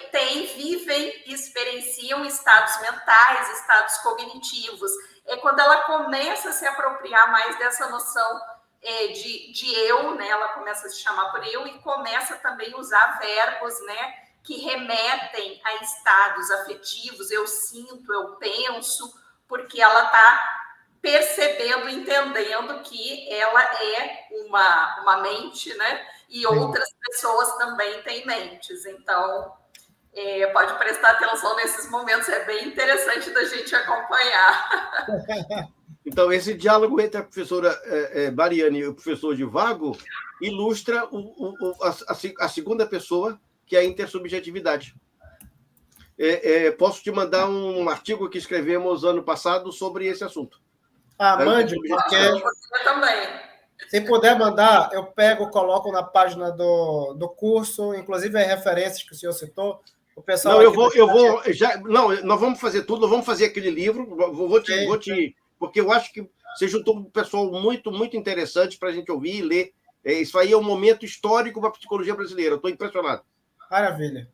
vivem e experienciam estados mentais, estados cognitivos. É quando ela começa a se apropriar mais dessa noção de eu, né? Ela começa a se chamar por eu e começa também a usar verbos, né, que remetem a estados afetivos, eu sinto, eu penso, porque ela está percebendo, entendendo que ela é uma mente, né? E outras pessoas também têm mentes. Então, pode prestar atenção nesses momentos, é bem interessante da gente acompanhar. Então, esse diálogo entre a professora Mariane e o professor Divago ilustra a segunda pessoa, que é a intersubjetividade. Posso te mandar um artigo que escrevemos ano passado sobre esse assunto. Mande, porque... Eu também. Se puder mandar, eu coloco na página do curso, inclusive as referências que o senhor citou. O pessoal nós vamos fazer tudo, nós vamos fazer aquele livro, porque eu acho que você juntou um pessoal muito, muito interessante para a gente ouvir e ler. Isso aí é um momento histórico para a psicologia brasileira. Eu estou impressionado. Maravilha.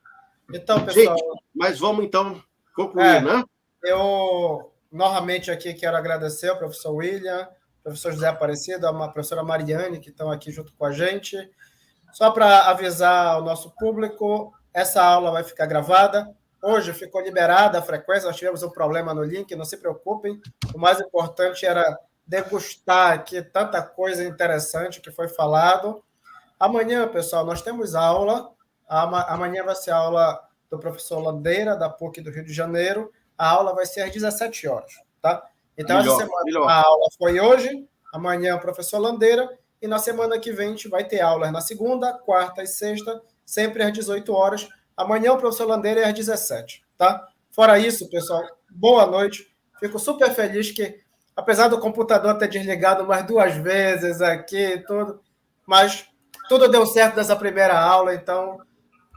Então, pessoal... Gente, mas vamos, então, concluir, né? Eu, novamente, aqui quero agradecer ao professor William, professor José Aparecido, a professora Mariane, que estão aqui junto com a gente. Só para avisar ao nosso público, essa aula vai ficar gravada. Hoje ficou liberada a frequência, nós tivemos um problema no link, não se preocupem. O mais importante era degustar aqui tanta coisa interessante que foi falado. Amanhã, pessoal, nós temos aula. Amanhã vai ser a aula do professor Landeira, da PUC do Rio de Janeiro. A aula vai ser às 17 horas, tá? Então, essa semana a aula foi hoje, amanhã o professor Landeira, e na semana que vem a gente vai ter aulas na segunda, quarta e sexta, sempre às 18 horas. Amanhã o professor Landeira é às 17, tá? Fora isso, pessoal, boa noite. Fico super feliz que, apesar do computador ter desligado umas 2 vezes aqui e tudo, mas tudo deu certo nessa primeira aula, então,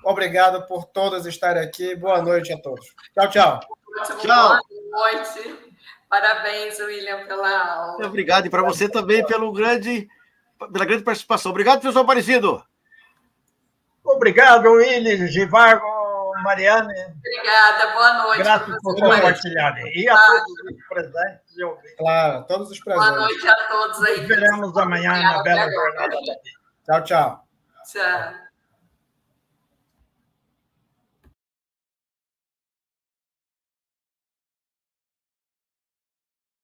obrigado por todos estarem aqui. Boa noite a todos. Tchau, tchau. Tchau. Boa noite. Parabéns, William, pela aula. Obrigado, e para você também pela grande participação. Obrigado, professor Aparecido. Obrigado, William, Givago, Mariane. Obrigada, boa noite. Graças por compartilharem. E a todos os presentes e ouvintes. Claro, todos os presentes. Boa noite a todos aí. Nos veremos amanhã na bela jornada. Tchau, tchau. Tchau.